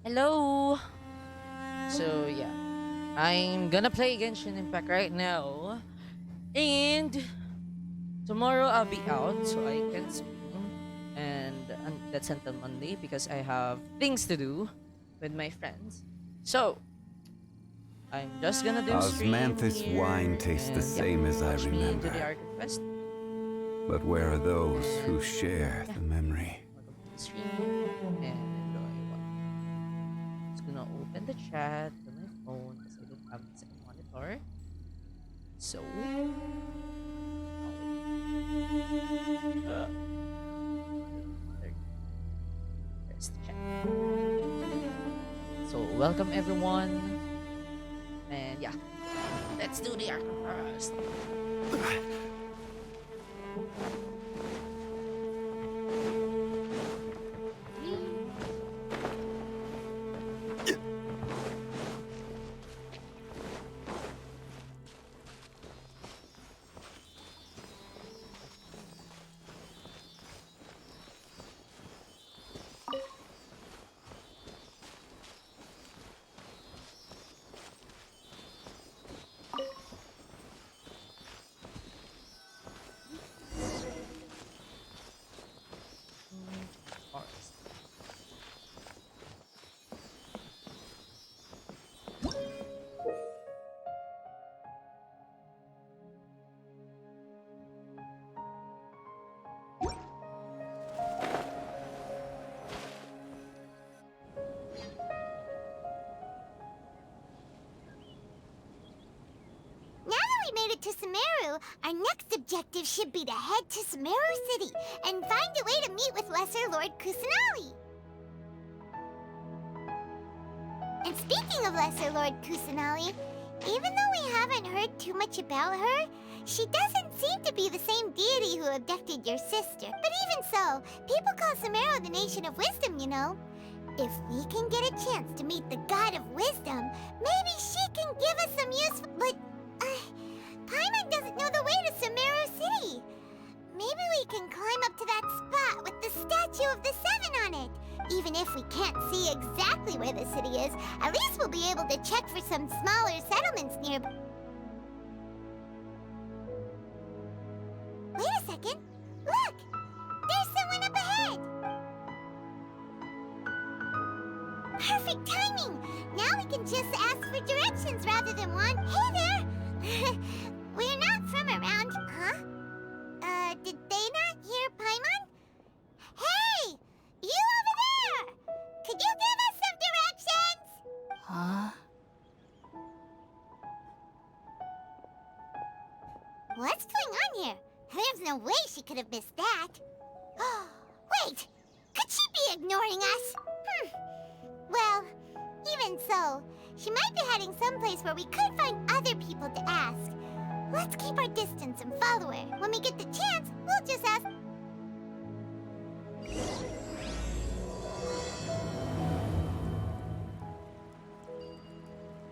Hello. So yeah, I'm gonna play Genshin Impact right now, and tomorrow I'll be out, so I can stream, and that's until Monday because I have things to do with my friends. So I'm just gonna do stream Osmanthus wine here, tastes the and yeah, same as I watch me into the remember. Arc Quest, But where are those who and share yeah, the memory? welcome to the stream and enjoy watching. Just gonna open the chat to my phone because I don't have the second monitor. So, oh wait, okay, there, there's the chat. So, welcome everyone, and yeah, let's do the arc first. Forest. Now that we made it to Sumeru, our next objective should be to head to Sumeru City and find a way to meet with Lesser Lord Kusanali. And speaking of Lesser Lord Kusanali, even though we haven't heard too much about her, she doesn't seem to be the same deity who abducted your sister. But even so, people call Sumeru the Nation of Wisdom, you know. If we can get a chance to meet the God of Wisdom, maybe she can give us some useful... But, Paimon doesn't know the way to Sumeru City. Maybe we can climb up to that spot with the Statue of the Seven on it. Even if we can't see exactly where the city is, at least we'll be able to check for some smaller settlements nearby. Wait a second. Look! There's someone up ahead! Perfect timing! Now we can just ask for directions rather than want... Hey there! We're not from around... Huh? Did they not hear Paimon? Hey! You over there! Could you give us some directions? Huh? What's going on here? There's no way she could have missed that. Wait! Could she be ignoring us? Well, even so, she might be heading someplace where we could find other people to ask. Let's keep our distance and follow her. When we get the chance, we'll just ask...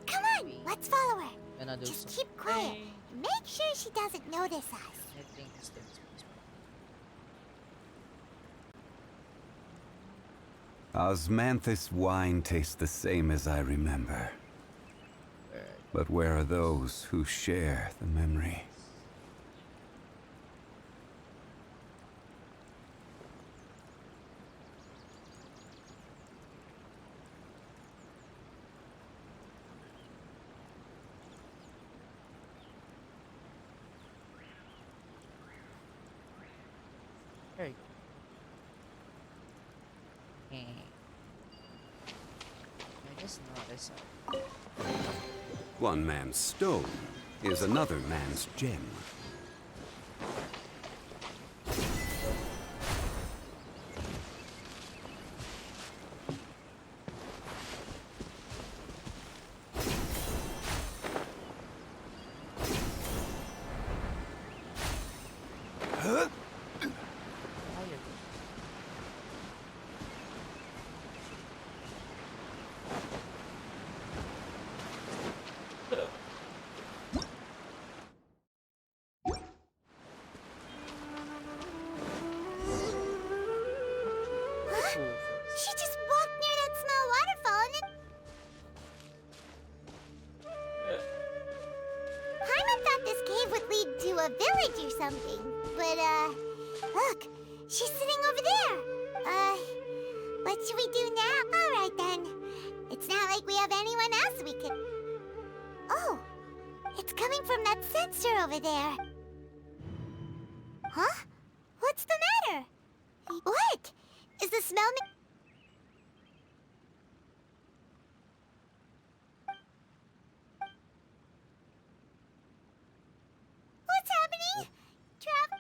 Come on, let's follow her. Gonna do Just some keep quiet praying. and make sure she doesn't notice us. I think it's this. Osmanthus wine tastes the same as I remember. But where are those who share the memory? There you go. I just noticed. One man's stone is another man's gem. She just walked near that small waterfall and storage or something. But, look, she's sitting over there. What should we do now? All right, then. It's not like we have anyone else we could... Oh, it's coming from that sensor over there. Huh? What's the matter? What? Is the smell... What's happening? Travel...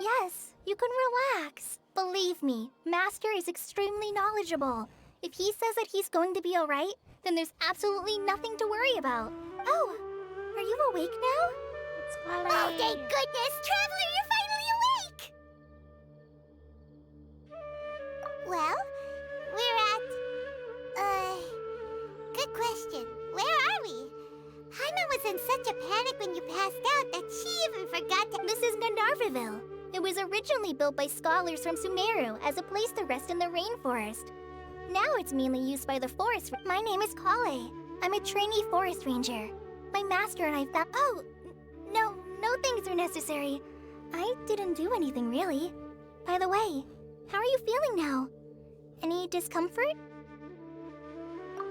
Yes, you can relax. Believe me, Master is extremely knowledgeable. If he says that he's going to be alright, then there's absolutely nothing to worry about. Oh, are you awake now? Oh, thank goodness! Traveler, you're finally awake! Well, we're at... Good question. Where are we? Paimon was in such a panic when you passed out that she even forgot to... This is Gandharvaville. It was originally built by scholars from Sumeru as a place to rest in the rainforest. Now it's mainly used by the forest. My name is Kale. I'm a trainee forest ranger. My master and I found... Oh, no things are necessary. I didn't do anything, really. By the way, how are you feeling now? Any discomfort?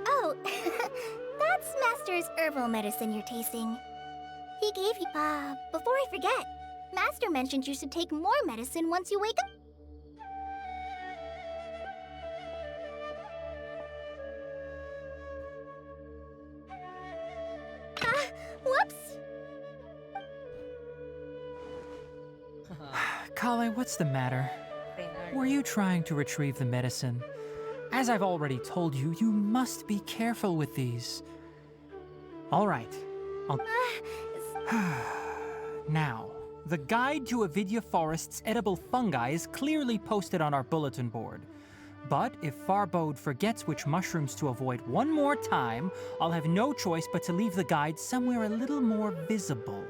Oh, that's Master's herbal medicine you're tasting. He gave you... before I forget, Master mentioned you should take more medicine once you wake up. Whoops! Kale, what's the matter? Were you trying to retrieve the medicine? As I've already told you, you must be careful with these. All right. Now, the guide to Avidya Forest's edible fungi is clearly posted on our bulletin board. But if Farbode forgets which mushrooms to avoid one more time, I'll have no choice but to leave the guide somewhere a little more visible.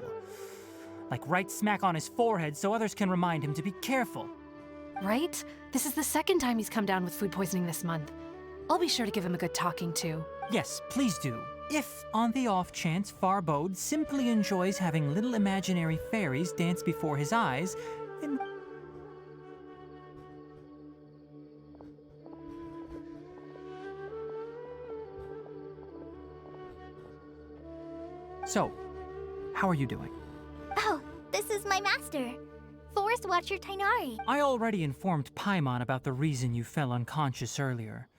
Like right smack on his forehead so others can remind him to be careful. Right? This is the second time he's come down with food poisoning this month. I'll be sure to give him a good talking to. Yes, please do. If, on the off chance, Farbode simply enjoys having little imaginary fairies dance before his eyes, then... So, how are you doing? Oh, this is my master, Forest Watcher Tainari. I already informed Paimon about the reason you fell unconscious earlier.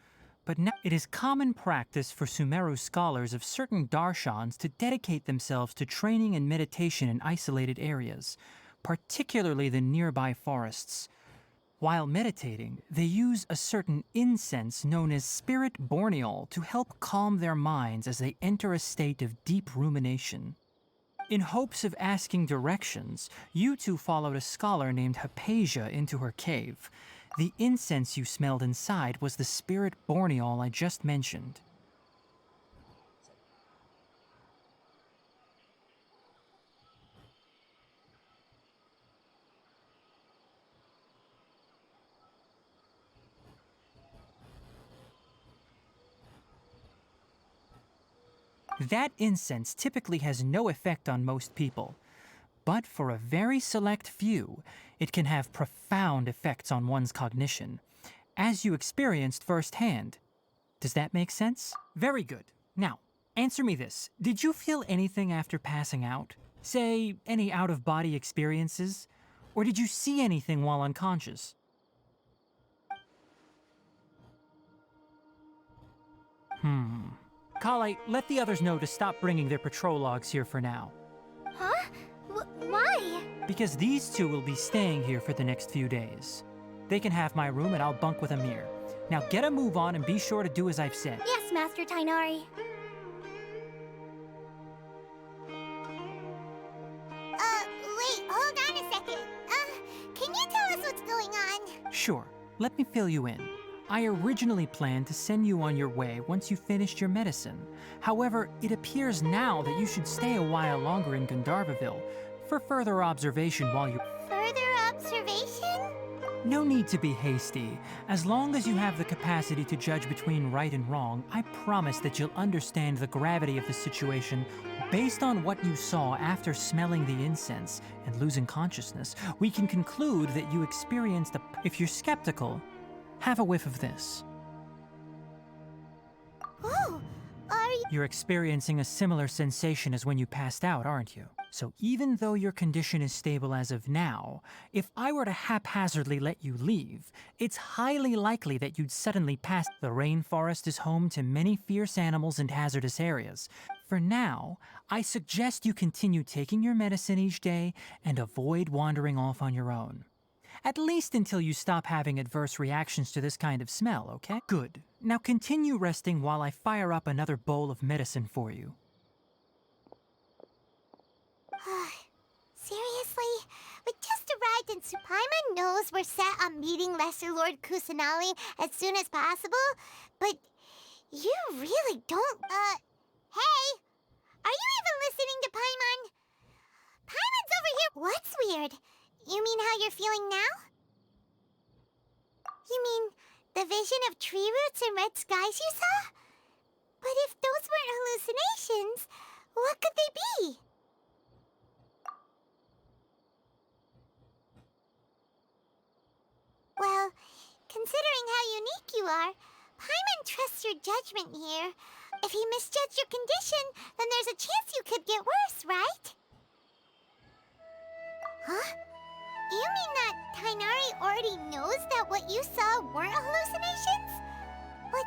But now it is common practice for Sumeru scholars of certain darshans to dedicate themselves to training and meditation in isolated areas, particularly the nearby forests. While meditating, they use a certain incense known as spirit borneol to help calm their minds as they enter a state of deep rumination. In hopes of asking directions, you two followed a scholar named Hypatia into her cave. The incense you smelled inside was the spirit borneol I just mentioned. That incense typically has no effect on most people, but for a very select few, it can have profound effects on one's cognition, as you experienced firsthand. Does that make sense? Very good. Now, answer me this. Did you feel anything after passing out? Say, any out-of-body experiences? Or did you see anything while unconscious? Kale, let the others know to stop bringing their patrol logs here for now. Huh? Why? Because these two will be staying here for the next few days. They can have my room and I'll bunk with Amir. Now get a move on and be sure to do as I've said. Yes, Master Tainari. Wait, hold on a second. Can you tell us what's going on? Sure, let me fill you in. I originally planned to send you on your way once you finished your medicine. However, it appears now that you should stay a while longer in Gandharvaville for further observation while you... Further observation? No need to be hasty. As long as you have the capacity to judge between right and wrong, I promise that you'll understand the gravity of the situation. Based on what you saw after smelling the incense and losing consciousness, we can conclude that you experienced a... If you're skeptical, have a whiff of this. Oh, are you... You're experiencing a similar sensation as when you passed out, aren't you? So even though your condition is stable as of now, if I were to haphazardly let you leave, it's highly likely that you'd suddenly pass. The rainforest is home to many fierce animals and hazardous areas. For now, I suggest you continue taking your medicine each day and avoid wandering off on your own. At least until you stop having adverse reactions to this kind of smell, okay? Good. Now continue resting while I fire up another bowl of medicine for you. Seriously? We just arrived and Paimon knows we're set on meeting Lesser Lord Kusanali as soon as possible, but you really don't, hey! Are you even listening to Paimon? Paimon's over here! What's weird? You mean how you're feeling now? You mean the vision of tree roots and red skies you saw? But if those weren't hallucinations, what could they be? Well, considering how unique you are, Paimon trusts your judgment here. If he misjudged your condition, then there's a chance you could get worse, right? Huh? You mean that Tainari already knows that what you saw weren't hallucinations? But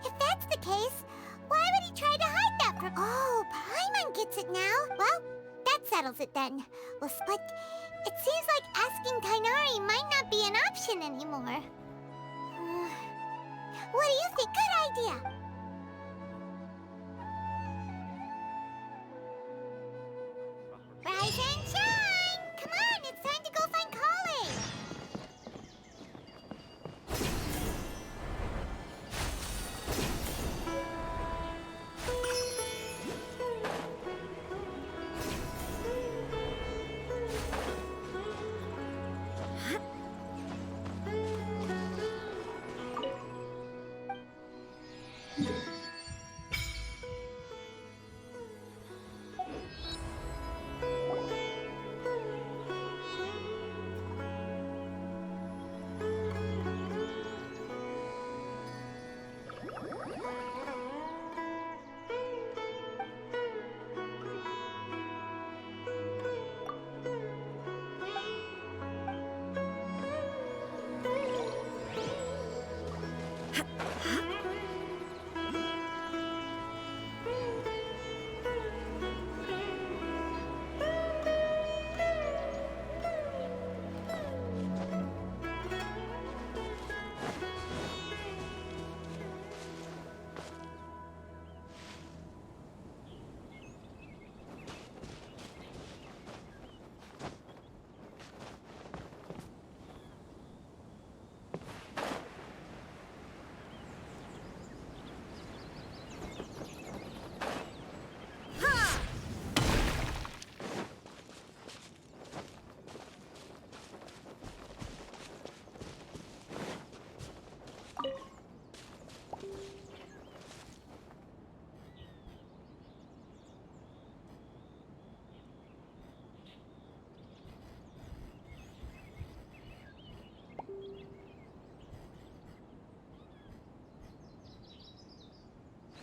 if that's the case, why would he try to hide that from... Oh, Paimon gets it now. Well, that settles it then. But it seems like asking Tainari might not be an option anymore. What do you think? Good idea. Rise and shine! Come on, it's time to go find Kale!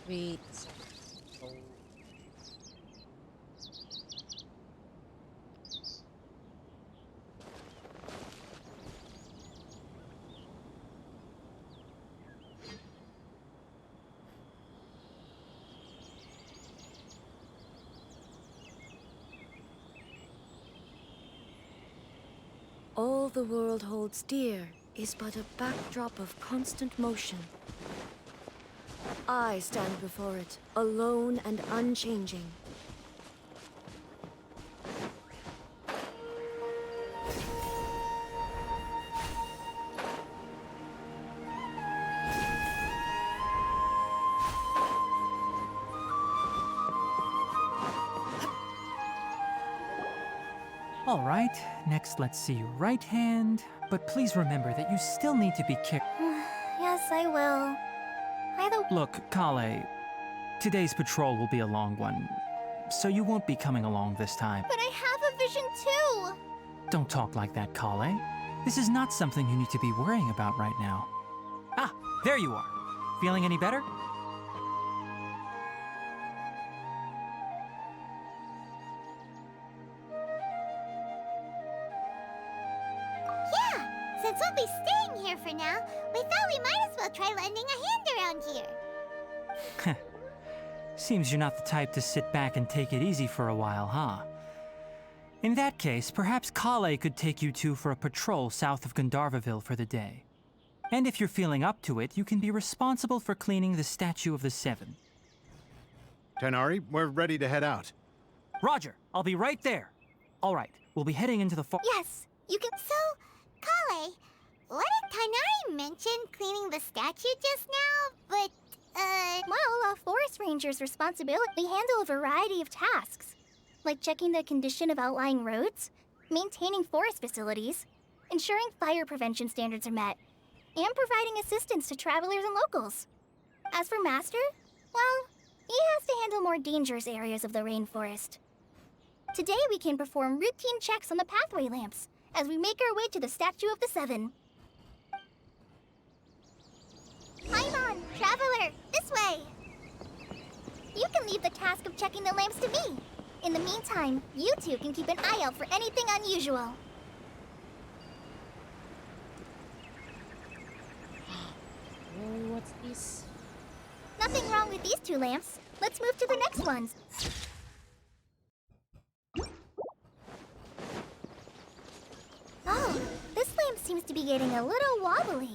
Wait. Oh. All the world holds dear is but a backdrop of constant motion. I stand before it, alone and unchanging. All right, next let's see your right hand. But please remember that you still need to be careful. Yes, I will. Look, Kale, today's patrol will be a long one, so you won't be coming along this time. But I have a vision too! Don't talk like that, Kale. This is not something you need to be worrying about right now. Ah, there you are. Feeling any better? Yeah, since we'll be staying here for now, we thought we might as well try lending a hand around here. Seems you're not the type to sit back and take it easy for a while, huh? In that case, perhaps Kale could take you two for a patrol south of Gandharvaville for the day. And if you're feeling up to it, you can be responsible for cleaning the Statue of the Seven. Tenari, we're ready to head out. Roger, I'll be right there. All right, we'll be heading into the Yes, you can. So, Kale, what did Tainari mention cleaning the statue just now? But, Well, a forest ranger's responsibility. They handle a variety of tasks, like checking the condition of outlying roads, maintaining forest facilities, ensuring fire prevention standards are met, and providing assistance to travelers and locals. As for Master, well, he has to handle more dangerous areas of the rainforest. Today we can perform routine checks on the pathway lamps as we make our way to the Statue of the Seven. Paimon, traveler, this way! You can leave the task of checking the lamps to me. In the meantime, you two can keep an eye out for anything unusual. Oh, what's this? Nothing wrong with these two lamps. Let's move to the next ones. Oh, this lamp seems to be getting a little wobbly.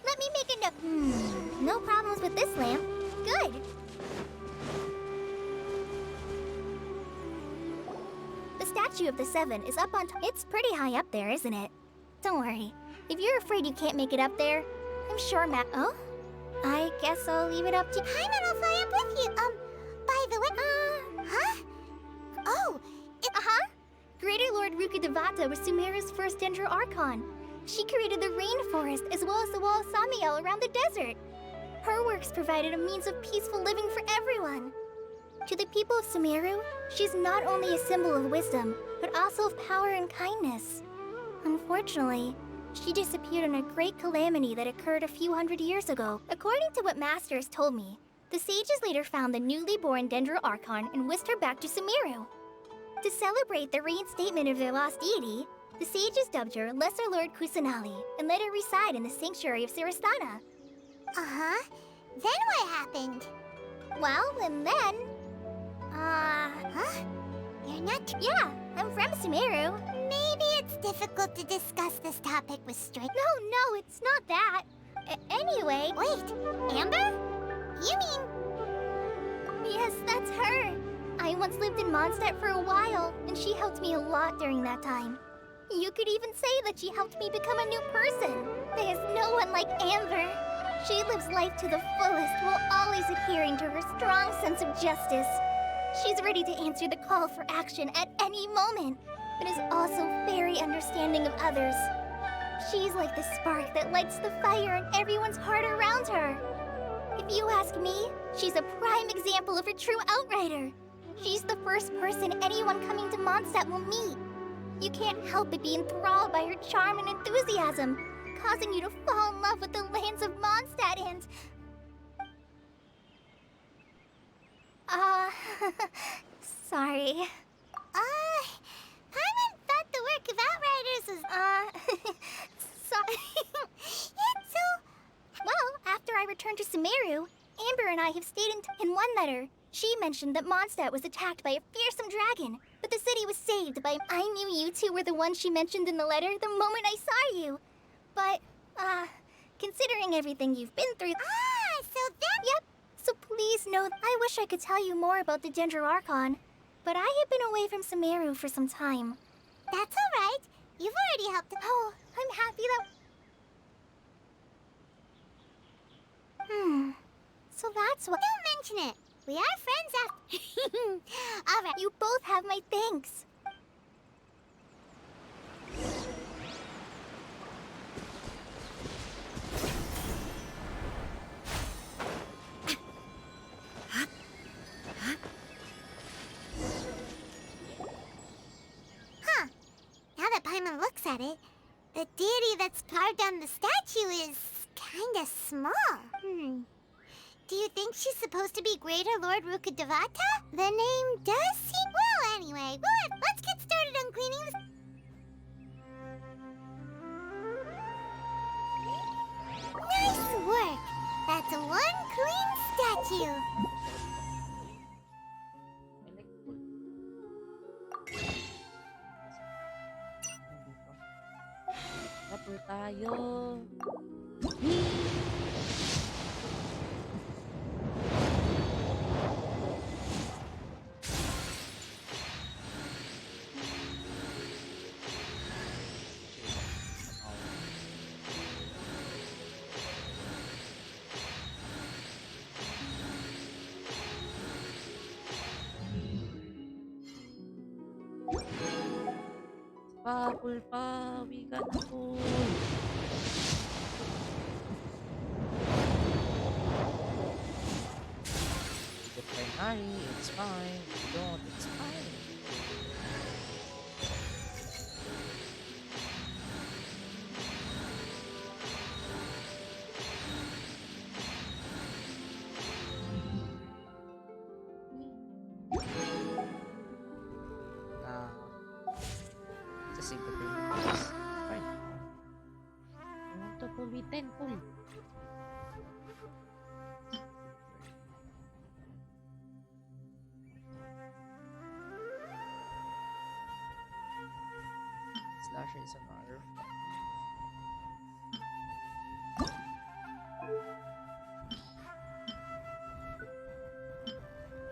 Let me make a note. No problems with this lamp. Good. The Statue of the Seven is up on top. It's pretty high up there, isn't it? Don't worry. If you're afraid you can't make it up there, I'm sure Oh? I guess I'll leave it up to... Paimon will fly up with you. By the way, huh? Oh, Uh-huh. Greater Lord Rukkhadevata was Sumeru's first Dendro Archon. She created the rainforest as well as the wall of Samiel around the desert. Her works provided a means of peaceful living for everyone. To the people of Sumeru, she's not only a symbol of wisdom, but also of power and kindness. Unfortunately, she disappeared in a great calamity that occurred a few hundred years ago. According to what Master has told me, the sages later found the newly born Dendro Archon and whisked her back to Sumeru. To celebrate the reinstatement of their lost deity, the sages dubbed her Lesser Lord Kusanali and let her reside in the sanctuary of Sirastana. uh-huh. Then what happened? Well, and then... Huh? You're not... Yeah, I'm from Sumeru. Maybe it's difficult to discuss this topic with straight... No, it's not that. Anyway... Wait, Amber? You mean... Yes, that's her. I once lived in Mondstadt for a while, and she helped me a lot during that time. You could even say that she helped me become a new person. There's no one like Amber. She lives life to the fullest while always adhering to her strong sense of justice. She's ready to answer the call for action at any moment, but is also very understanding of others. She's like the spark that lights the fire in everyone's heart around her. If you ask me, she's a prime example of a true outrider. She's the first person anyone coming to Mondstadt will meet. You can't help but be enthralled by her charm and enthusiasm, causing you to fall in love with the lands of Mondstadt and... Sorry. Paimon thought the work of Outriders was... Sorry. It's so... Well, after I returned to Sumeru, Amber and I have stayed in one letter. She mentioned that Mondstadt was attacked by a fearsome dragon, but the city was saved by... I knew you two were the ones she mentioned in the letter the moment I saw you. But, considering everything you've been through... so then... Yep. So please know I wish I could tell you more about the Dendro Archon, but I have been away from Sumeru for some time. That's all right. You've already helped... Oh, I'm happy that... So that's what... Don't mention it. We are friends after... All right. You both have my thanks. Huh. Now that Paimon looks at it, the deity that's carved on the statue is kinda small. Do you think she's supposed to be Greater Lord Rukkhadevata? The name does seem... Well, anyway, let's get started on cleaning the... Nice work! That's one clean statue. Tapos tayo. Pool pa, we got the pool. The primary, it's fine. If you don't, it's fine. Save the primaries. Right now. I want to pull with 10 pull. Slasher is another.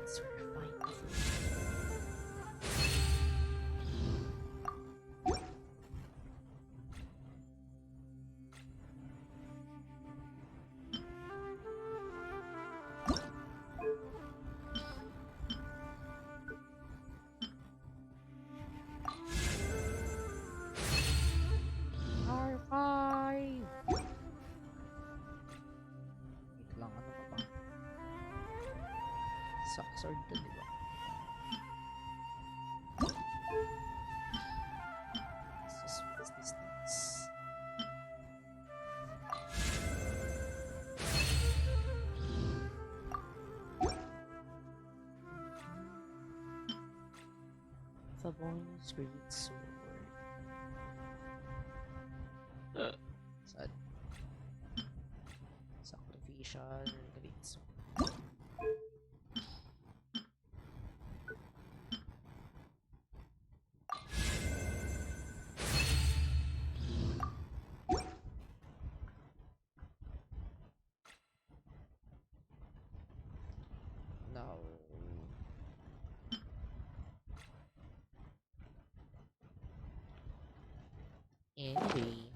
Let's refine the food. Sword to, di ba? What's this distance? Favoni's great sword. Sad. Sacrificial great sword. No. Anyway.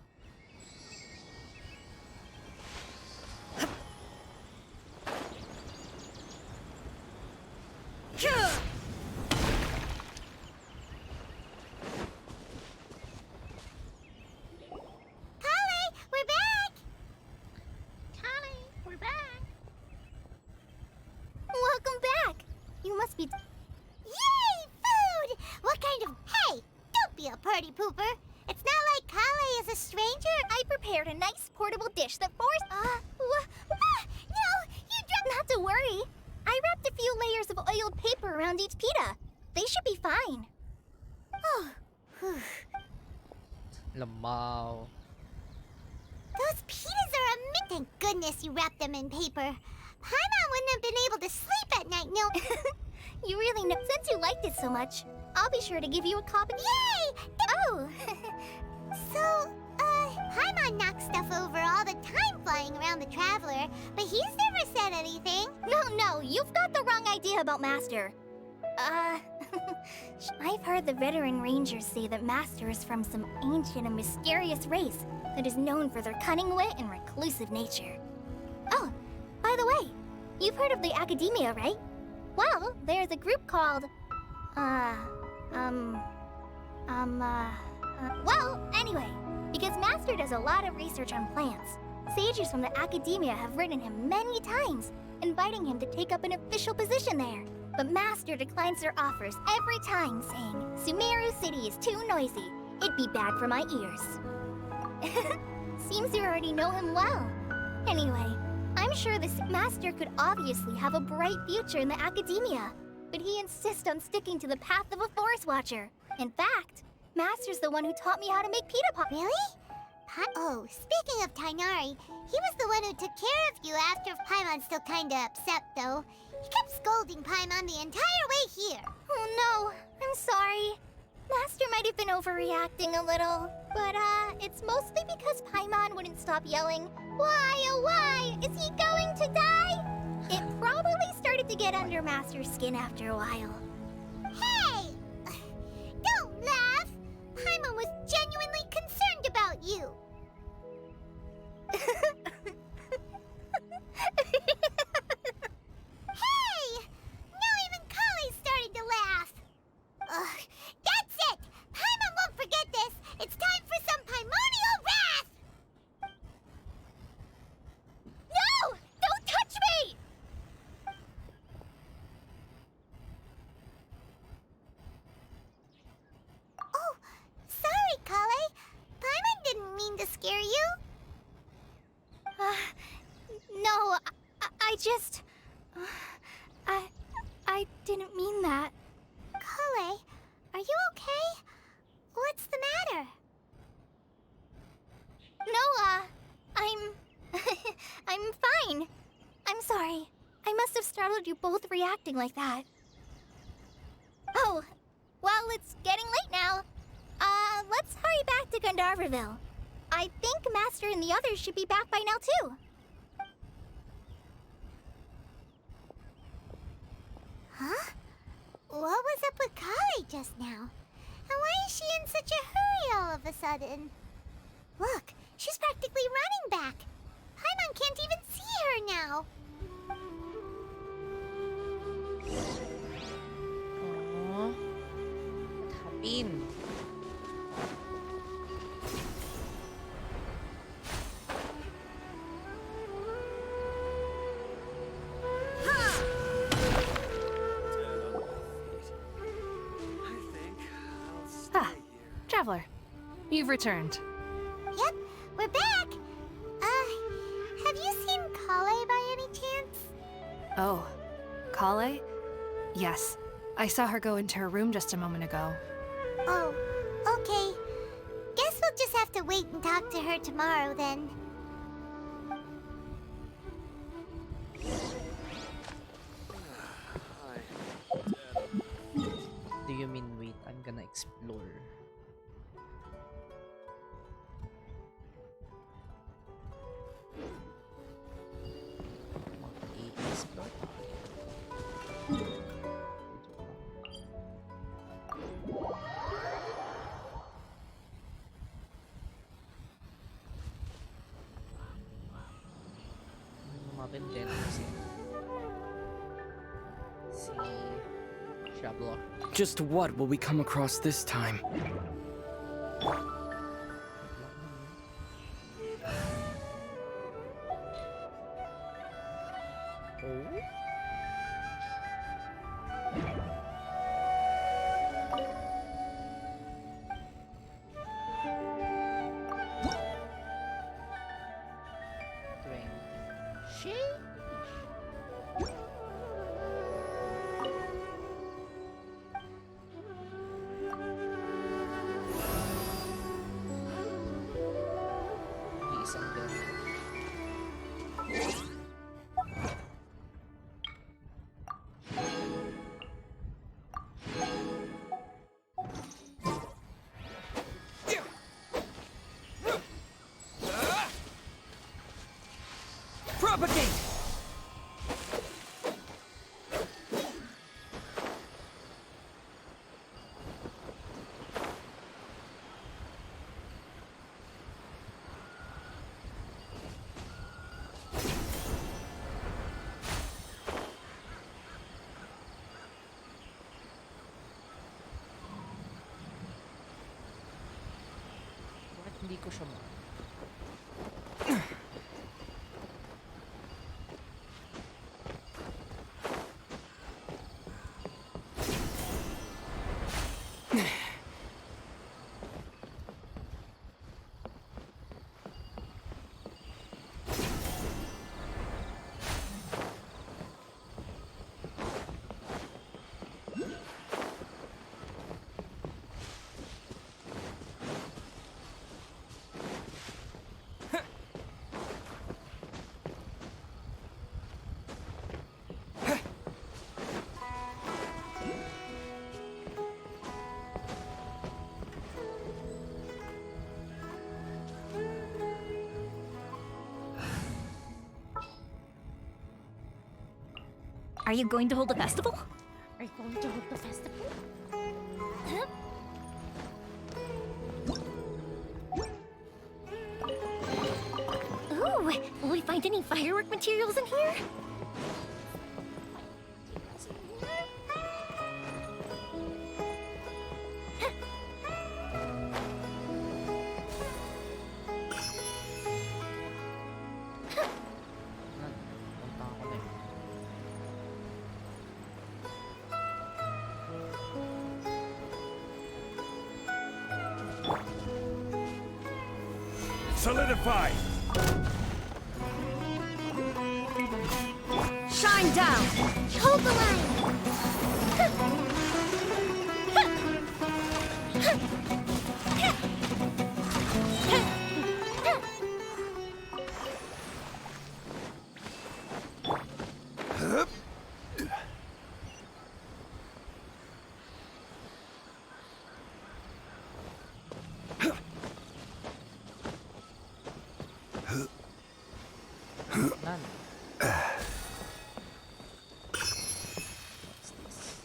Welcome back! You must be... Yay! Food! What kind of... Hey! Don't be a party pooper! It's not like Kale is a stranger! I prepared a nice portable dish that forced... No! You dropped... Not to worry. I wrapped a few layers of oiled paper around each pita. They should be fine. Oh, whew. Lamaw. Those pitas are a Thank goodness you wrapped them in paper. Paimon wouldn't have been able to sleep at night, no. You really know. Since you liked it so much, I'll be sure to give you a copy. Yay! Oh! So, Paimon knocks stuff over all the time flying around the Traveler, but he's never said anything. No, you've got the wrong idea about Master. I've heard the veteran rangers say that Master is from some ancient and mysterious race that is known for their cunning wit and reclusive nature. Oh, by the way, you've heard of the Academia, right? Well, there's a group called, well, anyway, because Master does a lot of research on plants, sages from the Academia have written him many times, inviting him to take up an official position there. But Master declines their offers every time, saying, Sumeru City is too noisy. It'd be bad for my ears. Seems you already know him well. Anyway, I'm sure this Master could obviously have a bright future in the Academia, but he insists on sticking to the path of a Forest Watcher. In fact, Master's the one who taught me how to make pita pop. Really? Oh, speaking of Tainari, he was the one who took care of you after Paimon's still kinda upset, though. He kept scolding Paimon the entire way here. Oh no, I'm sorry. Master might have been overreacting a little, but it's mostly because Paimon wouldn't stop yelling, "Why, oh why, is he going to die?" It probably started to get under Master's skin after a while. Hey! Don't laugh! Paimon was genuinely concerned about you. Hey! Now even Kali's starting to laugh. Ugh, that's it! Paimon won't forget this! It's time for some Paimonial wrath! No! Don't touch me! Oh, sorry, Kale. Paimon didn't mean to scare you. No, I just... I didn't mean that. Kale, are you okay? What's the matter? No, I'm fine. I'm sorry. I must have startled you both reacting like that. Oh, well, it's getting late now. Let's hurry back to Gandharvaville. I think Master and the others should be back by now, too. Huh? What was up with Kale just now? And why is she in such a hurry all of a sudden? Look, she's practically running back. Paimon can't even see her now. Aww. What happened? Traveler, you've returned. Yep, we're back. Have you seen Kale by any chance? Oh, Kale? Yes, I saw her go into her room just a moment ago. Oh, okay. Guess we'll just have to wait and talk to her tomorrow then. Do you mean wait? I'm gonna explore. Explore. Mapin din si Shablock. Just what will we come across this time? isang ganun. Propagate! Bakit hindi ko siya Are you going to hold a festival? Are you going to hold the festival? Ooh, will we find any firework materials in here? punta ako na eh. Solidify! Shine down! Hold the line! Nan. What's this?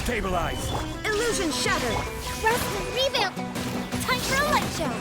Stabilize! Illusion shattered! Trust and rebuild! Time for a light show!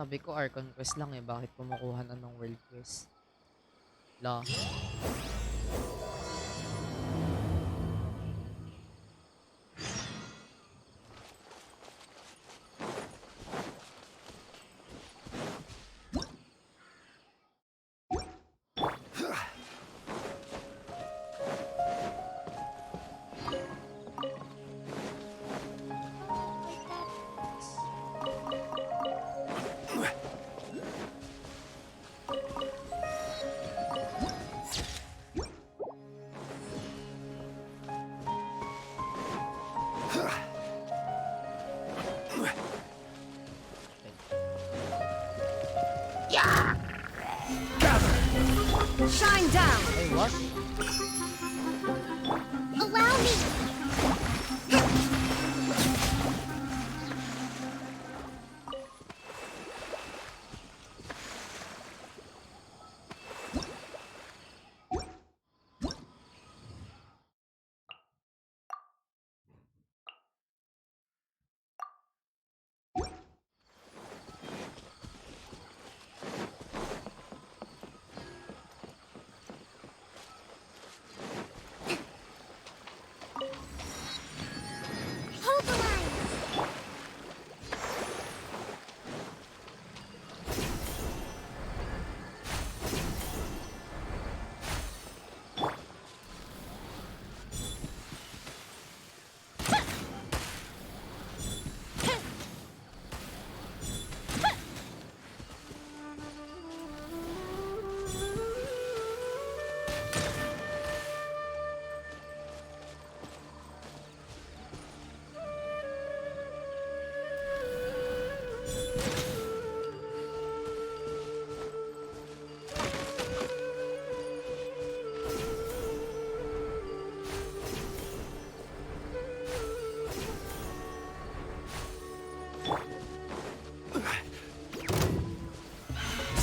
Sabi ko Archon quest lang eh. Bakit kumukuha na ng world quest? La. Shine down! Hey, what? Allow me!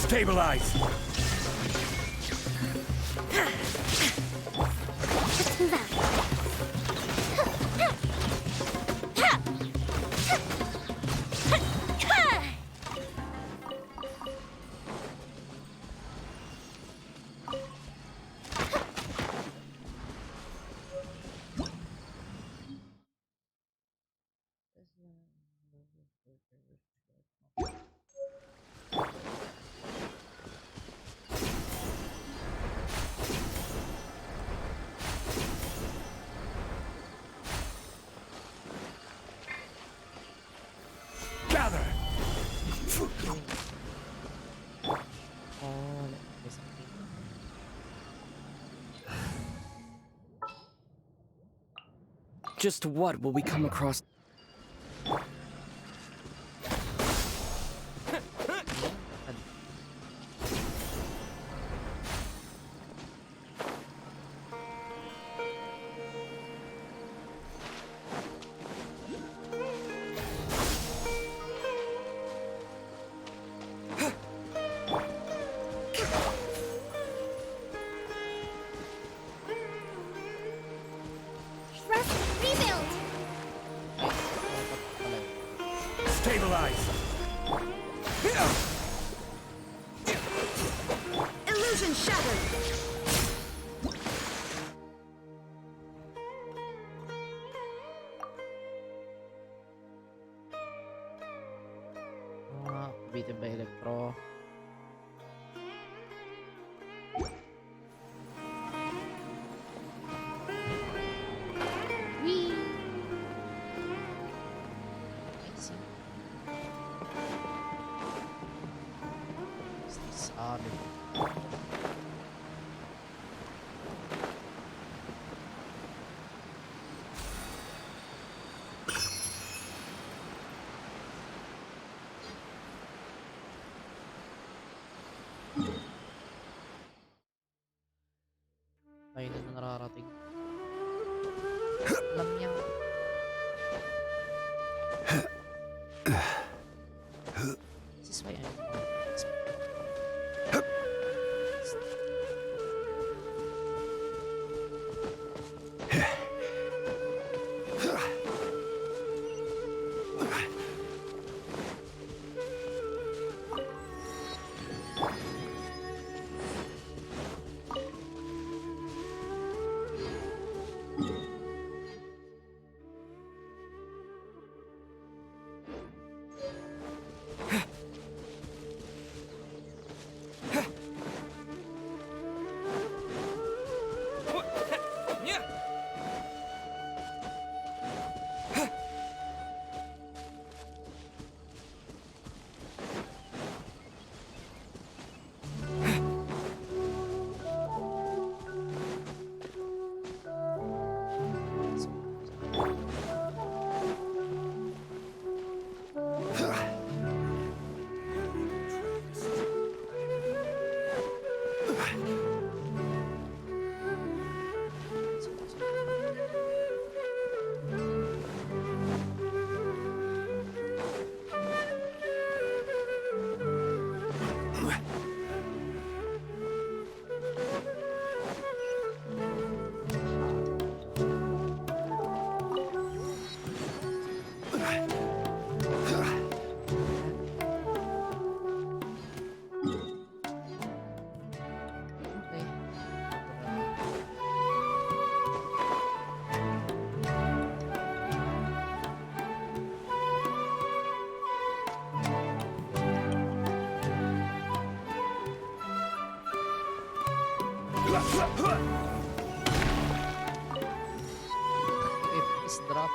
Stabilize! Let's move out. Gather! Oh, let me do something. Just what will we come across? Trust rebuild. Stabilize! Illusion shattered! Bitin ba elektro? Whee! I see. What's this? Ayun na nararating. Alam niya. This is why I'm Is drop.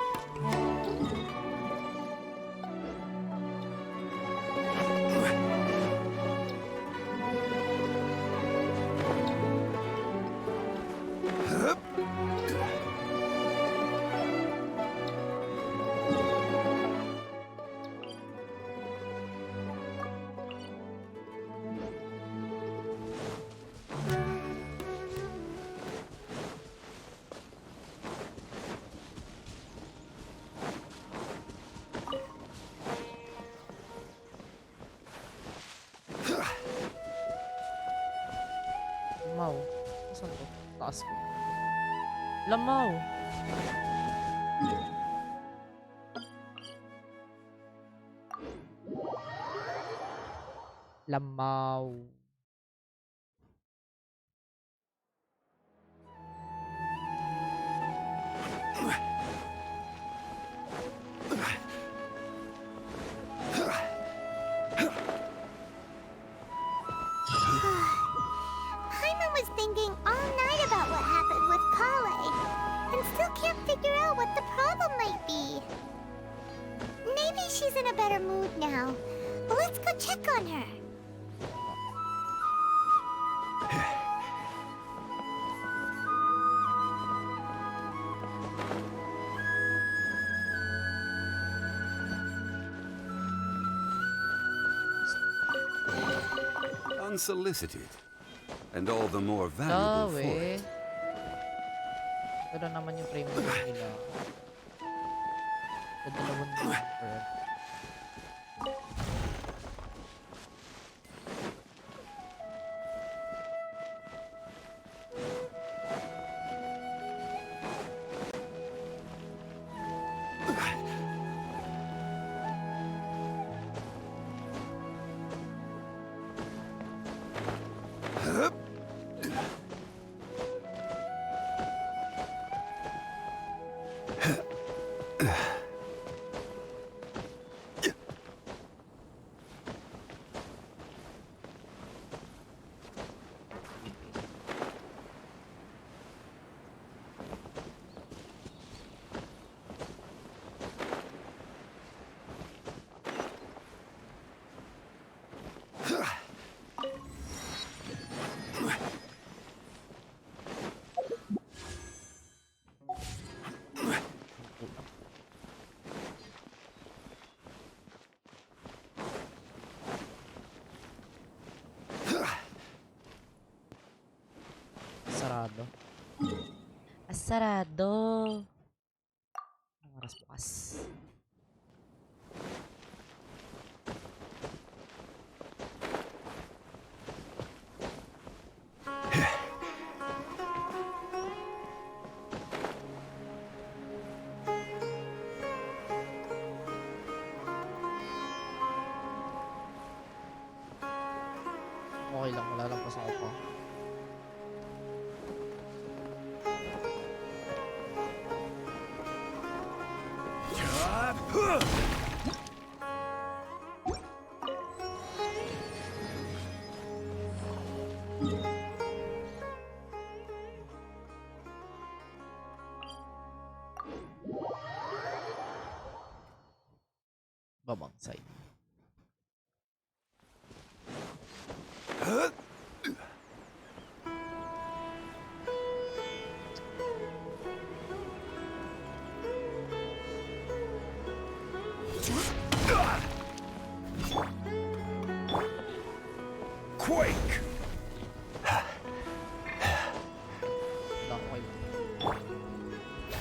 taas ko. Lamaw. Lamaw. Paimon was thinking all night about what happened with Kale, and still can't figure out what the problem might be. Maybe she's in a better mood now. Let's go check on her. Unsolicited. And all the more valuable for eh. it. Pero naman yung premium nila. Sa dalawang per. Sarado. Sarado. Ang oras bukas. Okay lang, wala lang pa ako. Babangsay. Quake!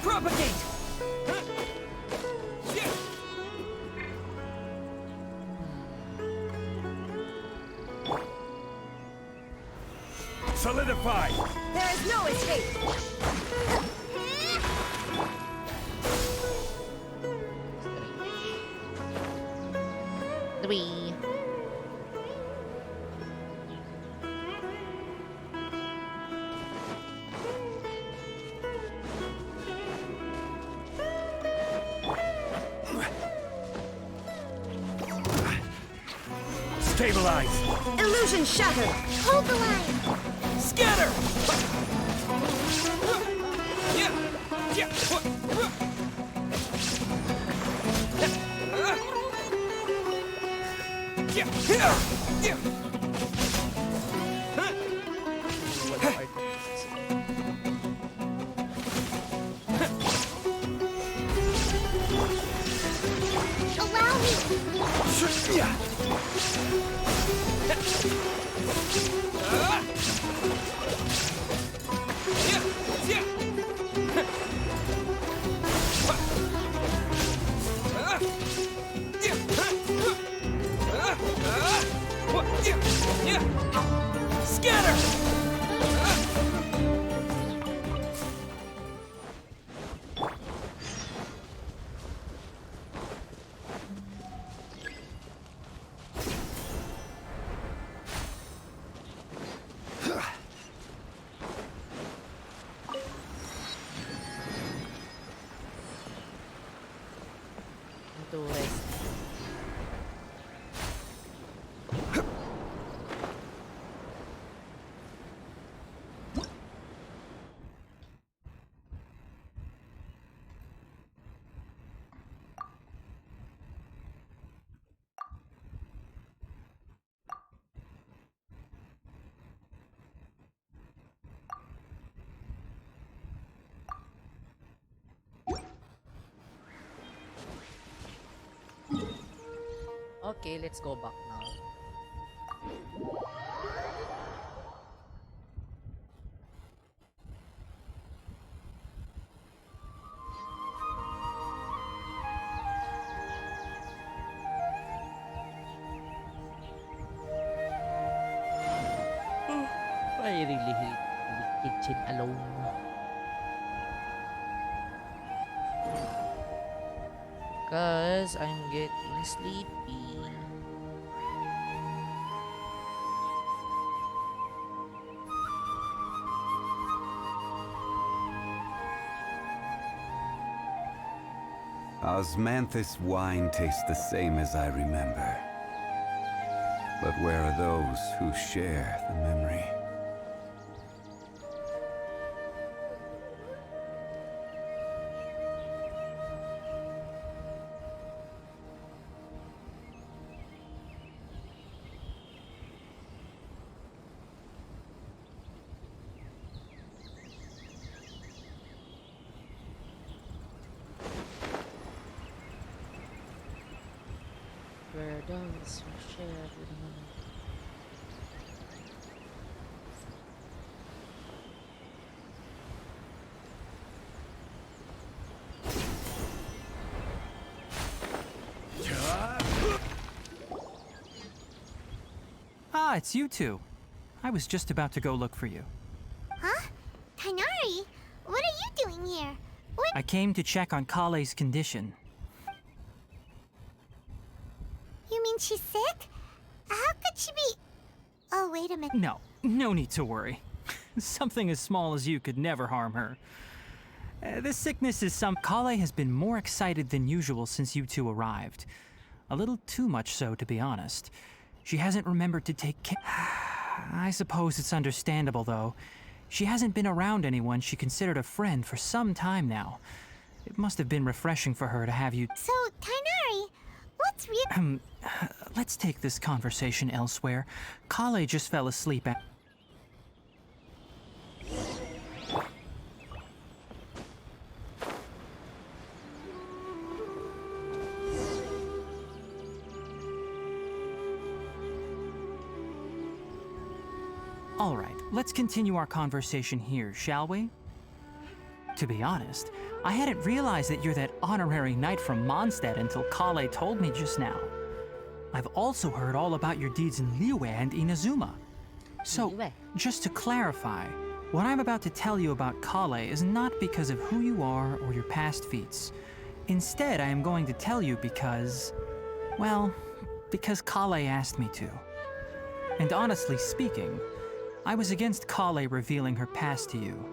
Propagate! Solidify! There is no escape! Three. Stabilize! Illusion shattered! Hold the line! Scatter! Allow me! Scatter! Okay, let's go back now. I really hate the kitchen alone. Cause I'm getting sleepy. Osmanthus wine tastes the same as I remember. But where are those who share the memory? Where are those who share the memory? Ah, it's you two. I was just about to go look for you. Huh? Tighnari, what are you doing here? What? I came to check on Kale's condition. You mean she's sick? How could she be? Oh, wait a minute. No need to worry. Something as small as you could never harm her. This sickness is some. Kale has been more excited than usual since you two arrived. A little too much so, to be honest. She hasn't remembered to take care. I suppose it's understandable, though. She hasn't been around anyone she considered a friend for some time now. It must have been refreshing for her to have you. So, Tighnari, what's real? Let's take this conversation elsewhere. Kale just fell asleep at. All right, let's continue our conversation here, shall we? To be honest, I hadn't realized that you're that honorary knight from Mondstadt until Kale told me just now. I've also heard all about your deeds in Liyue and Inazuma. So, Liyue. just to clarify, what I'm about to tell you about Kale is not because of who you are or your past feats. Instead, I am going to tell you because, well, because Kale asked me to. And honestly speaking, I was against Kale revealing her past to you.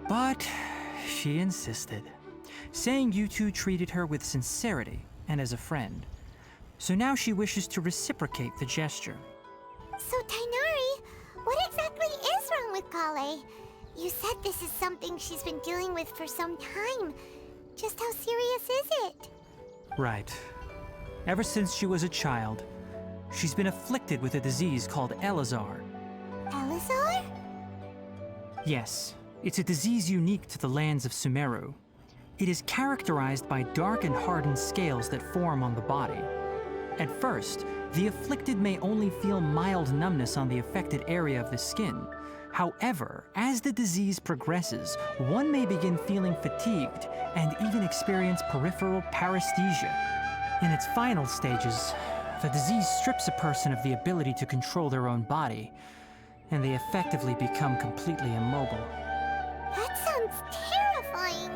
But she insisted, saying you two treated her with sincerity and as a friend. So now she wishes to reciprocate the gesture. So, Tighnari, what exactly is wrong with Kale? You said this is something she's been dealing with for some time. Just how serious is it? Right. Ever since she was a child, she's been afflicted with a disease called Elazar. Elazar? Yes, it's a disease unique to the lands of Sumeru. It is characterized by dark and hardened scales that form on the body. At first, the afflicted may only feel mild numbness on the affected area of the skin. However, as the disease progresses, one may begin feeling fatigued and even experience peripheral paresthesia. In its final stages, the disease strips a person of the ability to control their own body, and they effectively become completely immobile. That sounds terrifying.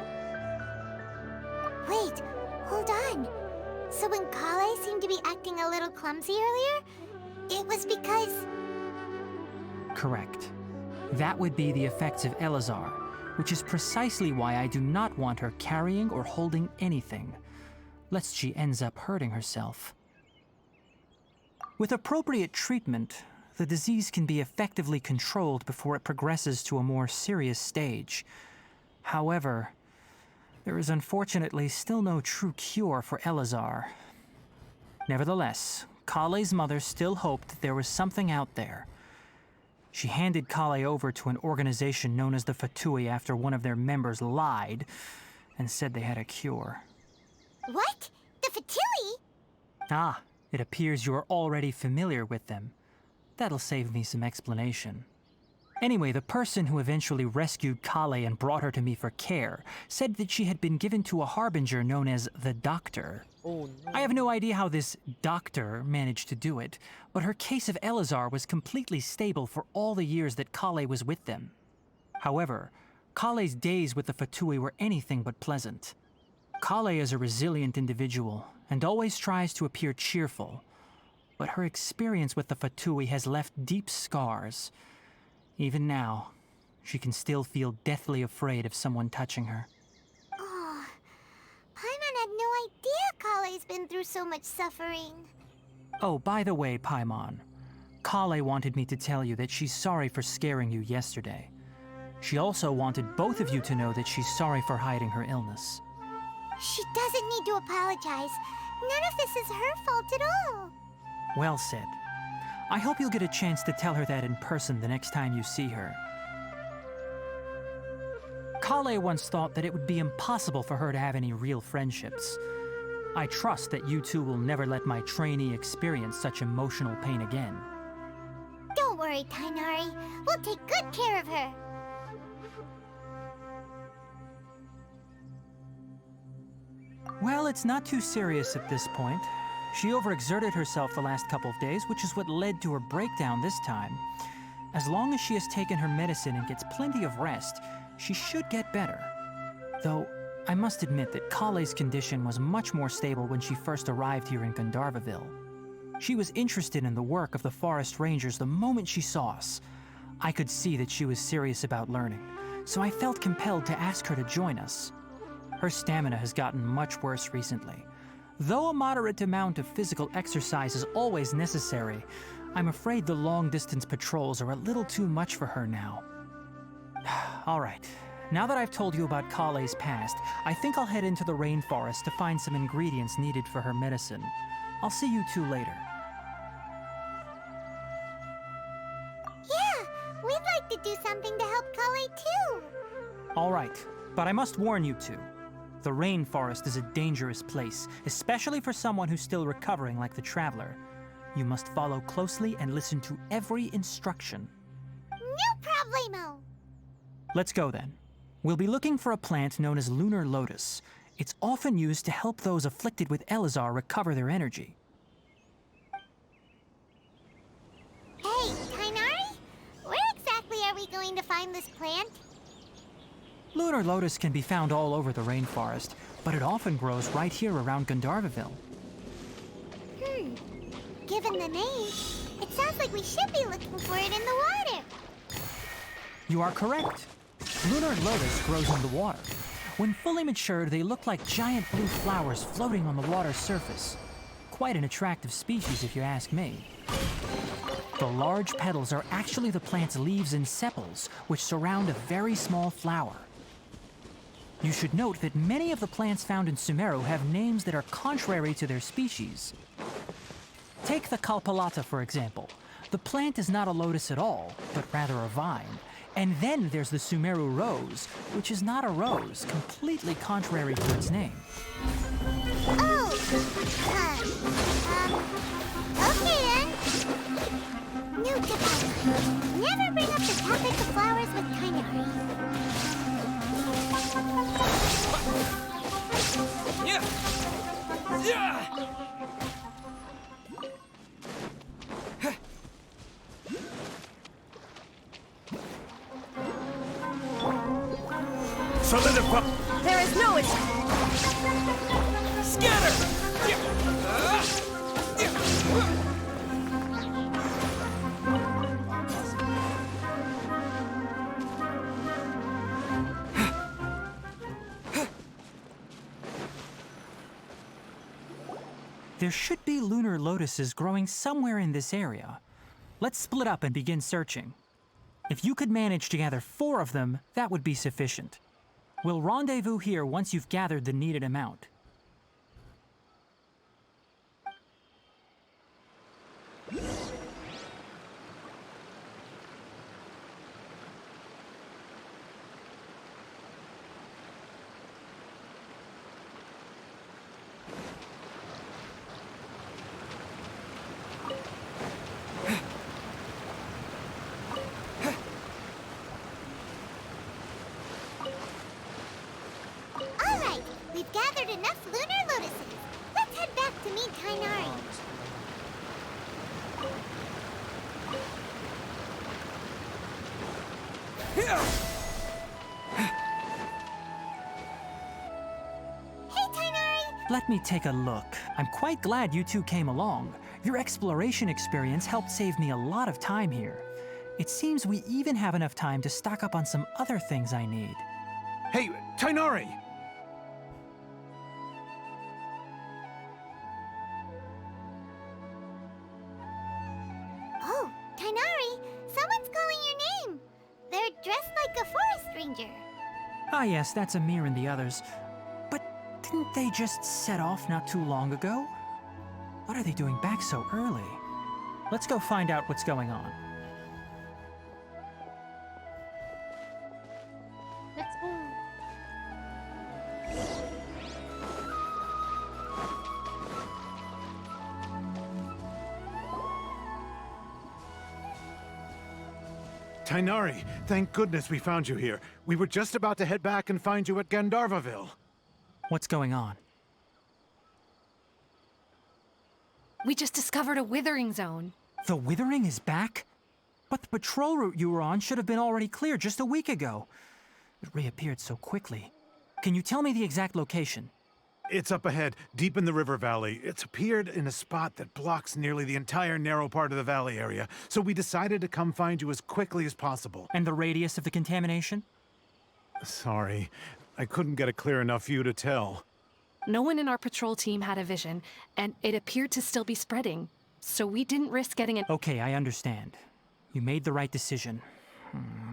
Wait, hold on. So when Kale seemed to be acting a little clumsy earlier, it was because... Correct. That would be the effects of Elazar, which is precisely why I do not want her carrying or holding anything, lest she ends up hurting herself. With appropriate treatment, the disease can be effectively controlled before it progresses to a more serious stage. However, there is unfortunately still no true cure for Elazar. Nevertheless, Kale's mother still hoped that there was something out there. She handed Kale over to an organization known as the Fatui after one of their members lied and said they had a cure. What? The Fatui? Ah, It appears you are already familiar with them. That'll save me some explanation. Anyway, the person who eventually rescued Kale and brought her to me for care said that she had been given to a harbinger known as the Doctor. Oh no. I have no idea how this doctor managed to do it, but her case of Elazar was completely stable for all the years that Kale was with them. However, Kale's days with the Fatui were anything but pleasant. Kale is a resilient individual and always tries to appear cheerful, but her experience with the Fatui has left deep scars. Even now, she can still feel deathly afraid of someone touching her. Oh, Paimon had no idea Kale's been through so much suffering. Oh, by the way, Paimon, Kale wanted me to tell you that she's sorry for scaring you yesterday. She also wanted both of you to know that she's sorry for hiding her illness. She doesn't need to apologize. None of this is her fault at all. Well said. I hope you'll get a chance to tell her that in person the next time you see her. Kale once thought that it would be impossible for her to have any real friendships. I trust that you two will never let my trainee experience such emotional pain again. Don't worry, Tainari. We'll take good care of her. Well, it's not too serious at this point. She overexerted herself the last couple of days, which is what led to her breakdown this time. As long as she has taken her medicine and gets plenty of rest, she should get better. Though, I must admit that Kale's condition was much more stable when she first arrived here in Gandharvaville. She was interested in the work of the forest rangers the moment she saw us. I could see that she was serious about learning, so I felt compelled to ask her to join us. Her stamina has gotten much worse recently. Though a moderate amount of physical exercise is always necessary, I'm afraid the long-distance patrols are a little too much for her now. All right, now that I've told you about Kale's past, I think I'll head into the rainforest to find some ingredients needed for her medicine. I'll see you two later. Yeah, we'd like to do something to help Kale too. All right, but I must warn you two. The rainforest is a dangerous place, especially for someone who's still recovering like the Traveler. You must follow closely and listen to every instruction. No problemo. Let's go then. We'll be looking for a plant known as lunar lotus. It's often used to help those afflicted with Elazar recover their energy. Hey, Tainari? Where exactly are we going to find this plant? Lunar lotus can be found all over the rainforest, but it often grows right here around Gandharvaville. Given the name, it sounds like we should be looking for it in the water. You are correct. Lunar lotus grows in the water. When fully matured, they look like giant blue flowers floating on the water's surface. Quite an attractive species, if you ask me. The large petals are actually the plant's leaves and sepals, which surround a very small flower. You should note that many of the plants found in Sumeru have names that are contrary to their species. Take the Kalpalata, for example. The plant is not a lotus at all, but rather a vine. And then there's the Sumeru rose, which is not a rose, completely contrary to its name. Oh, okay then. New tip. Never bring up the topic of flowers with Tainari. Solidify! There is no There should be lunar lotuses growing somewhere in this area. Let's split up and begin searching. If you could manage to gather 4 of them, that would be sufficient. We'll rendezvous here once you've gathered the needed amount. gathered enough lunar lotuses. Let's head back to meet Tainari. Hey, Tainari! Let me take a look. I'm quite glad you two came along. Your exploration experience helped save me a lot of time here. It seems we even have enough time to stock up on some other things I need. Hey, Tainari! Oh, Tainari, someone's calling your name. They're dressed like a forest ranger. Ah yes, that's Amir and the others. But didn't they just set off not too long ago? What are they doing back so early? Let's go find out what's going on. Let's go. Tainari, thank goodness we found you here. We were just about to head back and find you at Gandharvaville. What's going on? We just discovered a withering zone. The Withering is back? But the patrol route you were on should have been already clear just a week ago. It reappeared so quickly. Can you tell me the exact location? It's up ahead, deep in the river valley. It's appeared in a spot that blocks nearly the entire narrow part of the valley area, so we decided to come find you as quickly as possible. And the radius of the contamination? Sorry, I couldn't get a clear enough view to tell. No one in our patrol team had a vision, and it appeared to still be spreading. So we didn't risk getting an— Okay, I understand. You made the right decision.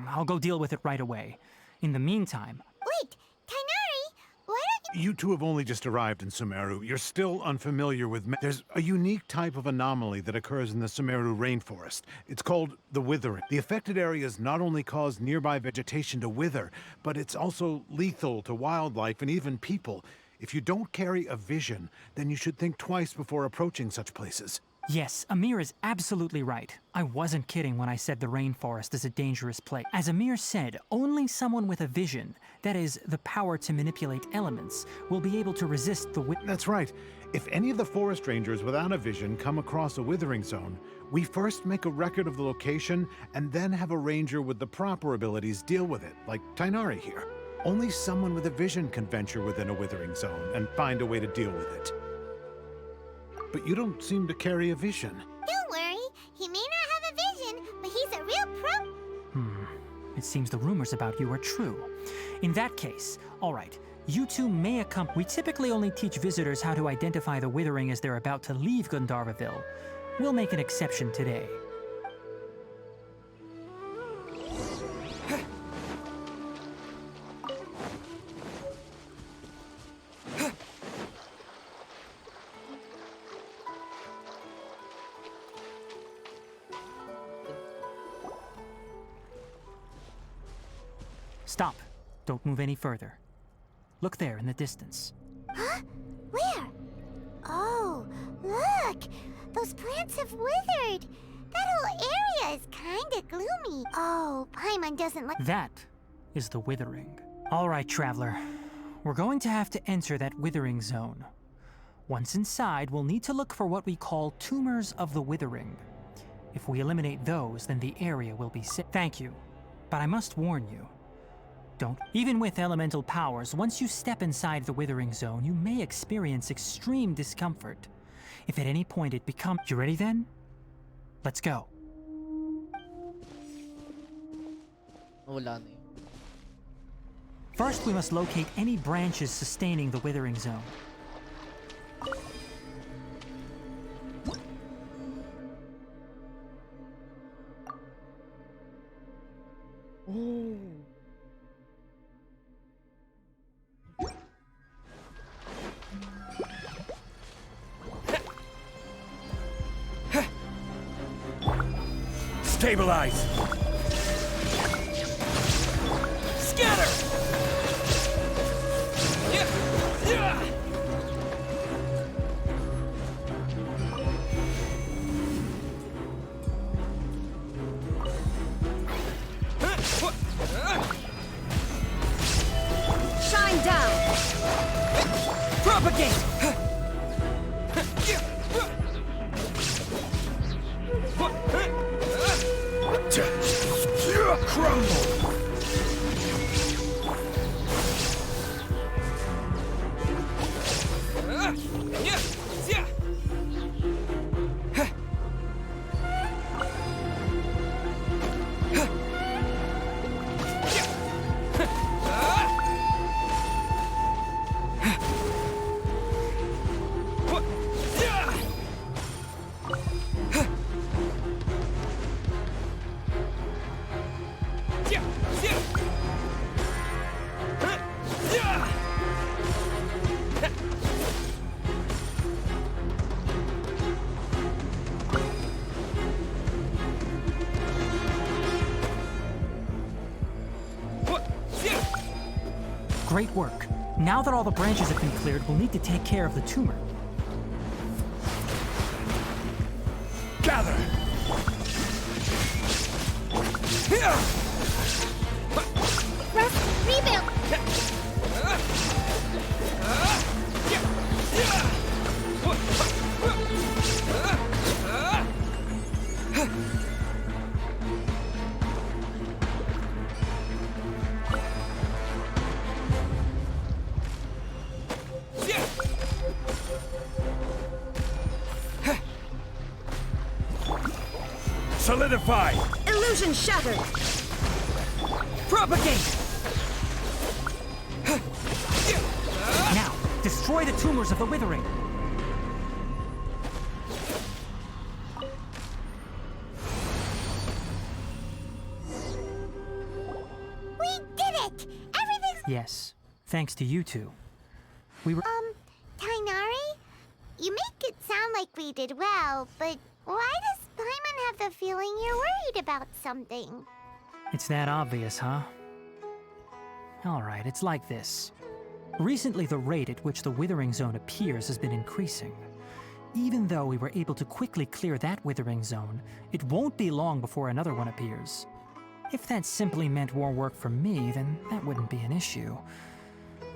I'll go deal with it right away. In the meantime— Wait, Tainari, why don't You two have only just arrived in Sumeru. You're still unfamiliar with— There's a unique type of anomaly that occurs in the Sumeru rainforest. It's called the withering. The affected areas not only cause nearby vegetation to wither, but it's also lethal to wildlife and even people. If you don't carry a vision, then you should think twice before approaching such places. Yes, Amir is absolutely right. I wasn't kidding when I said the rainforest is a dangerous place. As Amir said, only someone with a vision, that is, the power to manipulate elements, will be able to resist the That's right. If any of the forest rangers without a vision come across a withering zone, we first make a record of the location and then have a ranger with the proper abilities deal with it, like Tainari here. Only someone with a vision can venture within a withering zone and find a way to deal with it. But you don't seem to carry a vision. Don't worry, he may not have a vision, but he's a real pro. It seems the rumors about you are true. In that case, all right, you two may accompany— We typically only teach visitors how to identify the Withering as they're about to leave Gandharvaville. We'll make an exception today. Stop. Don't move any further. Look there in the distance. Huh? Where? Oh, look! Those plants have withered. That whole area is kinda gloomy. Oh, Paimon doesn't like— That is the Withering. All right, traveler. We're going to have to enter that Withering zone. Once inside, we'll need to look for what we call tumors of the Withering. If we eliminate those, then the area will be safe. Thank you. But I must warn you. Even with elemental powers, once you step inside the Withering zone, you may experience extreme discomfort. If at any point it becomes— You ready then? Let's go. Wala na yun. First, we must locate any branches sustaining the Withering zone. Oh. Stabilize! Scatter! Shine down! Propagate! Crumble! Great work. Now that all the branches have been cleared, we'll need to take care of the tumor. Gather! Rest, rebuild! Solidify! Illusion shattered! Propagate! Now, destroy the tumors of the withering. We did it! Everything's... Yes, thanks to you two. We were... Tainari? You make it sound like we did well, but why does Paimon have the feeling you're worried about something? It's that obvious, huh? Alright, it's like this. Recently, the rate at which the Withering Zone appears has been increasing. Even though we were able to quickly clear that Withering Zone, it won't be long before another one appears. If that simply meant more work for me, then that wouldn't be an issue.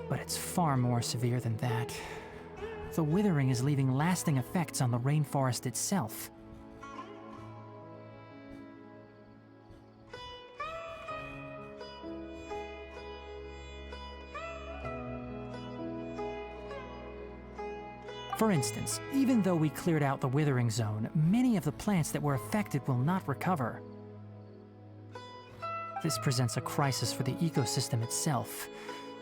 But it's far more severe than that. The Withering is leaving lasting effects on the rainforest itself. For instance, even though we cleared out the Withering Zone, many of the plants that were affected will not recover. This presents a crisis for the ecosystem itself.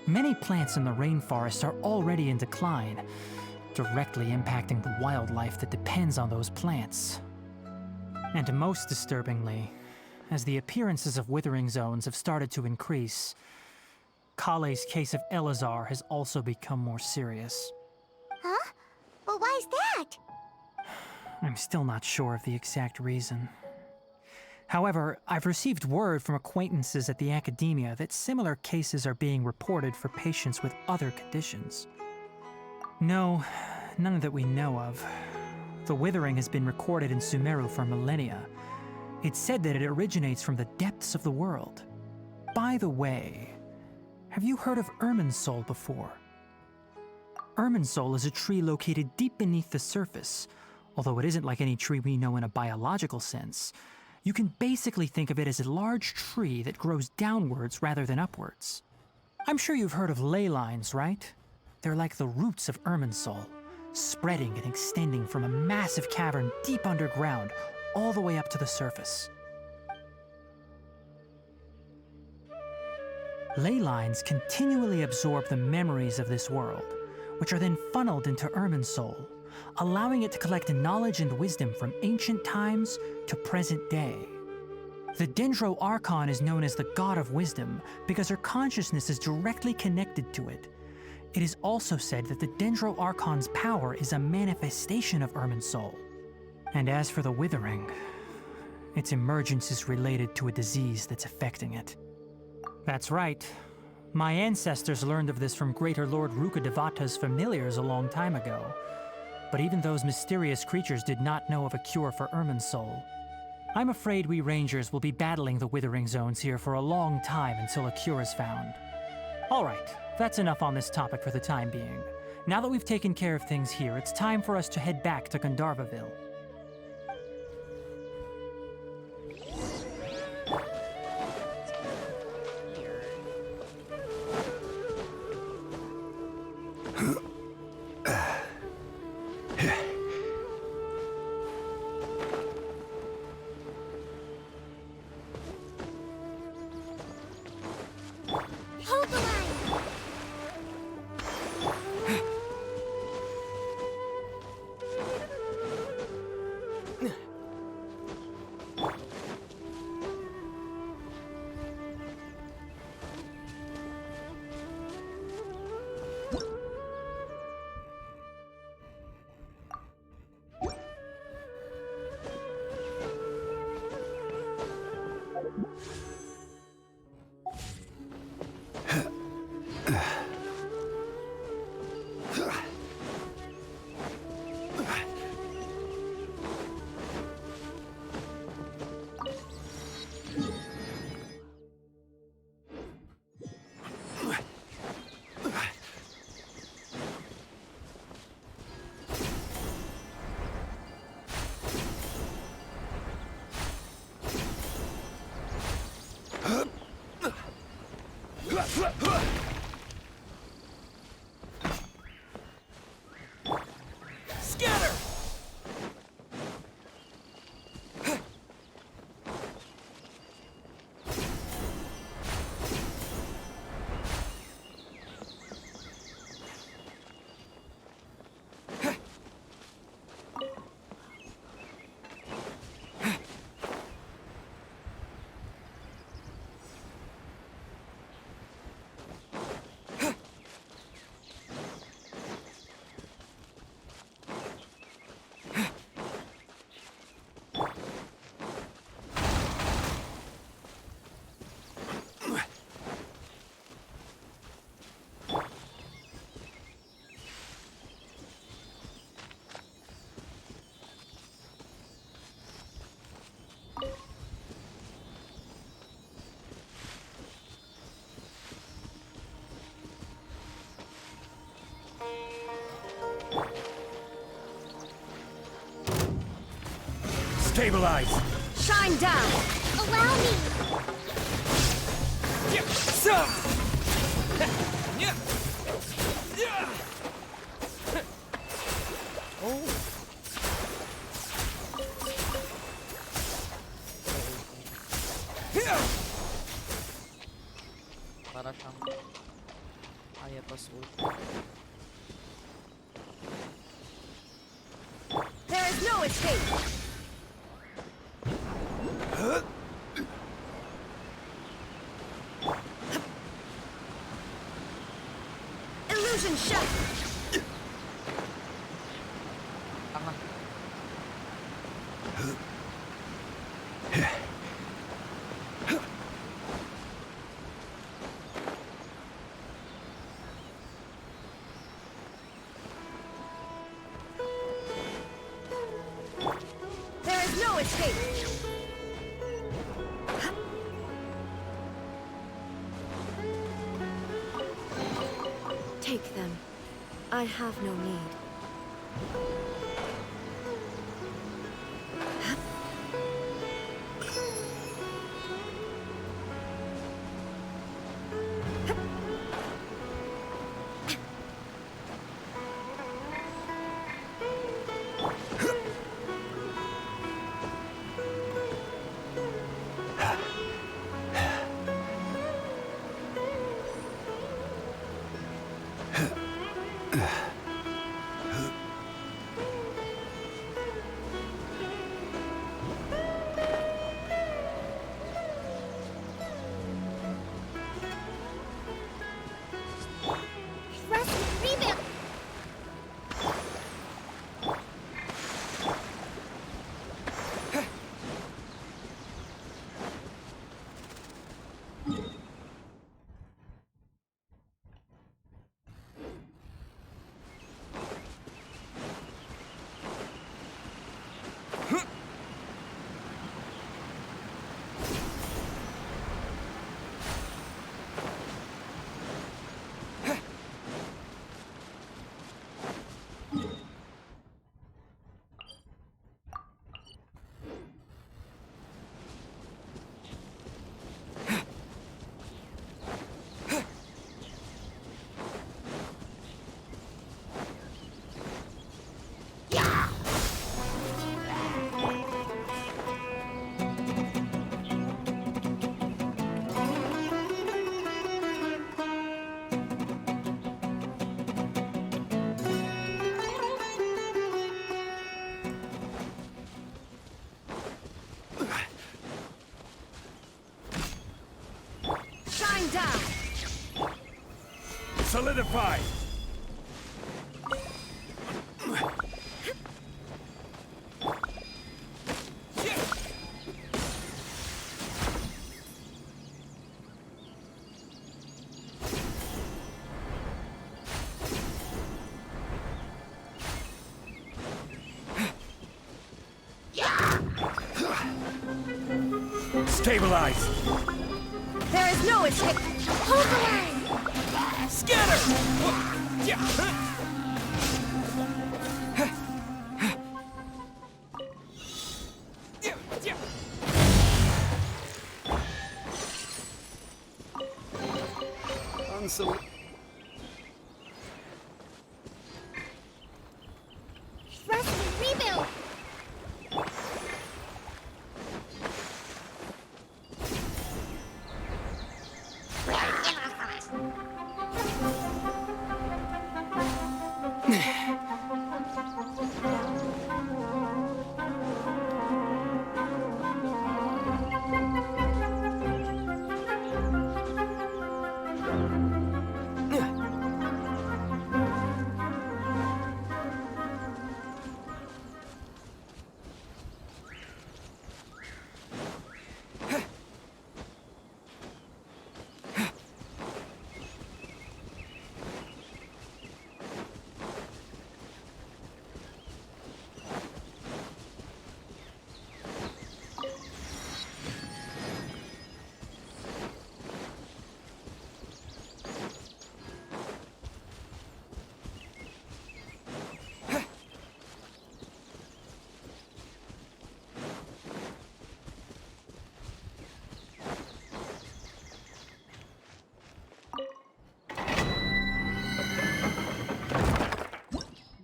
Many plants in the rainforest are already in decline, directly impacting the wildlife that depends on those plants. And most disturbingly, as the appearances of Withering Zones have started to increase, Kale's case of Elazar has also become more serious. Huh? But why's that? I'm still not sure of the exact reason. However, I've received word from acquaintances at the academia that similar cases are being reported for patients with other conditions. No, none that we know of. The Withering has been recorded in Sumeru for millennia. It's said that it originates from the depths of the world. By the way, have you heard of Irminsul before? Irminsul is a tree located deep beneath the surface. Although it isn't like any tree we know in a biological sense, you can basically think of it as a large tree that grows downwards rather than upwards. I'm sure you've heard of ley lines, right? They're like the roots of Irminsul, spreading and extending from a massive cavern deep underground all the way up to the surface. Ley lines continually absorb the memories of this world, which are then funneled into Irminsul, allowing it to collect knowledge and wisdom from ancient times to present day. The Dendro Archon is known as the God of Wisdom because her consciousness is directly connected to it. It is also said that the Dendro Archon's power is a manifestation of Irminsul. And as for the Withering, its emergence is related to a disease that's affecting it. That's right. My ancestors learned of this from Greater Lord Rukadevata's familiars a long time ago. But even those mysterious creatures did not know of a cure for Irminsul. I'm afraid we Rangers will be battling the Withering Zones here for a long time until a cure is found. Alright, that's enough on this topic for the time being. Now that we've taken care of things here, it's time for us to head back to Gandharvaville. Hold the line! Scatter! Stabilize! Shine down! Allow me! Para siyang Ayatos ult. There is no escape! Illusion shut! Tanga. There is no escape! Take them. I have no need. Solidify! Stabilize! There is no escape. Hold the line! Scatter! Unsol- Rest and rebuild!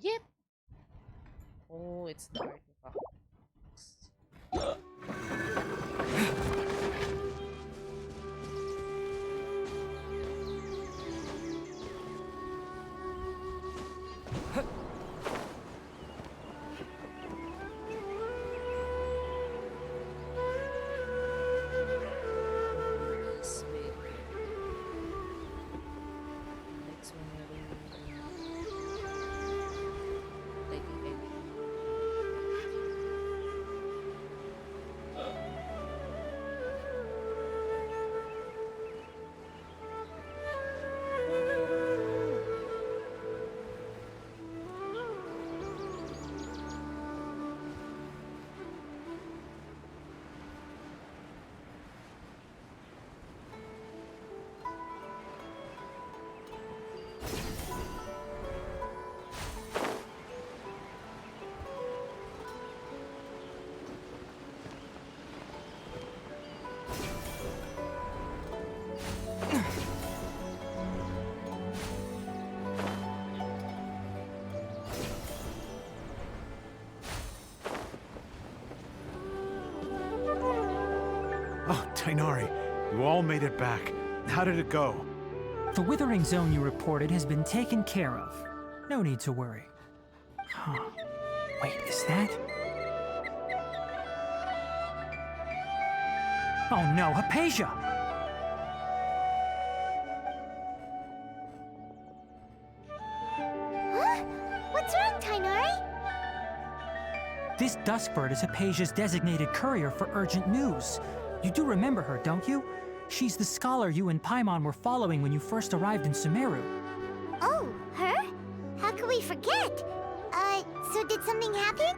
Yep. Oh, it's the artifacts. This bit. Next one, like anything. Oh, Tainari, you all made it back. How did it go? The withering zone you reported has been taken care of. No need to worry. Huh. Wait, is that? Oh no, Hypatia! Huh? What's wrong, Tainari? This Duskbird is Hypatia's designated courier for urgent news. You do remember her, don't you? She's the scholar you and Paimon were following when you first arrived in Sumeru. Oh, her? How could we forget? So did something happen?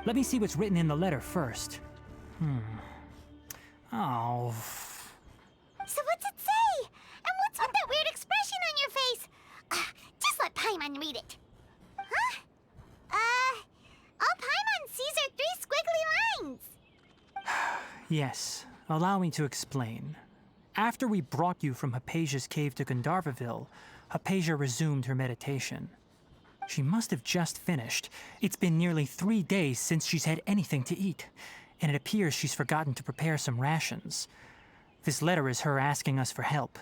Let me see what's written in the letter first. Oh. So what's it say? And what's with that weird expression on your face? Just let Paimon read it. Huh? All Paimon sees are 3 squiggly lines. Yes, allow me to explain. After we brought you from Hypatia's cave to Gandharvaville, Hypatia resumed her meditation. She must have just finished. It's been nearly 3 days since she's had anything to eat, and it appears she's forgotten to prepare some rations. This letter is her asking us for help.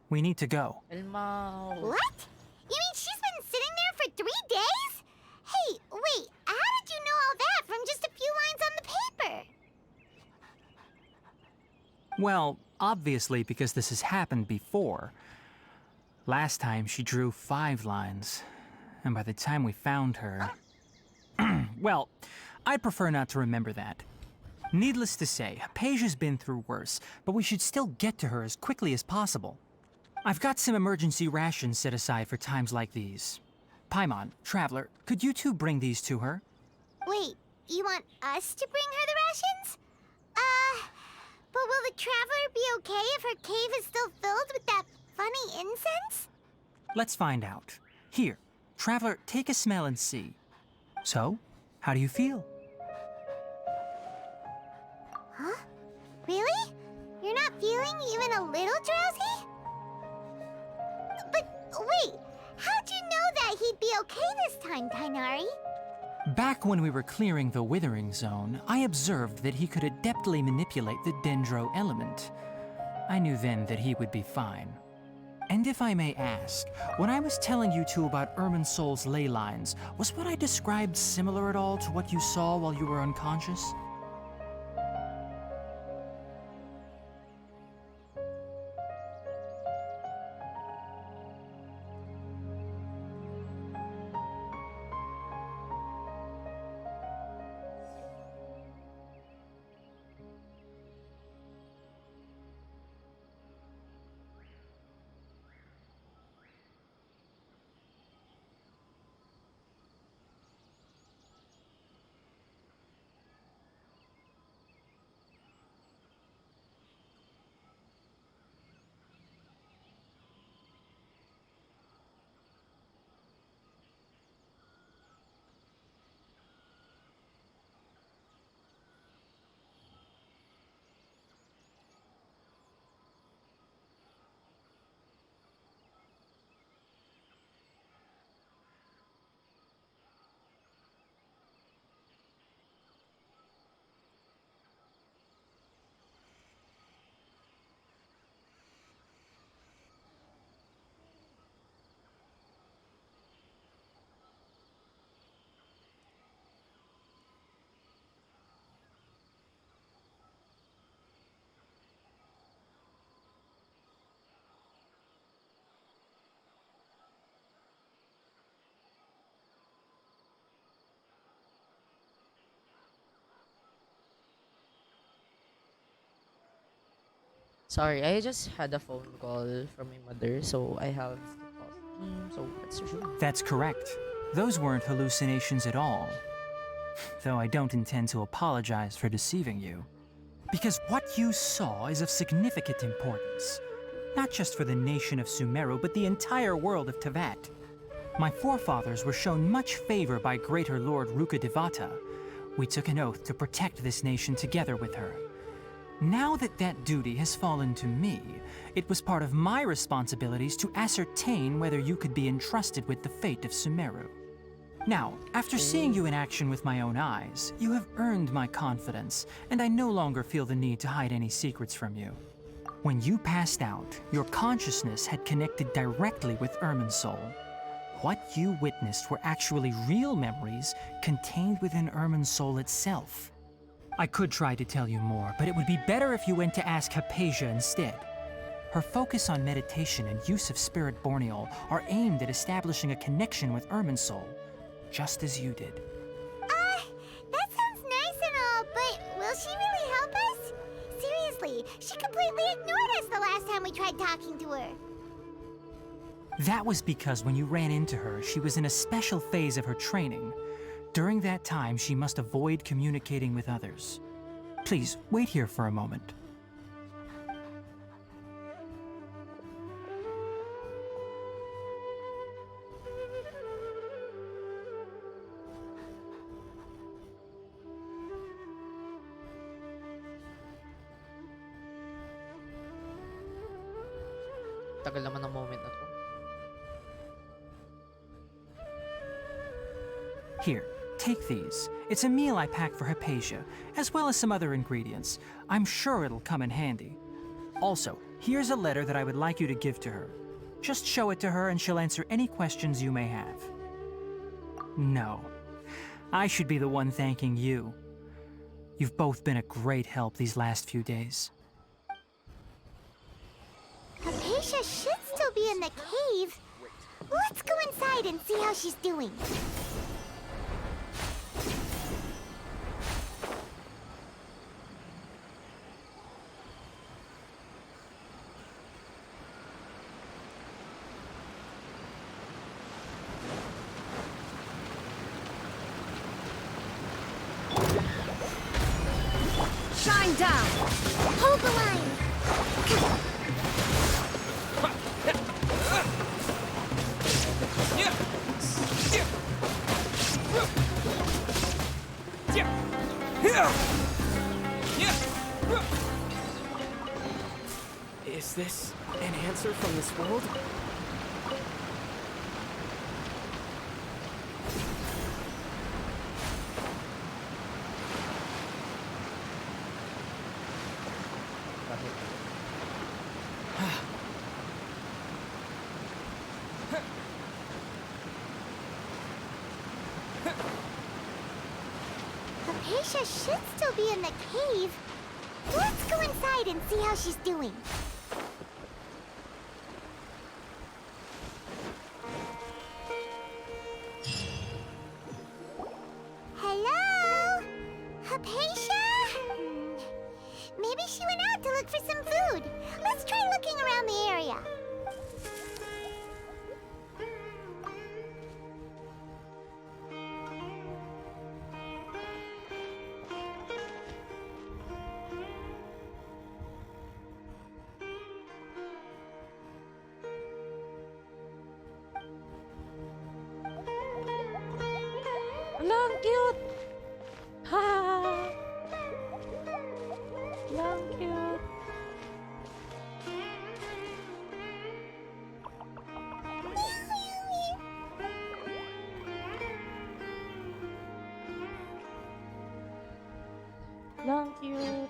We need to go. Elmao. What? You mean she's been sitting there for 3 days? Hey, wait, how did you know all that from just a few lines on the paper? Well, obviously because this has happened before. Last time she drew 5 lines, and by the time we found her... Well, I'd prefer not to remember that. Needless to say, Hypatia's been through worse, but we should still get to her as quickly as possible. I've got some emergency rations set aside for times like these. Paimon, Traveler, could you two bring these to her? Wait, you want us to bring her the rations? But will the Traveler be okay if her cave is still filled with that funny incense? Let's find out. Here, Traveler, take a smell and see. So, how do you feel? Huh? Really? You're not feeling even a little drowsy? But wait, how'd you know that he'd be okay this time, Tainari? Back when we were clearing the Withering Zone, I observed that he could adeptly manipulate the Dendro element. I knew then that he would be fine. And if I may ask, when I was telling you two about Irminsul's ley lines, was what I described similar at all to what you saw while you were unconscious? Sorry, I just had a phone call from my mother, so I have to pause the game, so let's resume. That's correct. Those weren't hallucinations at all. Though I don't intend to apologize for deceiving you. Because what you saw is of significant importance. Not just for the nation of Sumeru, but the entire world of Tevat. My forefathers were shown much favor by Greater Lord Rukkhadevata. We took an oath to protect this nation together with her. Now that that duty has fallen to me, it was part of my responsibilities to ascertain whether you could be entrusted with the fate of Sumeru. Now, after seeing you in action with my own eyes, you have earned my confidence, and I no longer feel the need to hide any secrets from you. When you passed out, your consciousness had connected directly with Irminsul. What you witnessed were actually real memories contained within Irminsul itself. I could try to tell you more, but it would be better if you went to ask Hypatia instead. Her focus on meditation and use of Spirit Borneal are aimed at establishing a connection with Irminsul, just as you did. That sounds nice and all, but will she really help us? Seriously, she completely ignored us the last time we tried talking to her. That was because when you ran into her, she was in a special phase of her training. During that time, she must avoid communicating with others. Please, wait here for a moment. Tagal naman ng moment na to. Here, take these. It's a meal I packed for Hypatia, as well as some other ingredients. I'm sure it'll come in handy. Also, here's a letter that I would like you to give to her. Just show it to her and she'll answer any questions you may have. No. I should be the one thanking you. You've both been a great help these last few days. Hypatia should still still be in the cave. Let's go inside and see how she's doing. Shine down! Hold the line. Is this an answer from this world? Hypatia should still be in the cave. Let's go inside and see how she's doing. Hello? Hypatia? Maybe she went out to look for some food. Let's try looking around the area. Lang cute! Ha! Lang cute! Lang cute!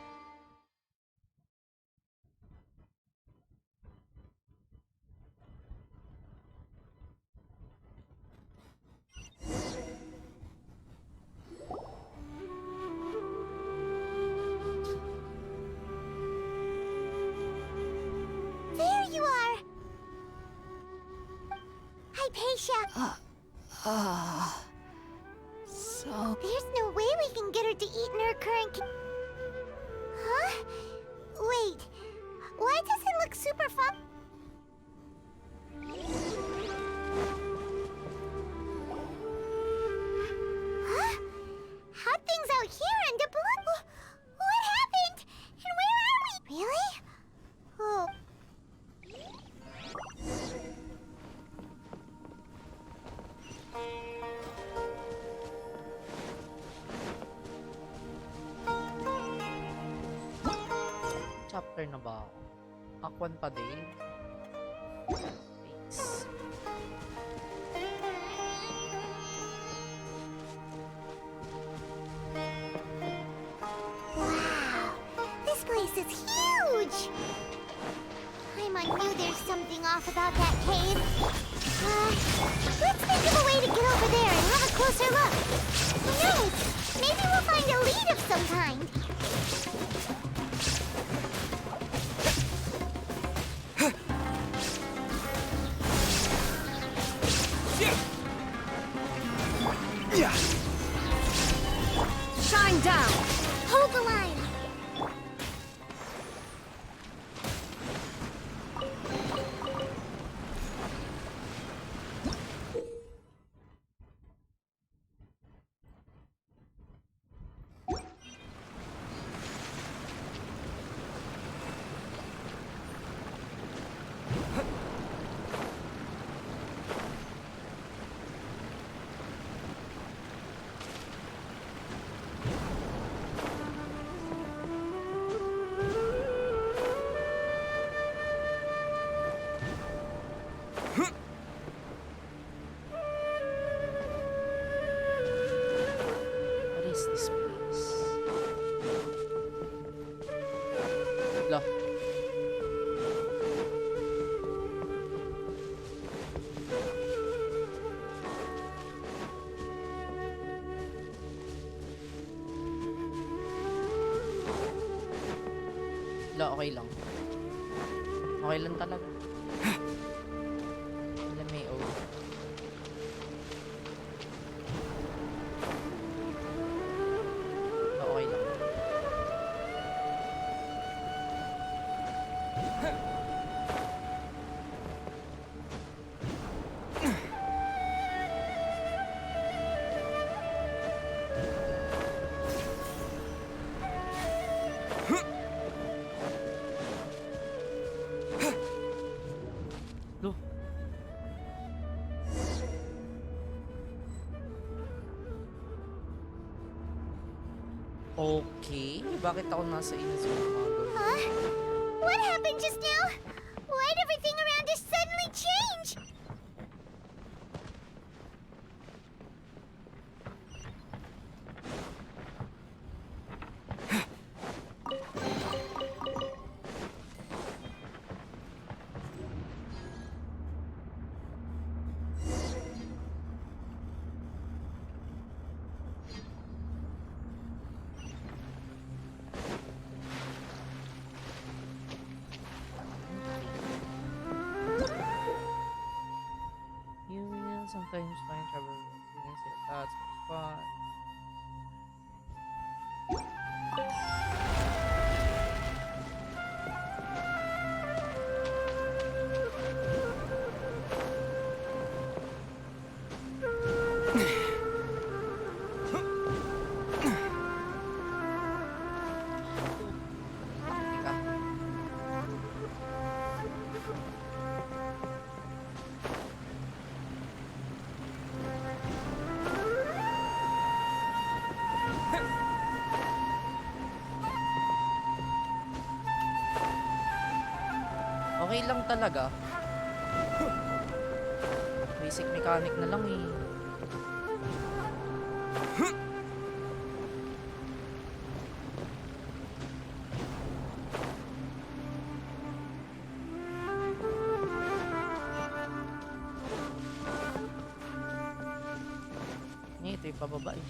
There you are! Hypatia! So... There's no way we can get her to eat in her current Huh? Wait. Why does it look super fun? Huh? How'd things out here in the blood? What happened? And where are we? Really? Oh. Chapter na ba ako? Akwan pa din. Thanks. Wow. This place is huge. I knew there's something off about that cave. Let's think of a way to get over there and have a closer look. Who knows? Maybe we'll find a lead of some kind. Shine down! Hold the line. What is this place? Look. Okay lang. Okay lang talaga. Okay, bakit ako nasa Inazuma? Huh? What happened just now? Why'd everything around us suddenly change? You will sometimes find trouble with that's my spot. Teka. Okay lang talaga. Basic mechanic na lang eh. Ito yung pababa eh.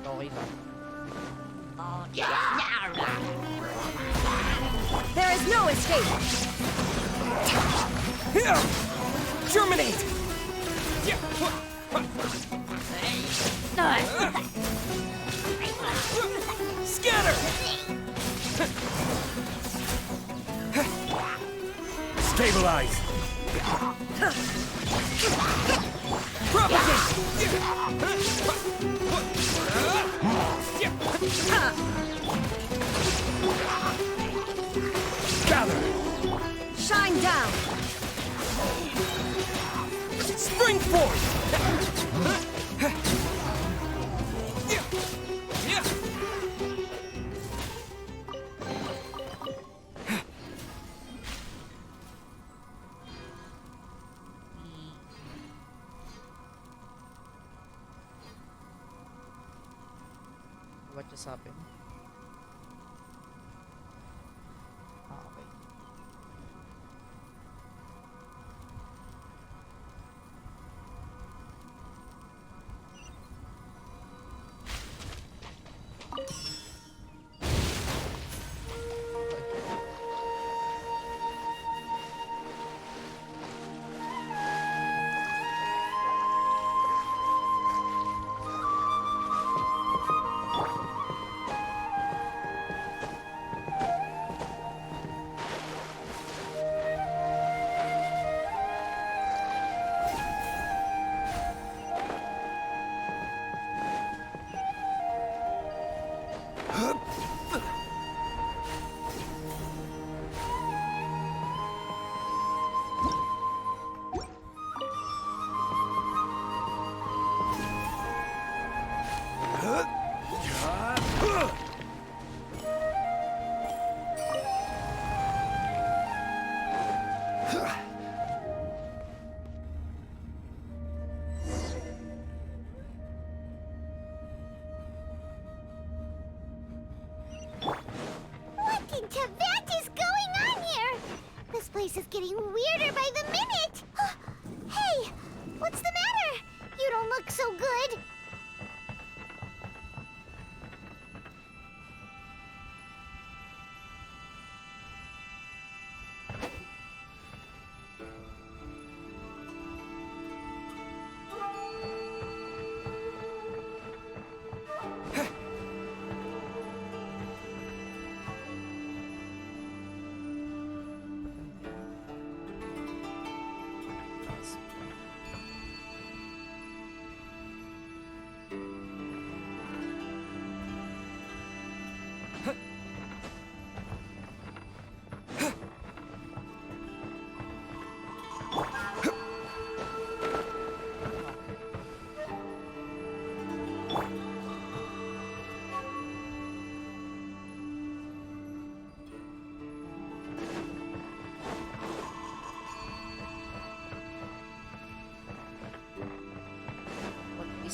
Okay lang. There is no escape! Here! Germinate! Scatter! Stabilize! Propagate! Gather! Shine down! Spring forth! What just happened? Ah, okay. What in Tibet is going on here? This place is getting weirder by the minute. Hey, what's the matter? You don't look so good.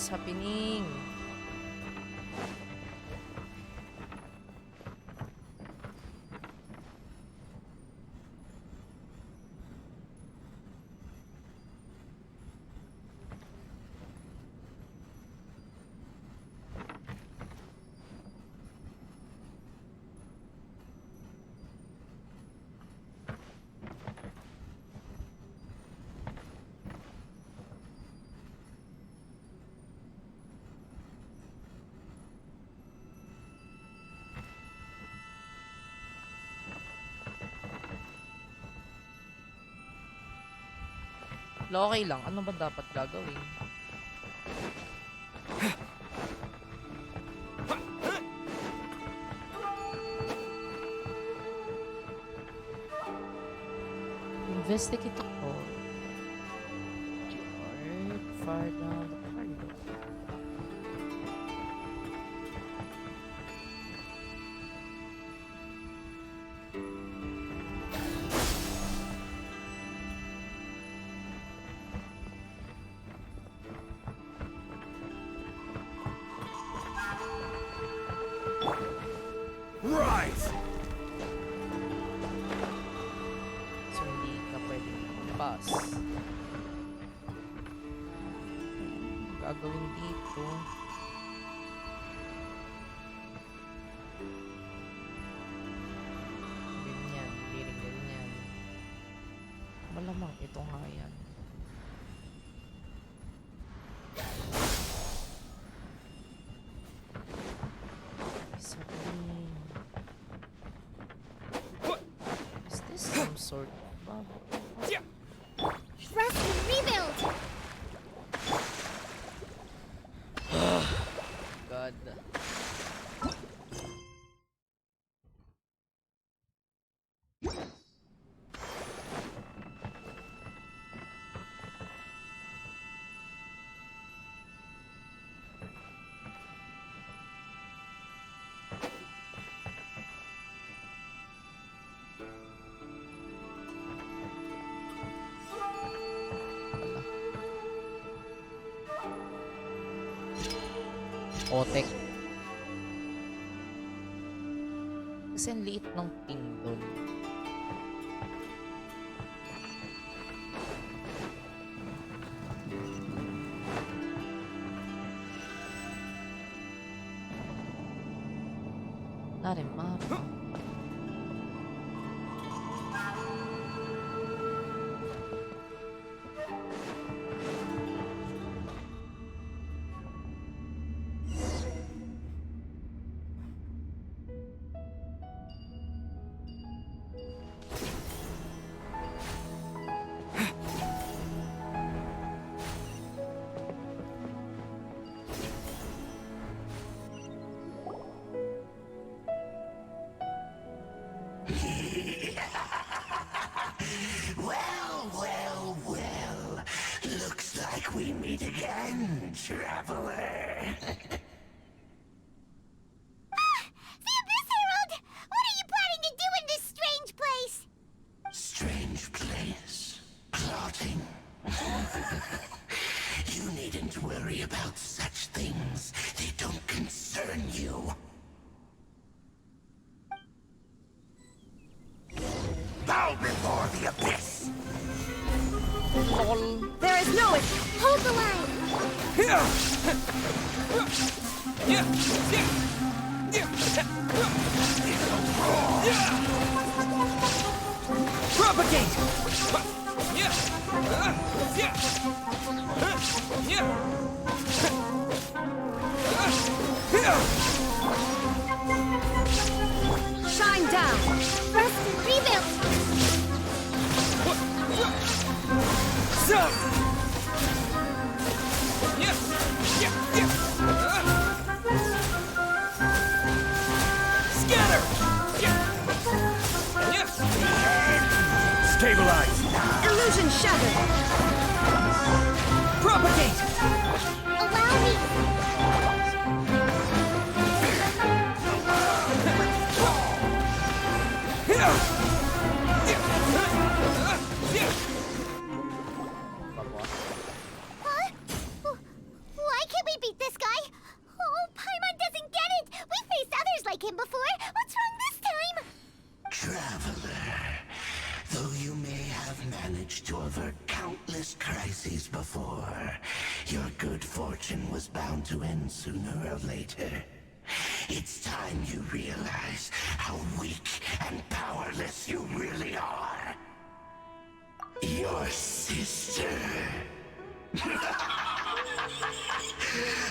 is happening? Okay lang. Ano ba dapat gagawin? Investigate the call. Fire down the corridor. Right! So, hindi ka pwedeng lumabas. Gagawin dito. Ganyan, hindi rin ganyan. Malamang ito nga yan. Sabihin. Is this some sort of bubble? Rest and rebuild! God. Otek. Kasi ang liit ng pin doon. Wala rin mapa. Well. Looks like we meet again, traveler. The Abyss Herald! What are you planning to do in this strange place? Strange place. Plotting. You needn't worry about such things. They don't concern you. Bow before the abyss! There is no Hold the line! Propagate! shine down. Rest and rebuild! Scatter! Stabilize! Illusion shattered. Propagate! Allow me! Huh? Why can't we be managed to avert countless crises before. Your good fortune was bound to end sooner or later. It's time you realize how weak and powerless you really are. Your sister.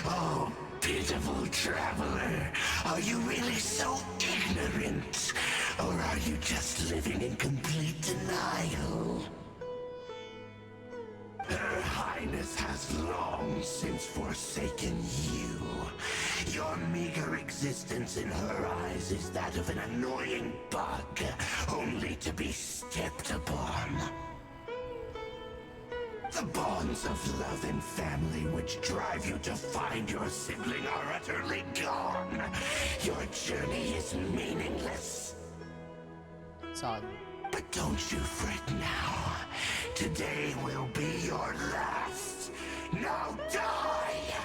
Oh, pitiful traveler. Are you really so ignorant? Or are you just living in complete denial? Her Highness has long since forsaken you. Your meager existence in her eyes is that of an annoying bug, only to be stepped upon. The bonds of love and family which drive you to find your sibling are utterly gone. Your journey is meaningless. Sad. But don't you fret now. Today will be your last. Now die!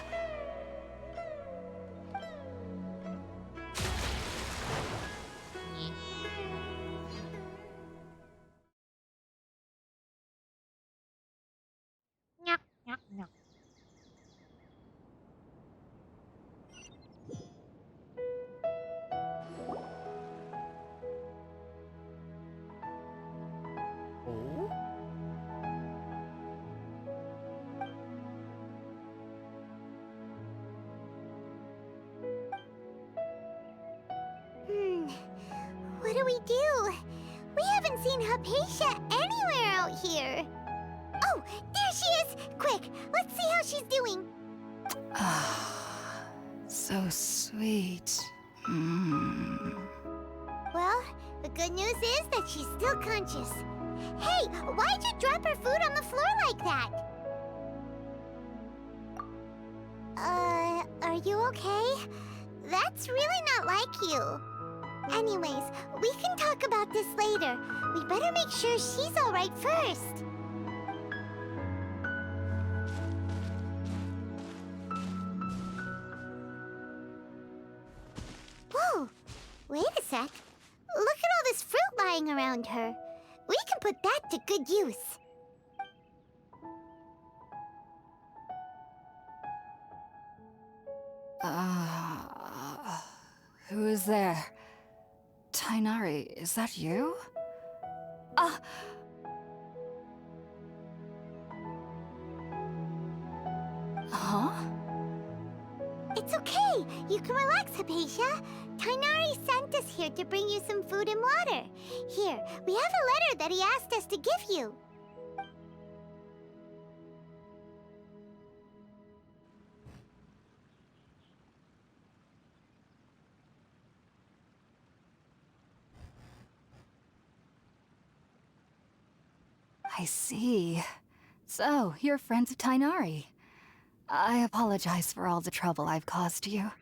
Nyah, nyah, nyah. Oh? What do we do? We haven't seen Hypatia anywhere out here. Oh, there she is! Quick, let's see how she's doing. So sweet. Well, the good news is that she's still conscious. Hey, why'd you drop her food on the floor like that? Are you okay? That's really not like you. Anyways, we can talk about this later. We better make sure she's all right first. Whoa! Wait a sec. Look at all this fruit lying around her. We can put that to good use. Who is there? Tainari, is that you? Huh? It's okay. You can relax, Hypatia. Tainari sent us here to bring you some food and water. Here, we have a letter that he asked us to give you. I see. So, you're friends of Tainari. I apologize for all the trouble I've caused you.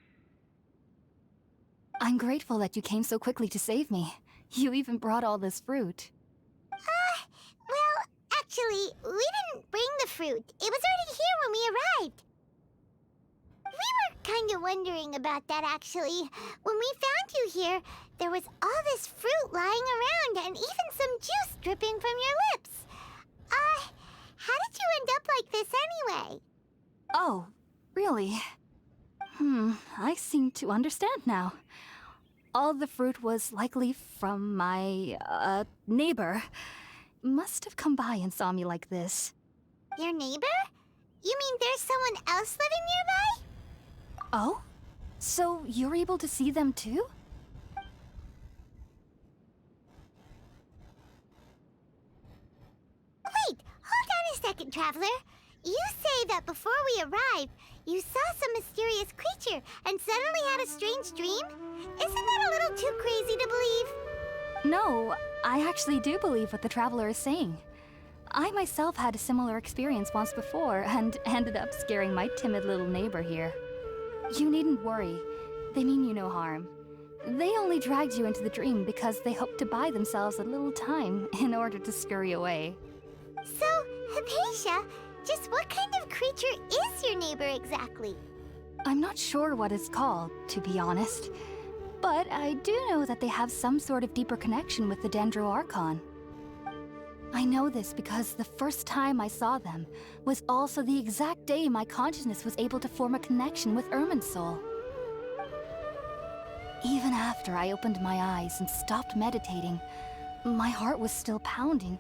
I'm grateful that you came so quickly to save me. You even brought all this fruit. Well, actually, we didn't bring the fruit. It was already here when we arrived. We were kind of wondering about that, actually. When we found you here, there was all this fruit lying around and even some juice dripping from your lips. How did you end up like this anyway? Oh, really? I seem to understand now. All the fruit was likely from my, neighbor. Must have come by and saw me like this. Your neighbor? You mean there's someone else living nearby? Oh? So you're able to see them too? Wait, hold on a second, Traveler. You say that before we arrived, you saw some mysterious creature and suddenly had a strange dream? Isn't that a little too crazy to believe? No, I actually do believe what the Traveler is saying. I myself had a similar experience once before and ended up scaring my timid little neighbor here. You needn't worry. They mean you no harm. They only dragged you into the dream because they hoped to buy themselves a little time in order to scurry away. So, Hypatia, just what kind of creature is your neighbor exactly? I'm not sure what it's called, to be honest. But I do know that they have some sort of deeper connection with the Dendro Archon. I know this because the first time I saw them was also the exact day my consciousness was able to form a connection with Irminsul. Even after I opened my eyes and stopped meditating, my heart was still pounding,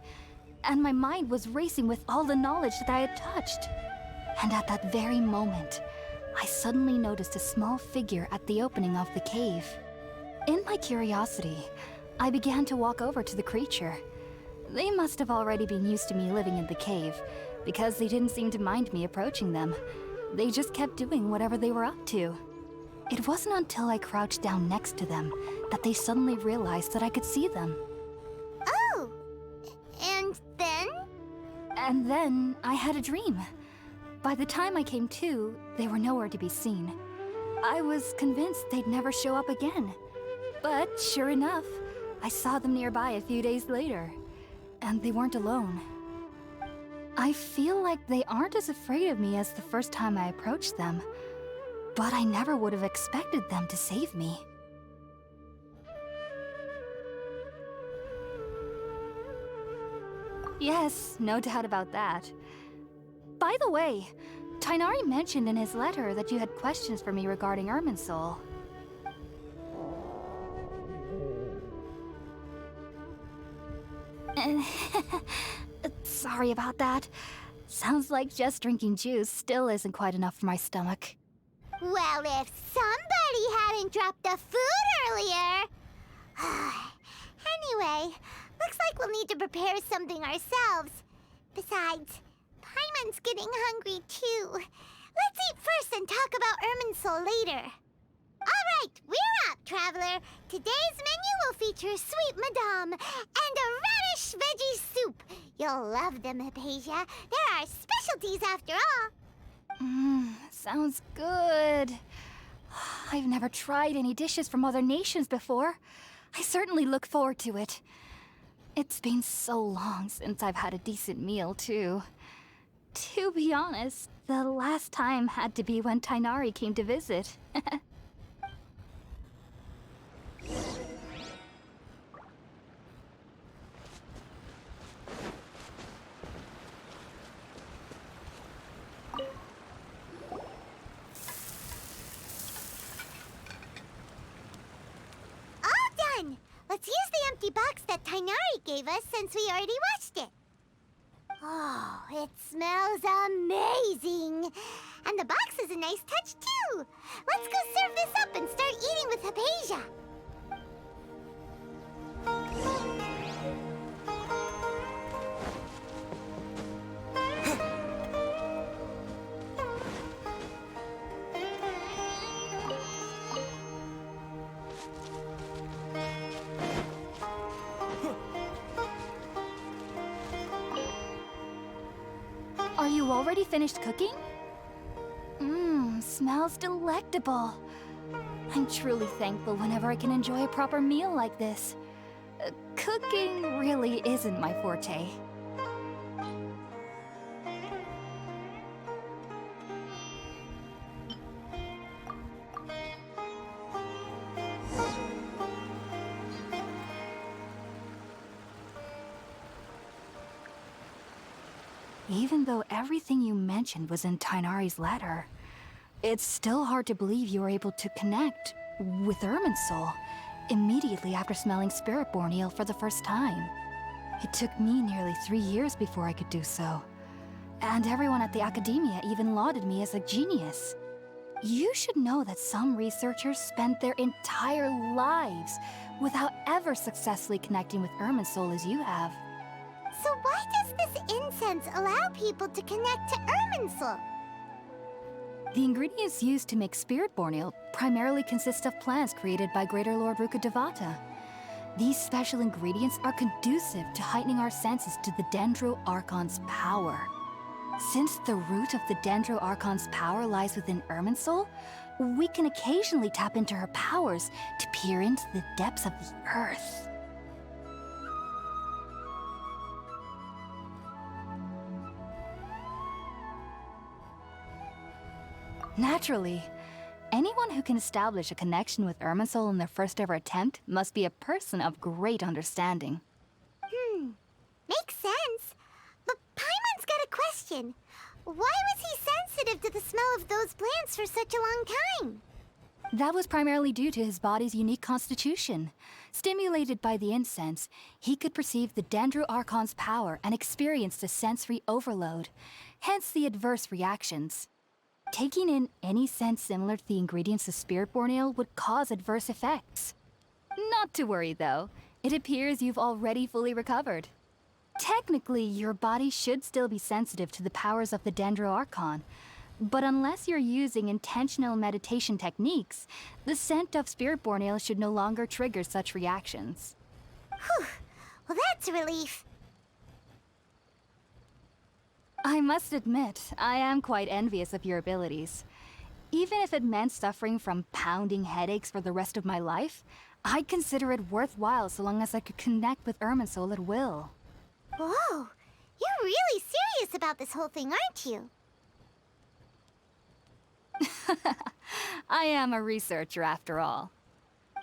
and my mind was racing with all the knowledge that I had touched. And at that very moment, I suddenly noticed a small figure at the opening of the cave. In my curiosity, I began to walk over to the creature. They must have already been used to me living in the cave, because they didn't seem to mind me approaching them. They just kept doing whatever they were up to. It wasn't until I crouched down next to them that they suddenly realized that I could see them. Oh! And then? And then I had a dream. By the time I came to, they were nowhere to be seen. I was convinced they'd never show up again. But sure enough, I saw them nearby a few days later. And they weren't alone. I feel like they aren't as afraid of me as the first time I approached them. But I never would have expected them to save me. Yes, no doubt about that. By the way, Tighnari mentioned in his letter that you had questions for me regarding Irminsul. Sorry about that. Sounds like just drinking juice still isn't quite enough for my stomach. Well, if somebody hadn't dropped the food earlier... Anyway, looks like we'll need to prepare something ourselves. Besides, Paimon's getting hungry too. Let's eat first and talk about Irminsul later. Alright, we're up, Traveler. Today's menu will feature Sweet Madame and a radish veggie soup. You'll love them, Hypatia. They're our specialties after all. Sounds good. I've never tried any dishes from other nations before. I certainly look forward to it. It's been so long since I've had a decent meal, too. To be honest, the last time had to be when Tighnari came to visit. Let's use the empty box that Tighnari gave us since we already washed it. Oh, it smells amazing. And the box is a nice touch, too. Let's go serve this up and start eating with Hypatia. Are you already finished cooking? Smells delectable. I'm truly thankful whenever I can enjoy a proper meal like this. Cooking really isn't my forte. Even though everything you mentioned was in Tighnari's letter, it's still hard to believe you were able to connect with Irminsul immediately after smelling Spiritborn eel for the first time. It took me nearly 3 years before I could do so. And everyone at the academia even lauded me as a genius. You should know that some researchers spent their entire lives without ever successfully connecting with Irminsul as you have. So why does this incense allow people to connect to Irminsul? The ingredients used to make Spiritborn eel primarily consist of plants created by Greater Lord Rukkhadevata. These special ingredients are conducive to heightening our senses to the Dendro Archon's power. Since the root of the Dendro Archon's power lies within Irminsul, we can occasionally tap into her powers to peer into the depths of the earth. Naturally, anyone who can establish a connection with Irminsul in their first ever attempt must be a person of great understanding. Makes sense. question. Why was he sensitive to the smell of those plants for such a long time? That was primarily due to his body's unique constitution. Stimulated by the incense, he could perceive the Dendro Archon's power and experienced a sensory overload, hence the adverse reactions. Taking in any scent similar to the ingredients of Spiritborn Ale would cause adverse effects. Not to worry though, it appears you've already fully recovered. Technically, your body should still be sensitive to the powers of the Dendro Archon, but unless you're using intentional meditation techniques, the scent of Spiritborn Ale should no longer trigger such reactions. Whew. Well, that's a relief. I must admit, I am quite envious of your abilities. Even if it meant suffering from pounding headaches for the rest of my life, I'd consider it worthwhile so long as I could connect with Irminsul at will. Whoa, you're really serious about this whole thing, aren't you? I am a researcher after all.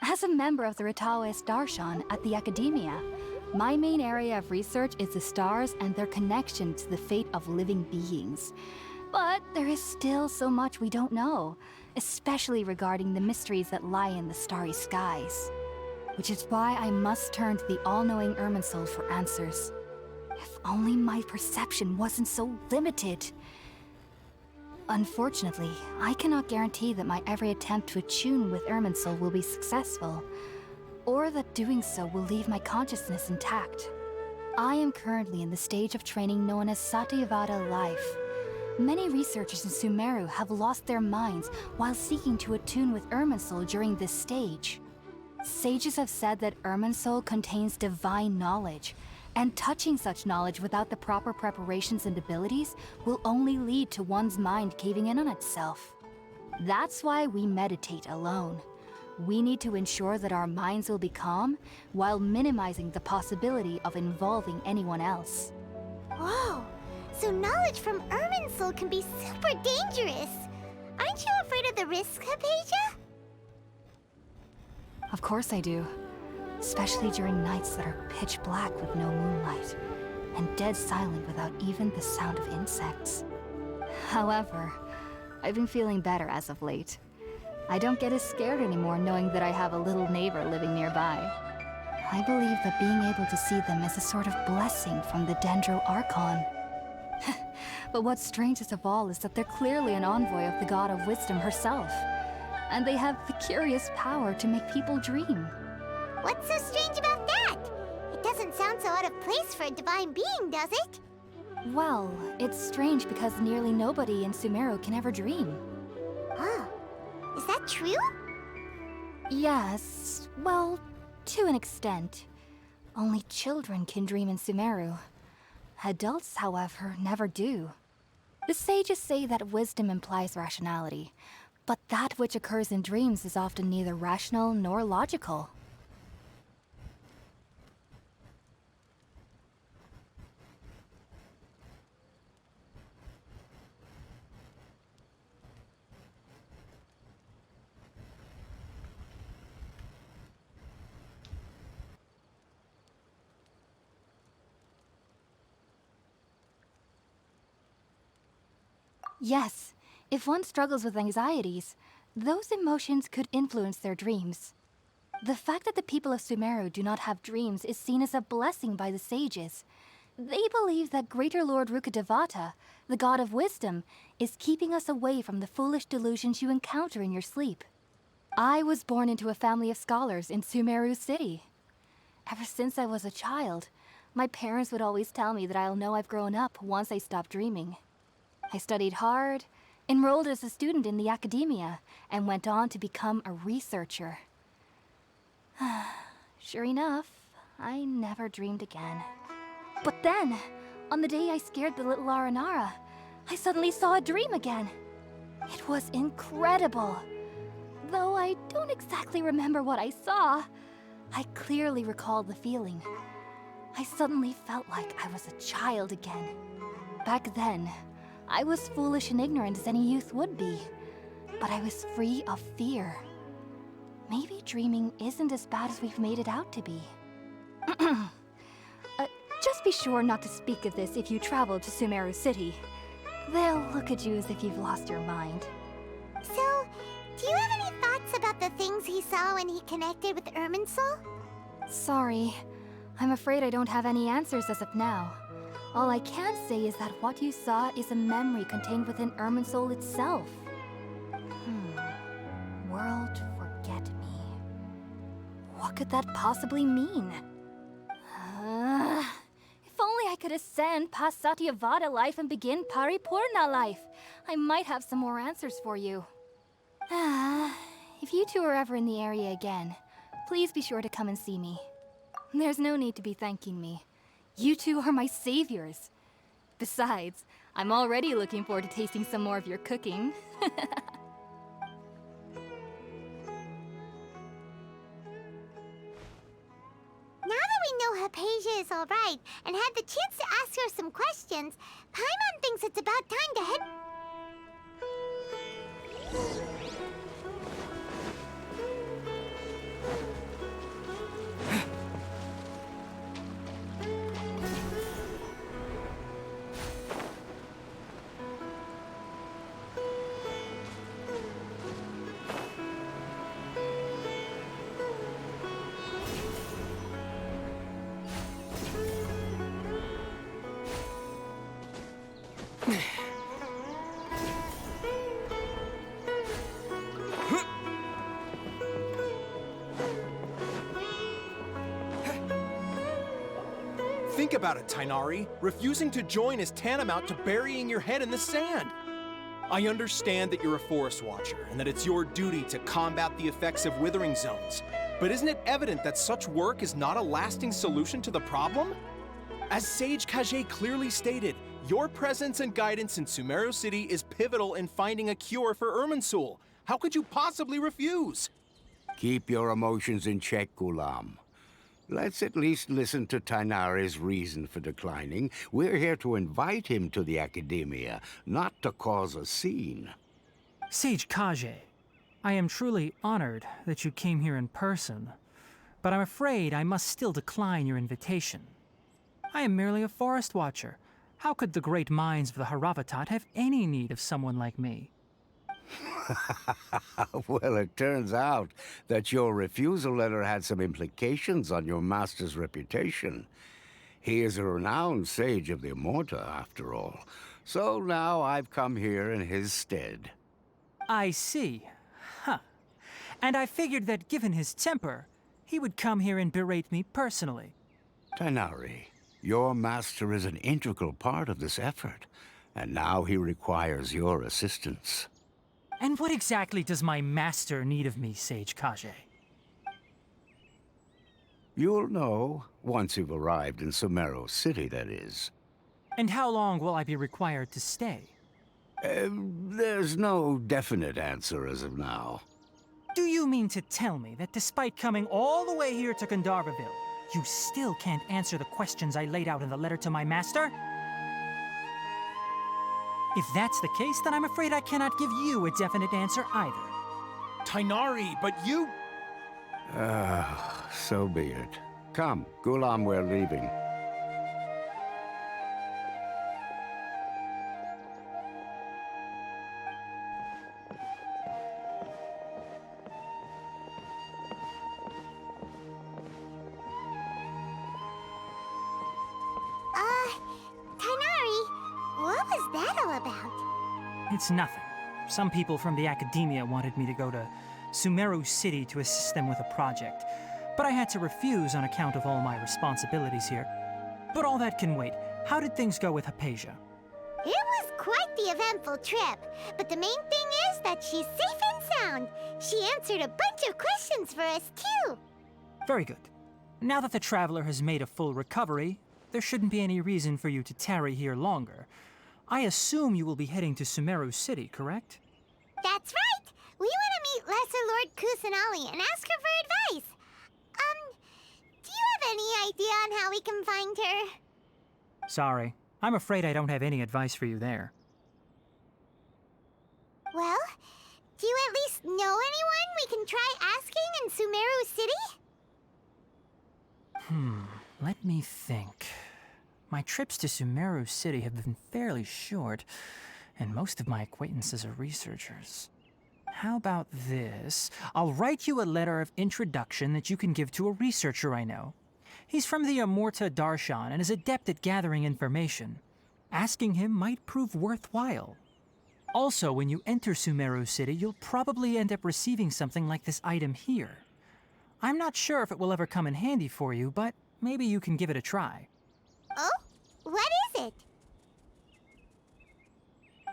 As a member of the Ritaoist Darshan at the Academia, my main area of research is the stars and their connection to the fate of living beings. But there is still so much we don't know, especially regarding the mysteries that lie in the starry skies. Which is why I must turn to the all-knowing Irminsul for answers. If only my perception wasn't so limited. Unfortunately, I cannot guarantee that my every attempt to attune with Irminsul will be successful, or that doing so will leave my consciousness intact. I am currently in the stage of training known as Satyavada life. Many researchers in Sumeru have lost their minds while seeking to attune with Irminsul during this stage. Sages have said that Irminsul contains divine knowledge, and touching such knowledge without the proper preparations and abilities will only lead to one's mind caving in on itself. That's why we meditate alone. We need to ensure that our minds will be calm while minimizing the possibility of involving anyone else. Whoa, so knowledge from Irminsul can be super dangerous. Aren't you afraid of the risks, Hypatia? Of course I do. Especially during nights that are pitch black with no moonlight, and dead silent without even the sound of insects. However, I've been feeling better as of late. I don't get as scared anymore knowing that I have a little neighbor living nearby. I believe that being able to see them is a sort of blessing from the Dendro Archon. But what's strangest of all is that they're clearly an envoy of the God of Wisdom herself, and they have the curious power to make people dream. What's so strange about that? It doesn't sound so out of place for a divine being, does it? Well, it's strange because nearly nobody in Sumeru can ever dream. Oh, is that true? Yes, well, to an extent. Only children can dream in Sumeru. Adults, however, never do. The sages say that wisdom implies rationality, but that which occurs in dreams is often neither rational nor logical. Yes, if one struggles with anxieties, those emotions could influence their dreams. The fact that the people of Sumeru do not have dreams is seen as a blessing by the sages. They believe that Greater Lord Rukkhadevata, the god of wisdom, is keeping us away from the foolish delusions you encounter in your sleep. I was born into a family of scholars in Sumeru City. Ever since I was a child, my parents would always tell me that I'll know I've grown up once I stop dreaming. I studied hard, enrolled as a student in the academia, and went on to become a researcher. Sure enough, I never dreamed again. But then, on the day I scared the little Aranara, I suddenly saw a dream again. It was incredible. Though I don't exactly remember what I saw, I clearly recall the feeling. I suddenly felt like I was a child again. Back then, I was foolish and ignorant as any youth would be, but I was free of fear. Maybe dreaming isn't as bad as we've made it out to be. Just be sure not to speak of this if you travel to Sumeru City. They'll look at you as if you've lost your mind. So, do you have any thoughts about the things he saw when he connected with Irminsul? Sorry. I'm afraid I don't have any answers as of now. All I can say is that what you saw is a memory contained within Irminsul itself. World forget me. What could that possibly mean? If only I could ascend past Satyavada life and begin Paripurna life. I might have some more answers for you. If you two are ever in the area again, please be sure to come and see me. There's no need to be thanking me. You two are my saviors. Besides, I'm already looking forward to tasting some more of your cooking. Now that we know Hypatia is alright and had the chance to ask her some questions, Paimon thinks it's about time to head... Think about it, Tainari. Refusing to join is tantamount to burying your head in the sand. I understand that you're a forest watcher and that it's your duty to combat the effects of withering zones. But isn't it evident that such work is not a lasting solution to the problem? As Sage Kage clearly stated, your presence and guidance in Sumeru City is pivotal in finding a cure for Irminsul. How could you possibly refuse? Keep your emotions in check, Gulam. Let's at least listen to Tainari's reason for declining. We're here to invite him to the Academia, not to cause a scene. Sage Kage, I am truly honored that you came here in person, but I'm afraid I must still decline your invitation. I am merely a forest watcher. How could the great minds of the Haravatat have any need of someone like me? Well, it turns out that your refusal letter had some implications on your master's reputation. He is a renowned sage of the Immorta, after all. So now I've come here in his stead. I see. Huh. And I figured that given his temper, he would come here and berate me personally. Tainari, your master is an integral part of this effort, and now he requires your assistance. And what exactly does my master need of me, Sage Kage? You'll know, once you've arrived in Sumeru City, that is. And how long will I be required to stay? There's no definite answer as of now. Do you mean to tell me that despite coming all the way here to Gandharvaville, you still can't answer the questions I laid out in the letter to my master? If that's the case, then I'm afraid I cannot give you a definite answer either. Tainari, but you... So be it. Come, Gulam, we're leaving. Tainari, what was that all about? It's nothing. Some people from the Academia wanted me to go to Sumeru City to assist them with a project, but I had to refuse on account of all my responsibilities here. But all that can wait. How did things go with Hypatia? It was quite the eventful trip, but the main thing is that she's safe and sound. She answered a bunch of questions for us, too. Very good. Now that the traveler has made a full recovery, there shouldn't be any reason for you to tarry here longer. I assume you will be heading to Sumeru City, correct? That's right! We want to meet Lesser Lord Kusanali and ask her for advice. Do you have any idea on how we can find her? Sorry. I'm afraid I don't have any advice for you there. Well, do you at least know anyone we can try asking in Sumeru City? Let me think. My trips to Sumeru City have been fairly short. and most of my acquaintances are researchers. How about this? I'll write you a letter of introduction that you can give to a researcher I know. He's from the Amorta Darshan and is adept at gathering information. Asking him might prove worthwhile. Also, when you enter Sumeru City, you'll probably end up receiving something like this item here. I'm not sure if it will ever come in handy for you, but maybe you can give it a try. Oh? What is it?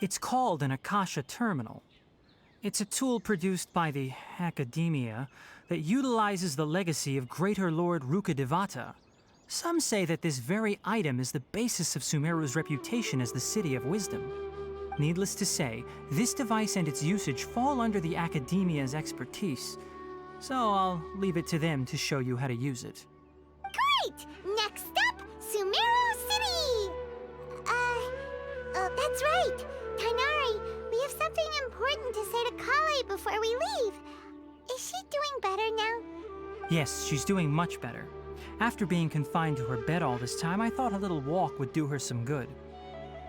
It's called an Akasha Terminal. It's a tool produced by the Academia that utilizes the legacy of Greater Lord Rukkhadevata. Some say that this very item is the basis of Sumeru's reputation as the City of Wisdom. Needless to say, this device and its usage fall under the Academia's expertise, so I'll leave it to them to show you how to use it. Great! Next up, Sumeru City! That's right! Kainari, we have something important to say to Kale before we leave. Is she doing better now? Yes, she's doing much better. After being confined to her bed all this time, I thought a little walk would do her some good.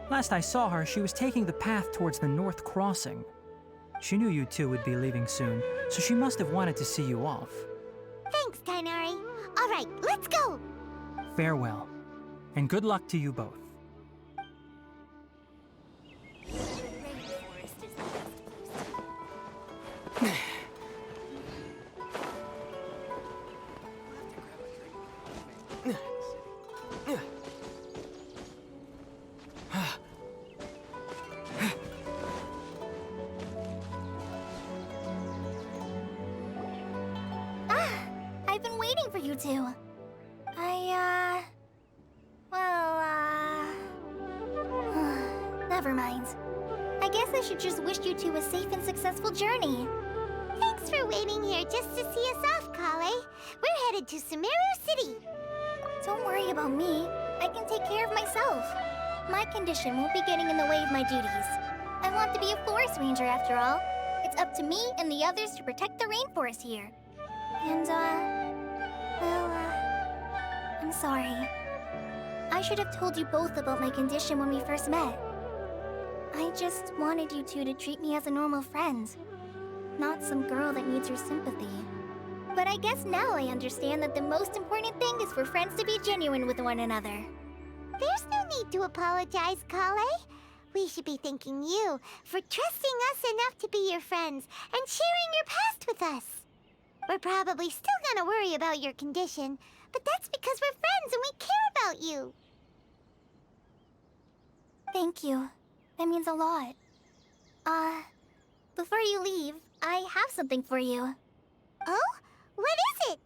Last I saw her, she was taking the path towards the North Crossing. She knew you two would be leaving soon, so she must have wanted to see you off. Thanks, Kainari. All right, let's go! Farewell, and good luck to you both. I've been waiting for you two. Never mind. I guess I should just wish you two a safe and successful journey. Thanks for waiting here just to see us off, Kale. We're headed to Sumeru City. Don't worry about me. I can take care of myself. My condition won't be getting in the way of my duties. I want to be a forest ranger after all. It's up to me and the others to protect the rainforest here. And, I'm sorry. I should have told you both about my condition when we first met. I just wanted you two to treat me as a normal friend, not some girl that needs your sympathy. But I guess now I understand that the most important thing is for friends to be genuine with one another. There's no need to apologize, Kale. We should be thanking you for trusting us enough to be your friends and sharing your past with us. We're probably still gonna worry about your condition, but that's because we're friends and we care about you. Thank you. That means a lot. Before you leave, I have something for you. Oh? What is it?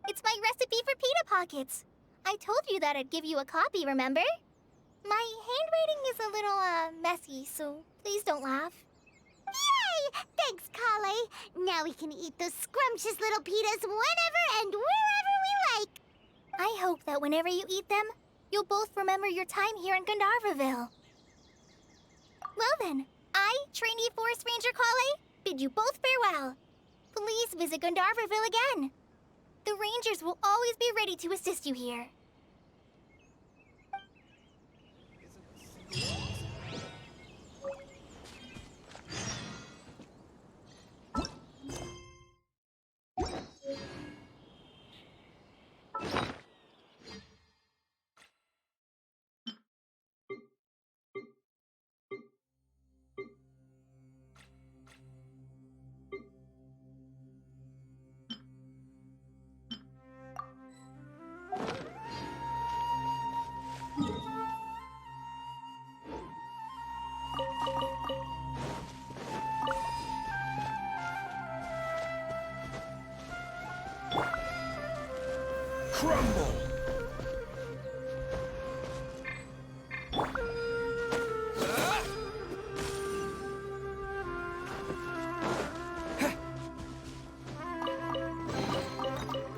It's my recipe for pita pockets. I told you that I'd give you a copy, remember? My handwriting is a little, messy, so please don't laugh. Yay! Thanks, Kale. Now we can eat those scrumptious little pitas whenever and wherever we like. I hope that whenever you eat them, you'll both remember your time here in Gandharvaville. Well then, I, trainee Forest Ranger Kale, bid you both farewell. Please visit Gandharvaville again. The Rangers will always be ready to assist you here. Crumble!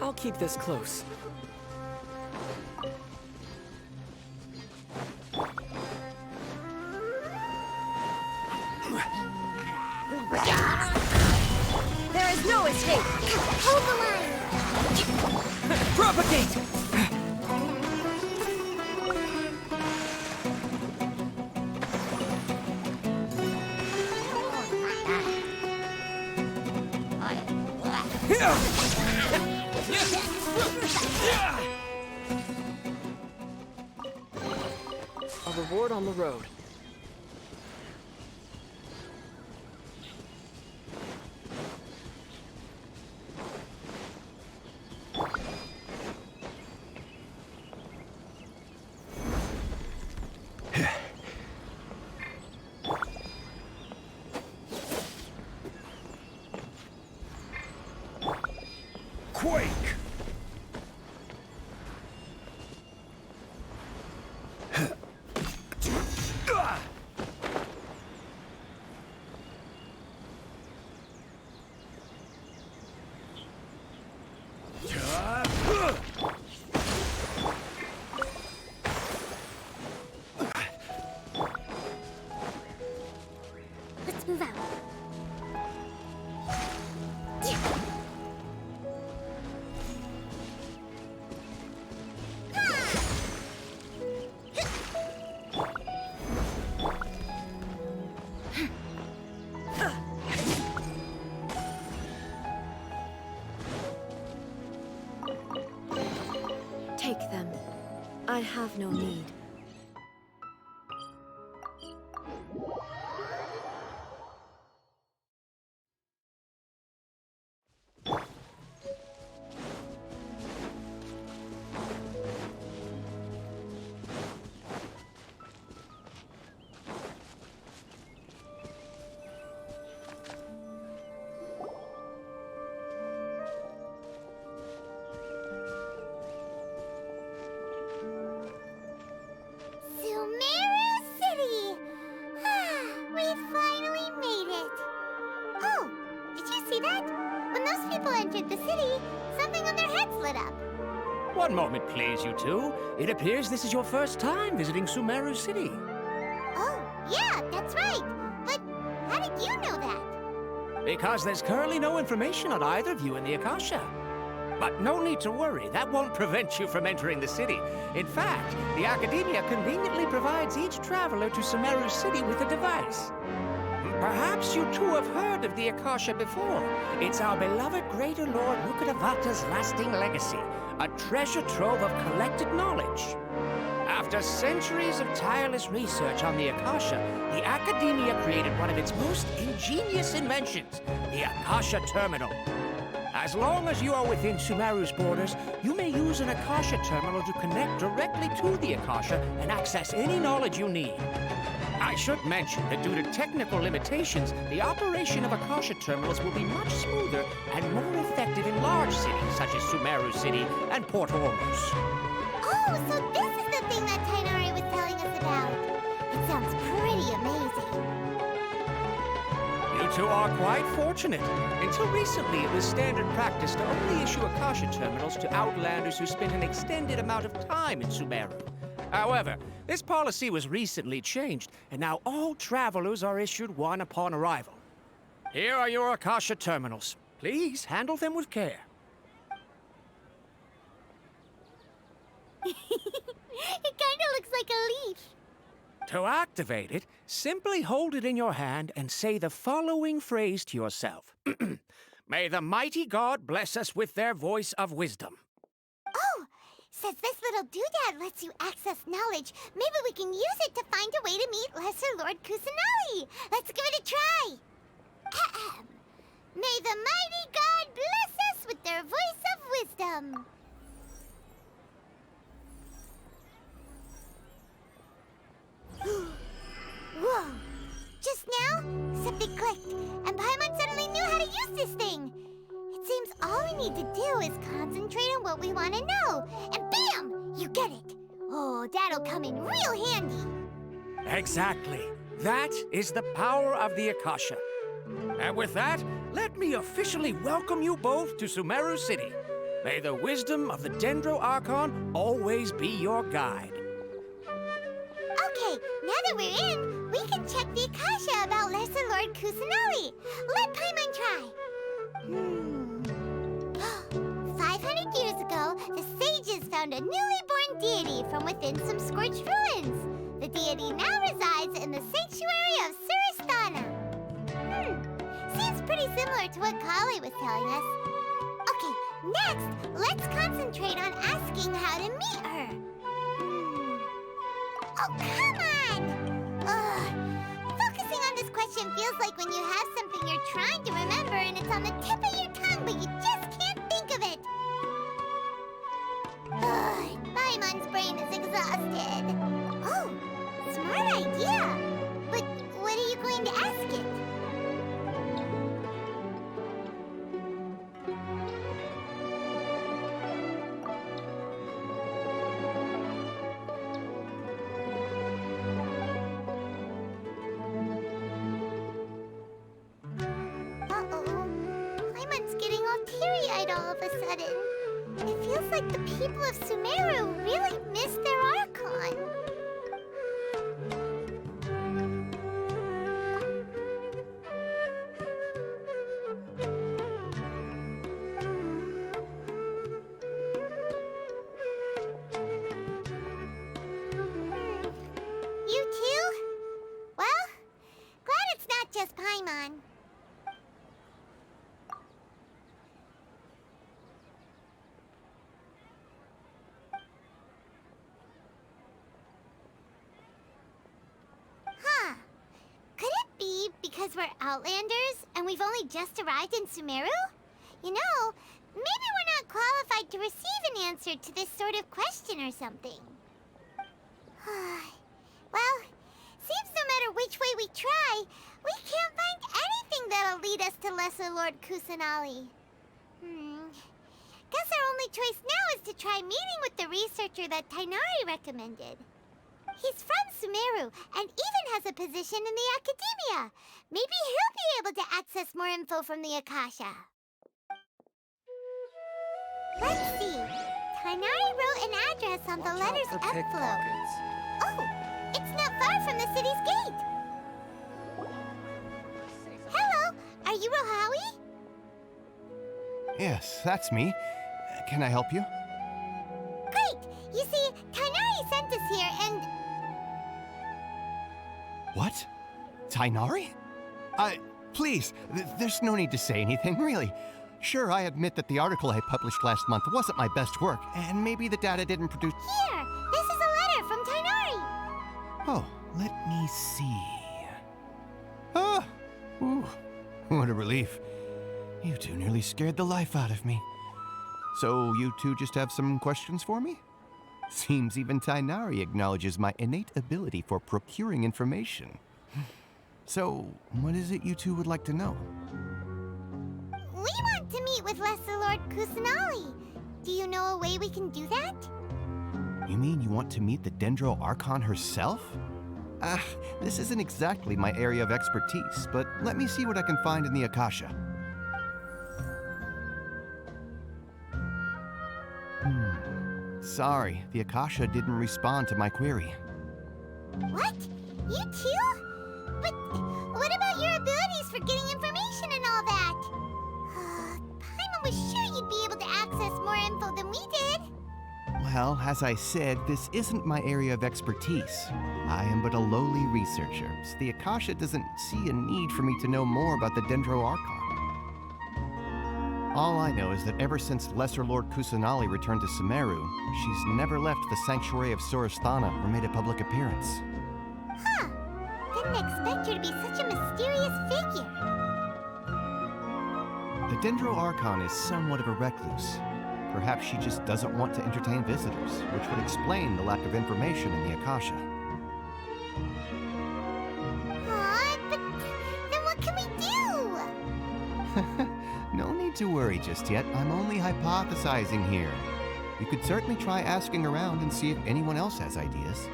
I'll keep this close. There is no escape! Hold the line! Propagate! A reward on the road. Quake! Let's move out. Take them. I have no need. Sumeru City! We finally made it! Oh, did you see that? When those people entered the city, something on their heads lit up. One moment, please, you two. It appears this is your first time visiting Sumeru City. Oh, yeah, that's right. But how did you know that? Because there's currently no information on either of you in the Akasha. But no need to worry, that won't prevent you from entering the city. In fact, the Academia conveniently provides each traveler to Sumeru City with a device. Perhaps you two have heard of the Akasha before. It's our beloved Greater Lord Mukadavata's lasting legacy, a treasure trove of collected knowledge. After centuries of tireless research on the Akasha, the Academia created one of its most ingenious inventions, the Akasha Terminal. As long as you are within Sumeru's borders, you may use an Akasha terminal to connect directly to the Akasha and access any knowledge you need. I should mention that due to technical limitations, the operation of Akasha terminals will be much smoother and more effective in large cities such as Sumeru City and Port Ormuz. Oh, so this is the thing that Tainari was telling us about. It sounds pretty amazing. You two are quite fortunate. Until recently, it was standard practice to only issue Akasha terminals to outlanders who spent an extended amount of time in Sumeru. However, this policy was recently changed, and now all travelers are issued one upon arrival. Here are your Akasha terminals. Please handle them with care. It kind of looks like a leaf. To activate it, simply hold it in your hand and say the following phrase to yourself. May the mighty God bless us with their voice of wisdom. Oh, since this little doodad lets you access knowledge, maybe we can use it to find a way to meet Lesser Lord Kusanali. Let's give it a try. Ahem. May the mighty God bless us with their voice of wisdom. Whoa! Just now, something clicked, and Paimon suddenly knew how to use this thing. It seems all we need to do is concentrate on what we want to know, and bam! You get it. Oh, that'll come in real handy. Exactly. That is the power of the Akasha. And with that, let me officially welcome you both to Sumeru City. May the wisdom of the Dendro Archon always be your guide. Okay, now that we're in, we can check the Akasha about Lesser Lord Kusanali. Let Paimon try. 500 years ago, the sages found a newly born deity from within some scorched ruins. The deity now resides in the sanctuary of Suristana. Seems pretty similar to what Kali was telling us. Next, let's concentrate on asking how to meet her. Oh, come on! Ugh. Focusing on this question feels like when you have something you're trying to remember and it's on the tip of your tongue, but you just can't think of it. Ugh, Paimon's brain is exhausted. Oh, smart idea. But what are you going to ask it? Uh-oh. Paimon's getting all teary-eyed all of a sudden. It feels like the people of Sumeru really miss their archon. You too? Well, glad it's not just Paimon. Huh. Could it be because we're Outlanders and we've only just arrived in Sumeru? You know, maybe we're not qualified to receive an answer to this sort of question or something. Well, seems no matter which way we try, we can't find anything that'll lead us to Lesser Lord Kusanali. Guess our only choice now is to try meeting with the researcher that Tainari recommended. He's from Sumeru and even has a position in the academia. Maybe he'll be able to access more info from the Akasha. Let's see. Tainari wrote an address on the letter's envelope. Oh, it's not far from the city's gate. Hello, are you Rohawi? Yes, that's me. Can I help you? Great! You see, Tainari sent us here and... What? Tainari? Please, there's no need to say anything, really. Sure, I admit that the article I published last month wasn't my best work, and maybe the data didn't produce... Here, this is a letter from Tainari. Oh, let me see. Ah! Ooh, what a relief. You two nearly scared the life out of me. So you two just have some questions for me? Seems even Tainari acknowledges my innate ability for procuring information. So, what is it you two would like to know? We want to meet with Lesser Lord Kusanali. Do you know a way we can do that? You mean you want to meet the Dendro Archon herself? This isn't exactly my area of expertise, but let me see what I can find in the Akasha. Sorry, the Akasha didn't respond to my query. What? You too? But what about your abilities for getting information and all that? Paimon was sure you'd be able to access more info than we did. Well, as I said, this isn't my area of expertise. I am but a lowly researcher, so the Akasha doesn't see a need for me to know more about the Dendro Archon. All I know is that ever since Lesser Lord Kusanali returned to Sumeru, she's never left the Sanctuary of Sorasthana or made a public appearance. Huh. Didn't expect her to be such a mysterious figure. The Dendro Archon is somewhat of a recluse. Perhaps she just doesn't want to entertain visitors, which would explain the lack of information in the Akasha. Aw, but then what can we do? No need to worry just yet. I'm only hypothesizing here. You could certainly try asking around and see if anyone else has ideas.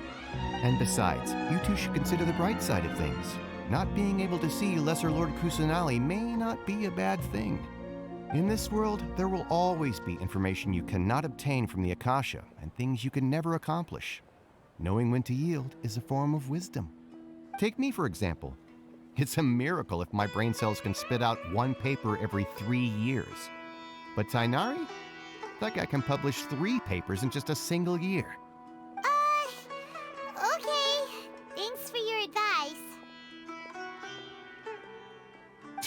And besides, you two should consider the bright side of things. Not being able to see Lesser Lord Kusanali may not be a bad thing. In this world, there will always be information you cannot obtain from the Akasha and things you can never accomplish. Knowing when to yield is a form of wisdom. Take me, for example. It's a miracle if my brain cells can spit out one paper every 3 years. But Tainari? That guy can publish 3 papers in just a single year. Okay. Thanks for your advice.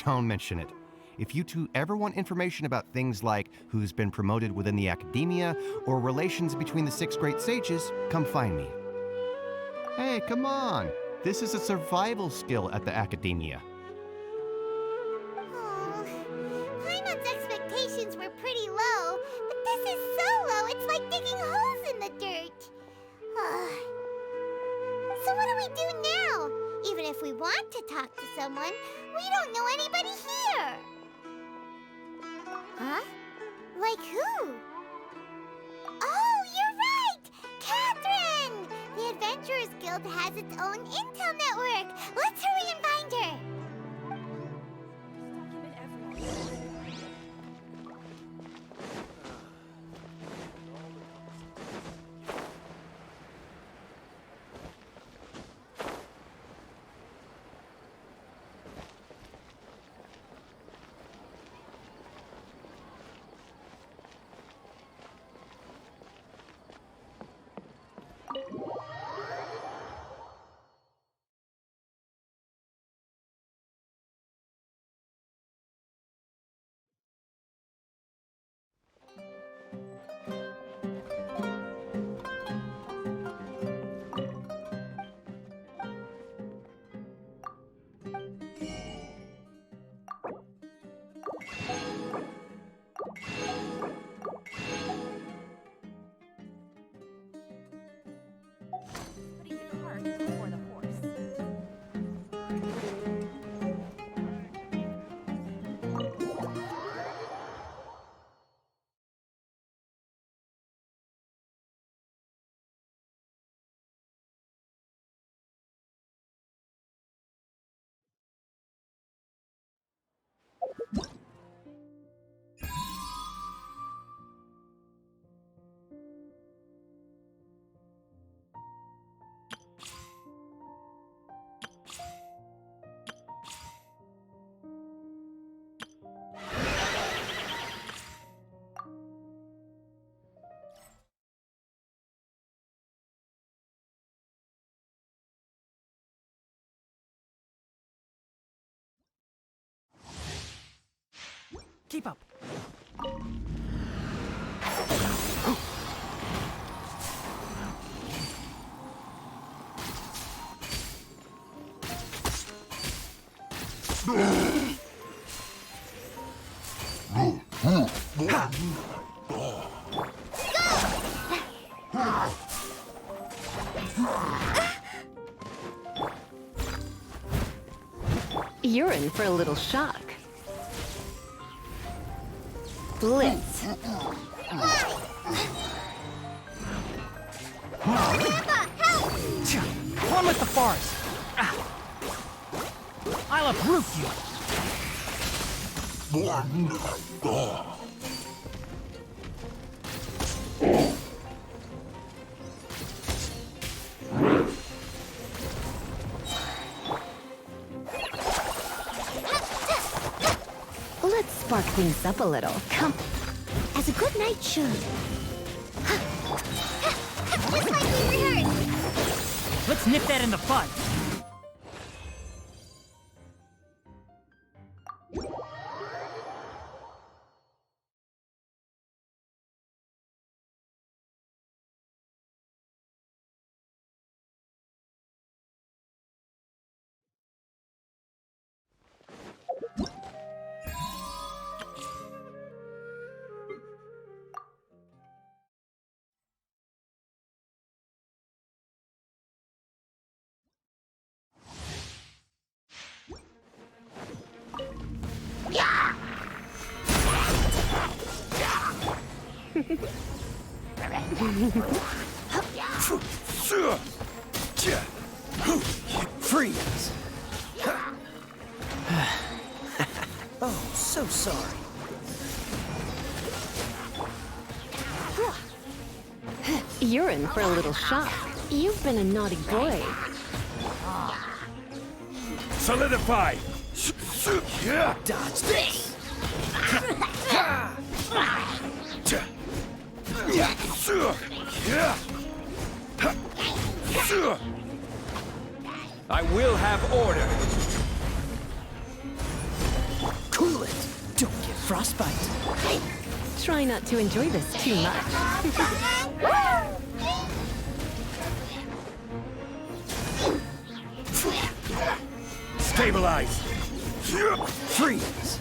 Don't mention it. If you two ever want information about things like who's been promoted within the academia or relations between the 6 great sages, come find me. Hey, come on! This is a survival skill at the academia. Oh, Paimon's expectations were pretty low, but this is so low it's like digging holes in the dirt. So what do we do now? Even if we want to talk to someone, we don't know anybody here. Huh? Like who? Oh, you're right! Catherine! The Adventurers Guild has its own intel network. Let's hurry and find her. Keep up. You're in for a little shock. Blitz. One with the forest. I'll uproot you. Let's spark things up a little. Come. As a good knight should. Just like we rehearsed. Let's nip that in the bud. Freeze! Oh, so sorry. You're in for a little shock. You've been a naughty boy. Solidify! Dodge this! I will have order. Cool it. Frostbite. Try not to enjoy this too much. Stabilize! Freeze!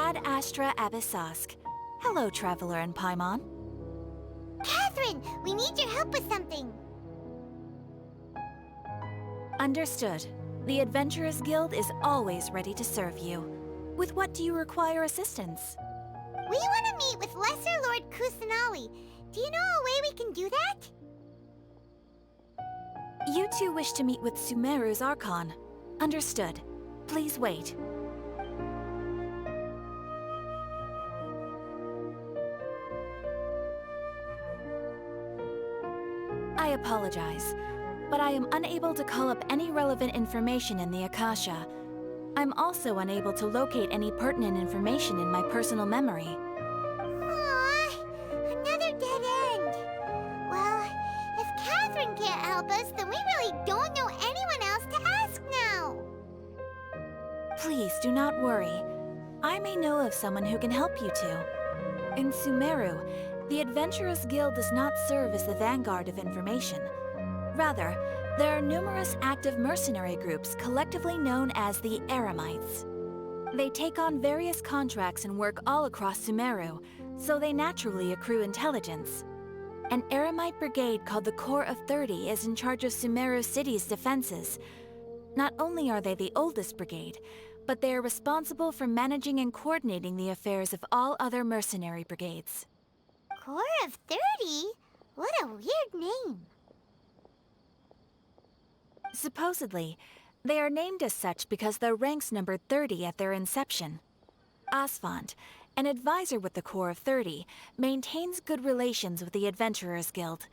Ad Astra Abyssosk. Hello, Traveler and Paimon. Catherine, we need your help with something. Understood. The Adventurers Guild is always ready to serve you. With what do you require assistance? We want to meet with Lesser Lord Kusanali. Do you know a way we can do that? You two wish to meet with Sumeru's Archon. Understood. Please wait. I apologize, but I am unable to call up any relevant information in the Akasha. I'm also unable to locate any pertinent information in my personal memory. Aww, another dead end. Well, if Catherine can't help us, then we really don't know anyone else to ask now. Please do not worry. I may know of someone who can help you two. In Sumeru, the Adventurers Guild does not serve as the vanguard of information. Rather, there are numerous active mercenary groups collectively known as the Eremites. They take on various contracts and work all across Sumeru, so they naturally accrue intelligence. An Eremite brigade called the Corps of 30 is in charge of Sumeru City's defenses. Not only are they the oldest brigade, but they are responsible for managing and coordinating the affairs of all other mercenary brigades. Corps of 30? What a weird name. Supposedly, they are named as such because their ranks numbered 30 at their inception. Asfand, an advisor with the Corps of 30, maintains good relations with the Adventurers Guild.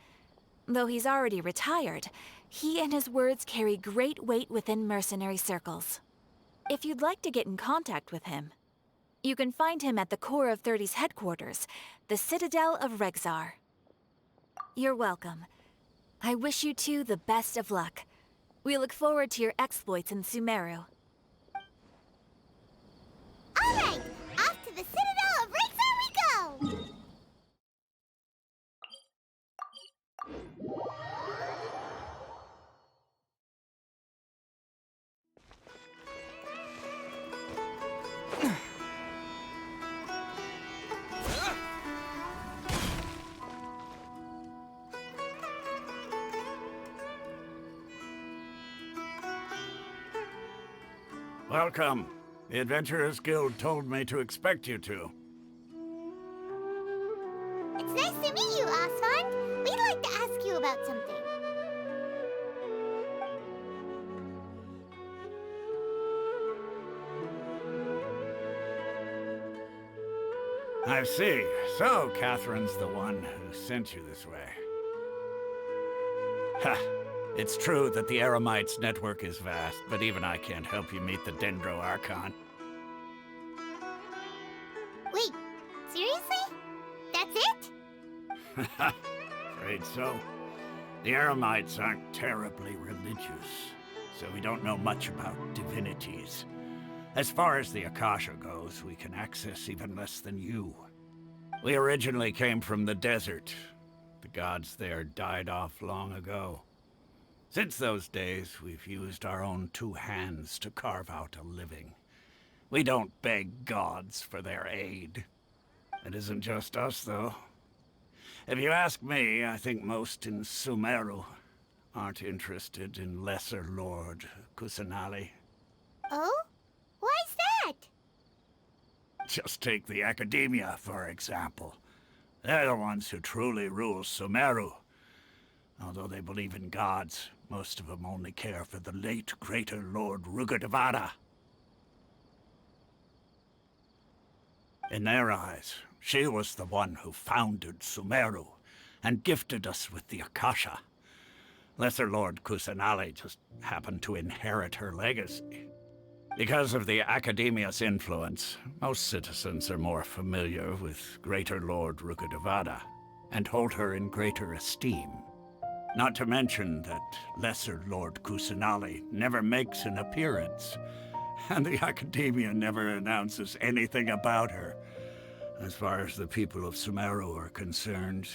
Though he's already retired, he and his words carry great weight within mercenary circles. If you'd like to get in contact with him, you can find him at the Corps of 30's headquarters, the Citadel of Rexar. You're welcome. I wish you two the best of luck. We look forward to your exploits in Sumeru. All right, off to the Citadel of Rexar we go! Welcome. The Adventurers Guild told me to expect you two. It's nice to meet you, Asfand. We'd like to ask you about something. I see. So, Catherine's the one who sent you this way. Ha! It's true that the Eremites' network is vast, but even I can't help you meet the Dendro Archon. Wait, seriously? That's it? Afraid so. The Eremites aren't terribly religious, so we don't know much about divinities. As far as the Akasha goes, we can access even less than you. We originally came from the desert. The gods there died off long ago. Since those days, we've used our own two hands to carve out a living. We don't beg gods for their aid. It isn't just us, though. If you ask me, I think most in Sumeru aren't interested in Lesser Lord Kusanali. Oh? Why's that? Just take the Academia, for example. They're the ones who truly rule Sumeru. Although they believe in gods, most of them only care for the late Greater Lord Rugurdevada. In their eyes, she was the one who founded Sumeru and gifted us with the Akasha. Lesser Lord Kusanali just happened to inherit her legacy. Because of the Academia's influence, most citizens are more familiar with Greater Lord Rugurdevada and hold her in greater esteem. Not to mention that Lesser Lord Kusanali never makes an appearance, and the Academia never announces anything about her. As far as the people of Sumeru are concerned,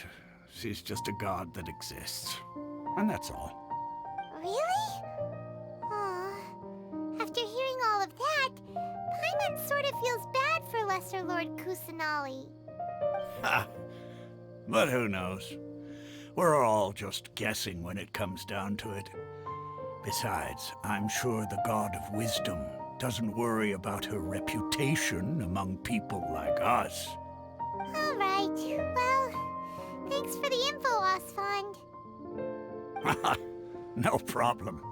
she's just a god that exists. And that's all. Really? Aw. After hearing all of that, Paimon sort of feels bad for Lesser Lord Kusanali. Ha! But who knows? We're all just guessing when it comes down to it. Besides, I'm sure the God of Wisdom doesn't worry about her reputation among people like us. All right. Well, thanks for the info, Osfond. No problem.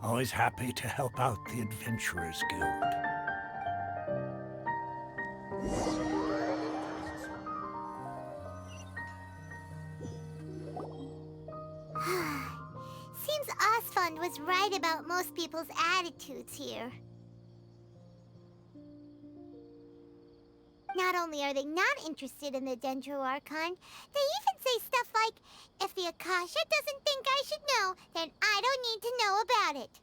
Always happy to help out the Adventurers Guild. Seems Osfond was right about most people's attitudes here. Not only are they not interested in the Dendro Archon, they even say stuff like, if the Akasha doesn't think I should know, then I don't need to know about it.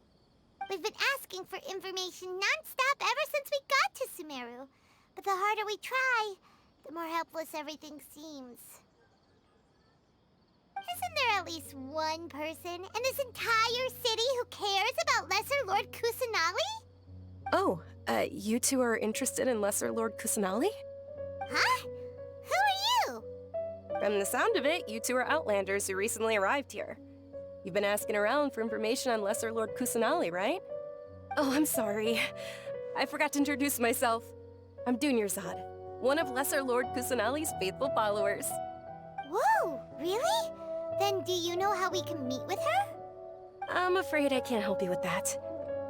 We've been asking for information non-stop ever since we got to Sumeru. But the harder we try, the more helpless everything seems. Isn't there at least one person in this entire city who cares about Lesser Lord Kusanali? Oh, you two are interested in Lesser Lord Kusanali? Huh? Who are you? From the sound of it, you two are Outlanders who recently arrived here. You've been asking around for information on Lesser Lord Kusanali, right? Oh, I'm sorry. I forgot to introduce myself. I'm Dunyarzad, one of Lesser Lord Kusanali's faithful followers. Whoa, really? Then do you know how we can meet with her? I'm afraid I can't help you with that.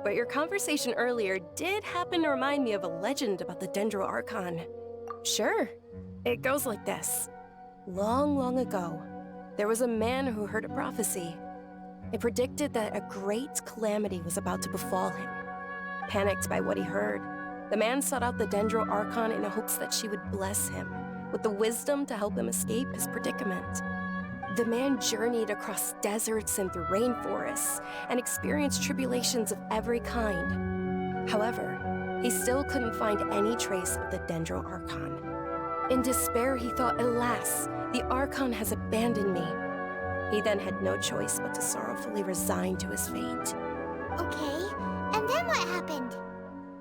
But your conversation earlier did happen to remind me of a legend about the Dendro Archon. Sure. It goes like this. Long, long ago, there was a man who heard a prophecy. It predicted that a great calamity was about to befall him. Panicked by what he heard, the man sought out the Dendro Archon in hopes that she would bless him with the wisdom to help him escape his predicament. The man journeyed across deserts and through rainforests and experienced tribulations of every kind. However, he still couldn't find any trace of the Dendro Archon. In despair, he thought, alas, the Archon has abandoned me. He then had no choice but to sorrowfully resign to his fate. Okay, and then what happened?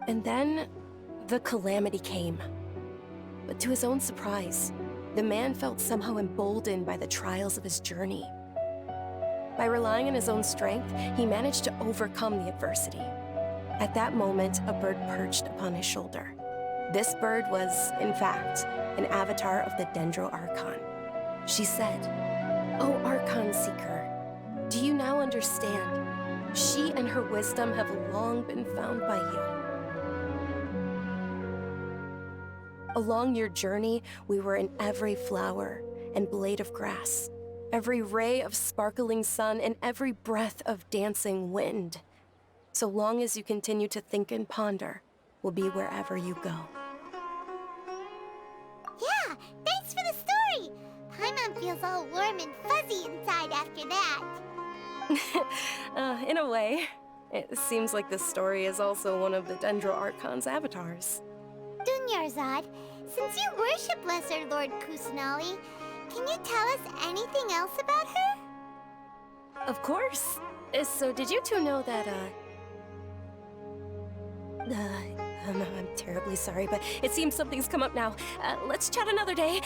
And then, the calamity came. But to his own surprise, the man felt somehow emboldened by the trials of his journey. By relying on his own strength, he managed to overcome the adversity. At that moment, a bird perched upon his shoulder. This bird was, in fact, an avatar of the Dendro Archon. She said, "O Archon Seeker, do you now understand? She and her wisdom have long been found by you. Along your journey, we were in every flower and blade of grass, every ray of sparkling sun, and every breath of dancing wind. So long as you continue to think and ponder, we'll be wherever you go." Yeah, thanks for the story! Paimon feels all warm and fuzzy inside after that. In a way. It seems like this story is also one of the Dendro Archon's avatars. Dunyarzad, since you worship Lesser Lord Kusanali, can you tell us anything else about her? Of course. So did you two know that, I'm terribly sorry, but it seems something's come up now. Let's chat another day.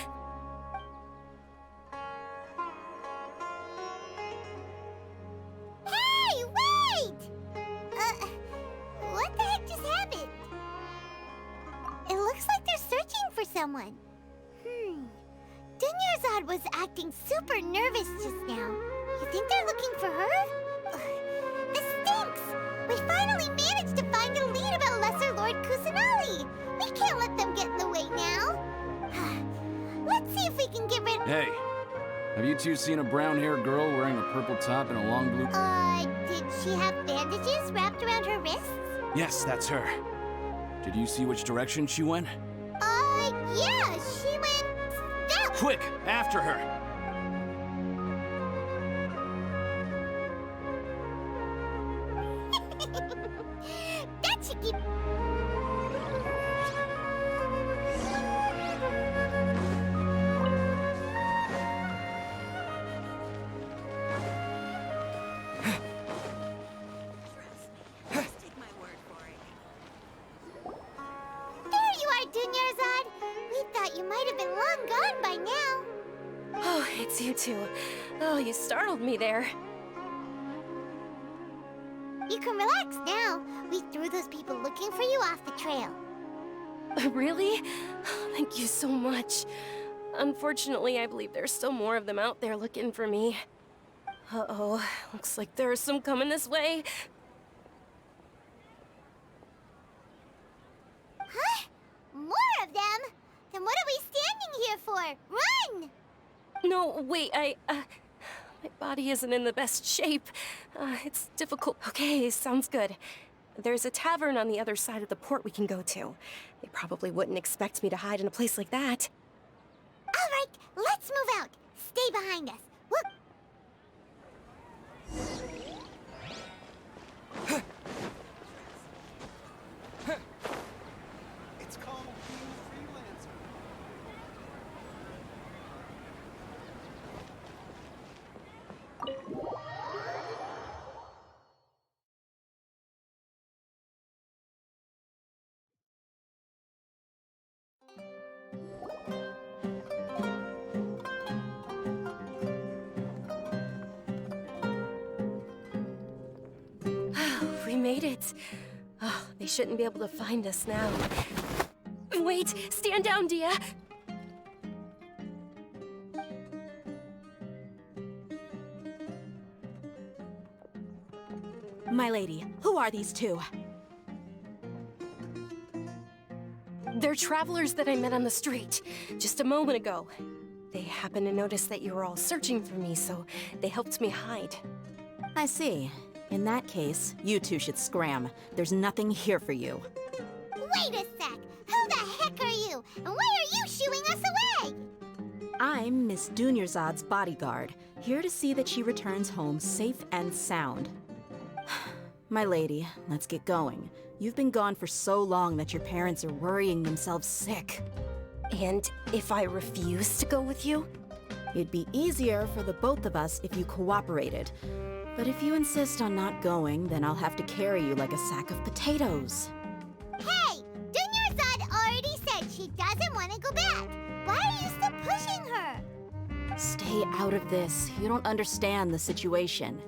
Hey, wait! What the heck just happened? It looks like they're searching for someone. Dunyarzad was acting super nervous just now. You think they're looking for her? This stinks! We finally managed to find a lead about Lesser Lord Kusanali! We can't let them get in the way now! Let's see if we can get rid of— Hey, have you two seen a brown-haired girl wearing a purple top and a long blue... Did she have bandages wrapped around her wrists? Yes, that's her. Did you see which direction she went? Yeah, she went that— Quick, after her! That should keep— There you are, Dunyarzad! We thought you might have been long gone by now. Oh, it's you two. Oh, you startled me there. You can relax now. We threw those people looking for you off the trail. Really? Thank you so much. Unfortunately, I believe there's still more of them out there looking for me. Uh-oh, looks like there are some coming this way. Huh? More of them? Then what are we standing here for? Run! No, wait, my body isn't in the best shape. It's difficult. Okay, sounds good. There's a tavern on the other side of the port we can go to. They probably wouldn't expect me to hide in a place like that. All right, let's move out. Stay behind us. Whoop. It's called being a freelancer. We made it. Oh, they shouldn't be able to find us now. Wait, stand down, Dia. My lady, who are these two? They're travelers that I met on the street just a moment ago. They happened to notice that you were all searching for me, so they helped me hide. I see. In that case, you two should scram. There's nothing here for you. Wait a sec. Who the heck are you? And why are you shooing us away? I'm Miss Dunyarzad's bodyguard, here to see that she returns home safe and sound. My lady, let's get going. You've been gone for so long that your parents are worrying themselves sick. And if I refuse to go with you? It'd be easier for the both of us if you cooperated. But if you insist on not going, then I'll have to carry you like a sack of potatoes. Hey! Dunyarzad already said she doesn't want to go back. Why are you still pushing her? Stay out of this. You don't understand the situation.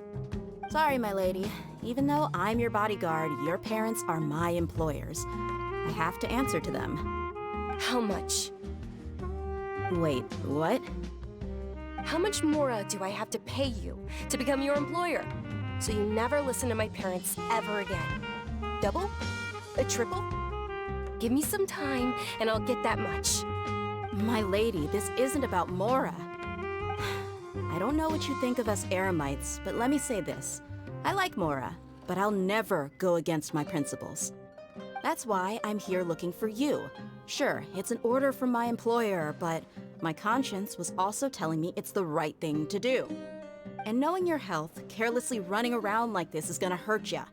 Sorry, my lady. Even though I'm your bodyguard, your parents are my employers. I have to answer to them. How much? Wait, what? How much more do I have to pay you to become your employer? So you never listen to my parents ever again. Double? A triple? Give me some time and I'll get that much. My lady, this isn't about Mora. I don't know what you think of us Eremites, but let me say this. I like Mora, but I'll never go against my principles. That's why I'm here looking for you. Sure, it's an order from my employer, but my conscience was also telling me it's the right thing to do. And knowing your health, carelessly running around like this is gonna hurt ya.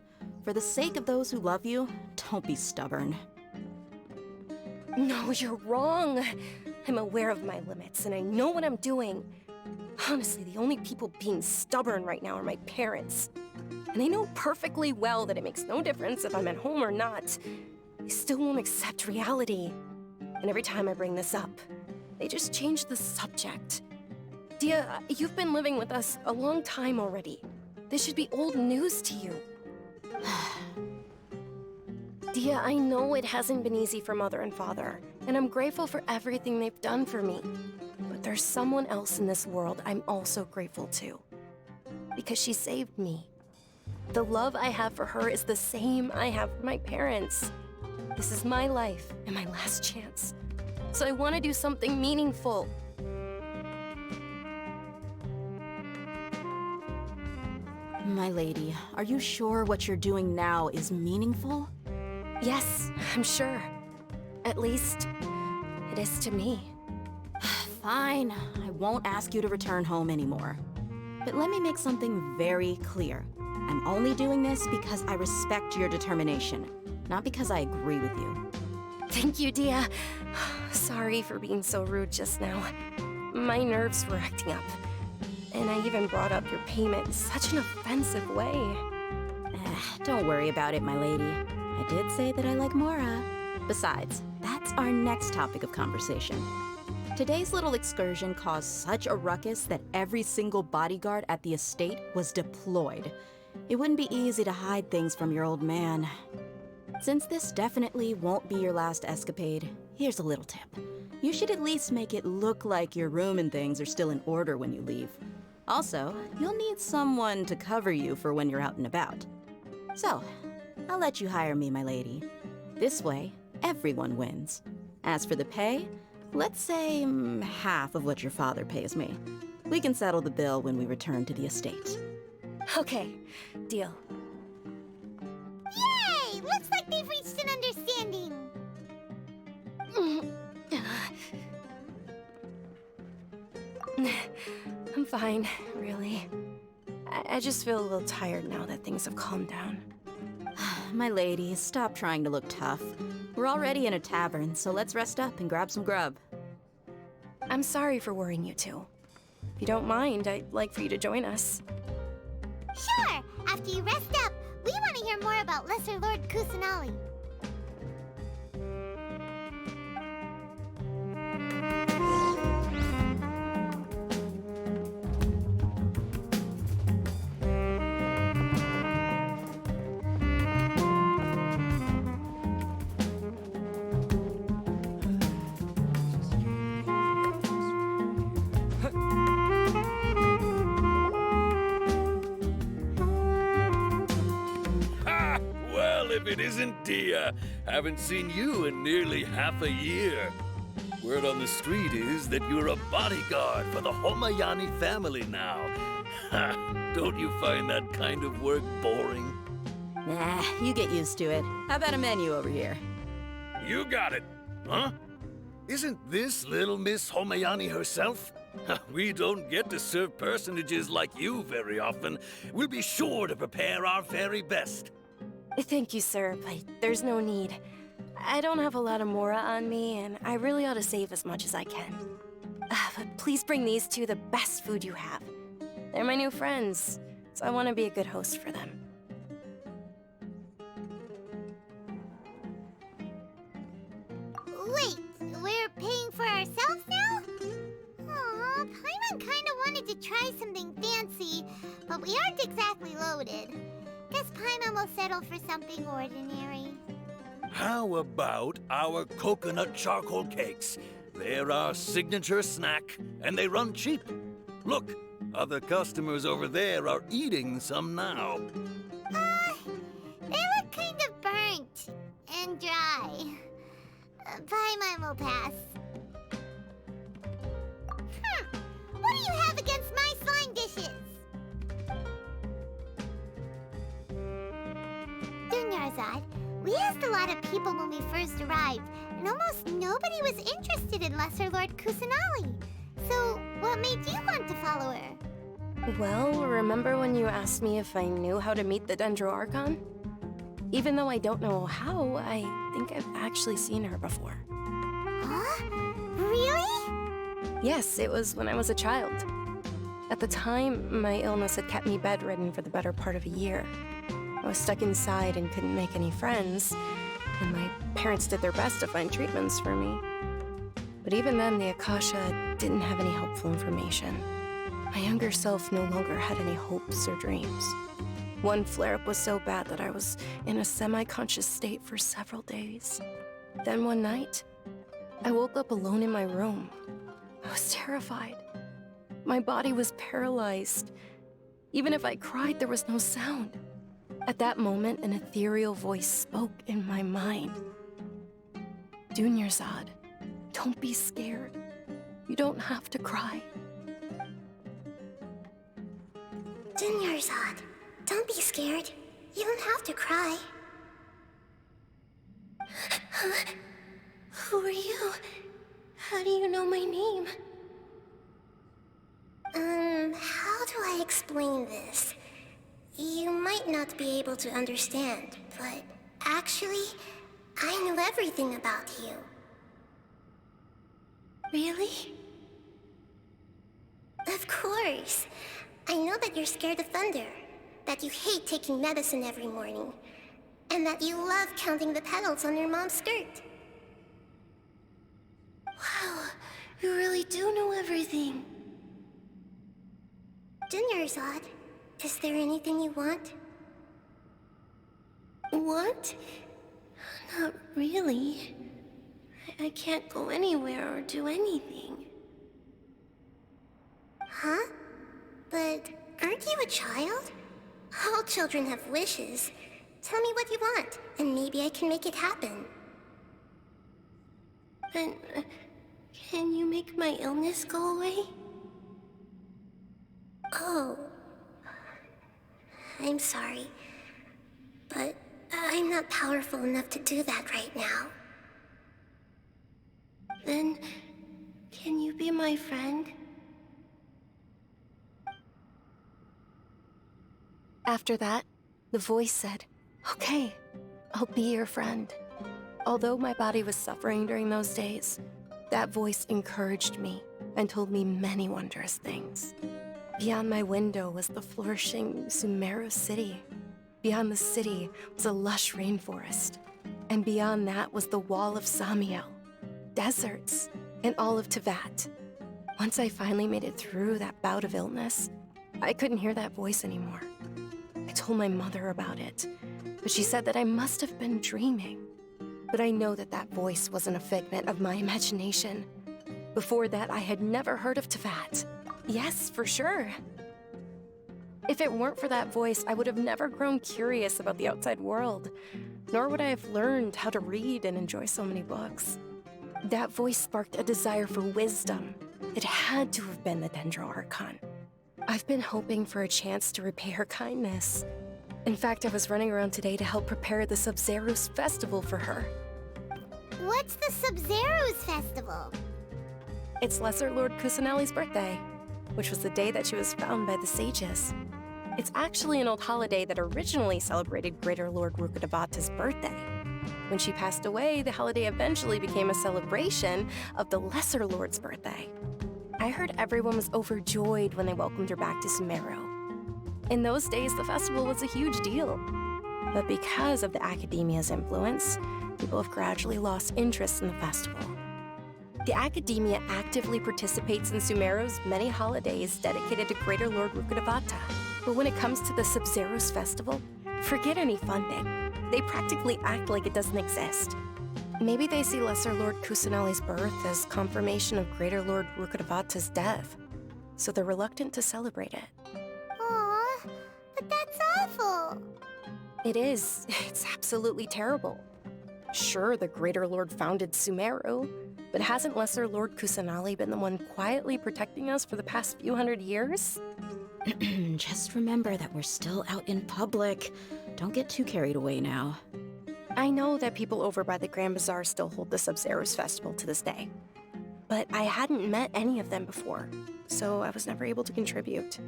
For the sake of those who love you, don't be stubborn. No, you're wrong. I'm aware of my limits, and I know what I'm doing. Honestly, the only people being stubborn right now are my parents. And they know perfectly well that it makes no difference if I'm at home or not. They still won't accept reality. And every time I bring this up, they just change the subject. Dia, you've been living with us a long time already. This should be old news to you. Dia, I know it hasn't been easy for Mother and Father, and I'm grateful for everything they've done for me. But there's someone else in this world I'm also grateful to. Because she saved me. The love I have for her is the same I have for my parents. This is my life and my last chance. So I want to do something meaningful. My lady, are you sure what you're doing now is meaningful? Yes, I'm sure. At least, it is to me. Fine, I won't ask you to return home anymore. But let me make something very clear. I'm only doing this because I respect your determination, not because I agree with you. Thank you, Dia. Sorry for being so rude just now. My nerves were acting up. And I even brought up your payment in such an offensive way. Don't worry about it, my lady. I did say that I like Mora. Besides, that's our next topic of conversation. Today's little excursion caused such a ruckus that every single bodyguard at the estate was deployed. It wouldn't be easy to hide things from your old man. Since this definitely won't be your last escapade, here's a little tip. You should at least make it look like your room and things are still in order when you leave. Also, you'll need someone to cover you for when you're out and about. So, I'll let you hire me, my lady. This way, everyone wins. As for the pay, let's say half of what your father pays me. We can settle the bill when we return to the estate. Okay, deal. Yay! Looks like they've reached an understanding. I'm fine, really. I just feel a little tired now that things have calmed down. My lady, stop trying to look tough. We're already in a tavern, so let's rest up and grab some grub. I'm sorry for worrying you two. If you don't mind, I'd like for you to join us. Sure! After you rest up, we want to hear more about Lesser Lord Kusanali. If it isn't Dia. Haven't seen you in nearly half a year. Word on the street is that you're a bodyguard for the Homayani family now. Don't you find that kind of work boring? Nah, you get used to it. How about a menu over here? You got it. Huh? Isn't this little Miss Homayani herself? We don't get to serve personages like you very often. We'll be sure to prepare our very best. Thank you, sir, but there's no need. I don't have a lot of Mora on me, and I really ought to save as much as I can. But please bring these two the best food you have. They're my new friends, so I want to be a good host for them. Wait, we're paying for ourselves now? Aw, Paimon kinda wanted to try something fancy, but we aren't exactly loaded. Guess Paimon will settle for something ordinary. How about our coconut charcoal cakes? They're our signature snack, and they run cheap. Look, other customers over there are eating some now. They look kind of burnt and dry. Paimon will pass. What do you have against my slime dishes? Dunyarzad, we asked a lot of people when we first arrived, and almost nobody was interested in Lesser Lord Kusanali. So, what made you want to follow her? Well, remember when you asked me if I knew how to meet the Dendro Archon? Even though I don't know how, I think I've actually seen her before. Huh? Really? Yes, it was when I was a child. At the time, my illness had kept me bedridden for the better part of a year. I was stuck inside and couldn't make any friends, and my parents did their best to find treatments for me. But even then, the Akasha didn't have any helpful information. My younger self no longer had any hopes or dreams. One flare-up was so bad that I was in a semi-conscious state for several days. Then one night, I woke up alone in my room. I was terrified. My body was paralyzed. Even if I cried, there was no sound. At that moment, an ethereal voice spoke in my mind. Dunyarzad, don't be scared. You don't have to cry. Dunyarzad, don't be scared. You don't have to cry. Who are you? How do you know my name? How do I explain this? You might not be able to understand, but actually, I know everything about you. Really? Of course. I know that you're scared of thunder, that you hate taking medicine every morning, and that you love counting the petals on your mom's skirt. Wow, you really do know everything. Dunyarzad, is there anything you want? Want? Not really. I can't go anywhere or do anything. Huh? But aren't you a child? All children have wishes. Tell me what you want, and maybe I can make it happen. And can you make my illness go away? Oh. I'm sorry. But I'm not powerful enough to do that right now. Then, can you be my friend? After that, the voice said, "Okay, I'll be your friend." Although my body was suffering during those days, that voice encouraged me and told me many wondrous things. Beyond my window was the flourishing Sumeru city. Beyond the city was a lush rainforest. And beyond that was the wall of Samiel, deserts, and all of Tevat. Once I finally made it through that bout of illness, I couldn't hear that voice anymore. I told my mother about it, but she said that I must have been dreaming. But I know that that voice wasn't a figment of my imagination. Before that, I had never heard of Tevat. Yes, for sure. If it weren't for that voice, I would have never grown curious about the outside world, nor would I have learned how to read and enjoy so many books. That voice sparked a desire for wisdom. It had to have been the Dendro Archon. I've been hoping for a chance to repay her kindness. In fact, I was running around today to help prepare the Sub-Zero's festival for her. What's the Sub-Zero's festival? It's Lesser Lord Kusanali's birthday, which was the day that she was found by the sages. It's actually an old holiday that originally celebrated Greater Lord Rukkhadevata's birthday. When she passed away, the holiday eventually became a celebration of the Lesser Lord's birthday. I heard everyone was overjoyed when they welcomed her back to Sumeru. In those days, the festival was a huge deal. But because of the Academia's influence, people have gradually lost interest in the festival. The Academia actively participates in Sumeru's many holidays dedicated to Greater Lord Rukkhadevata. But when it comes to the Sub-Zero's festival, forget any funding. They practically act like it doesn't exist. Maybe they see Lesser Lord Kusanali's birth as confirmation of Greater Lord Rukkhadevata's death, so they're reluctant to celebrate it. Aw, but that's awful. It is. It's absolutely terrible. Sure, the Greater Lord founded Sumeru, but hasn't Lesser Lord Kusanali been the one quietly protecting us for the past few hundred years? Just remember that we're still out in public. Don't get too carried away now. I know that people over by the Grand Bazaar still hold the Sub-Zero's festival to this day, but I hadn't met any of them before, so I was never able to contribute.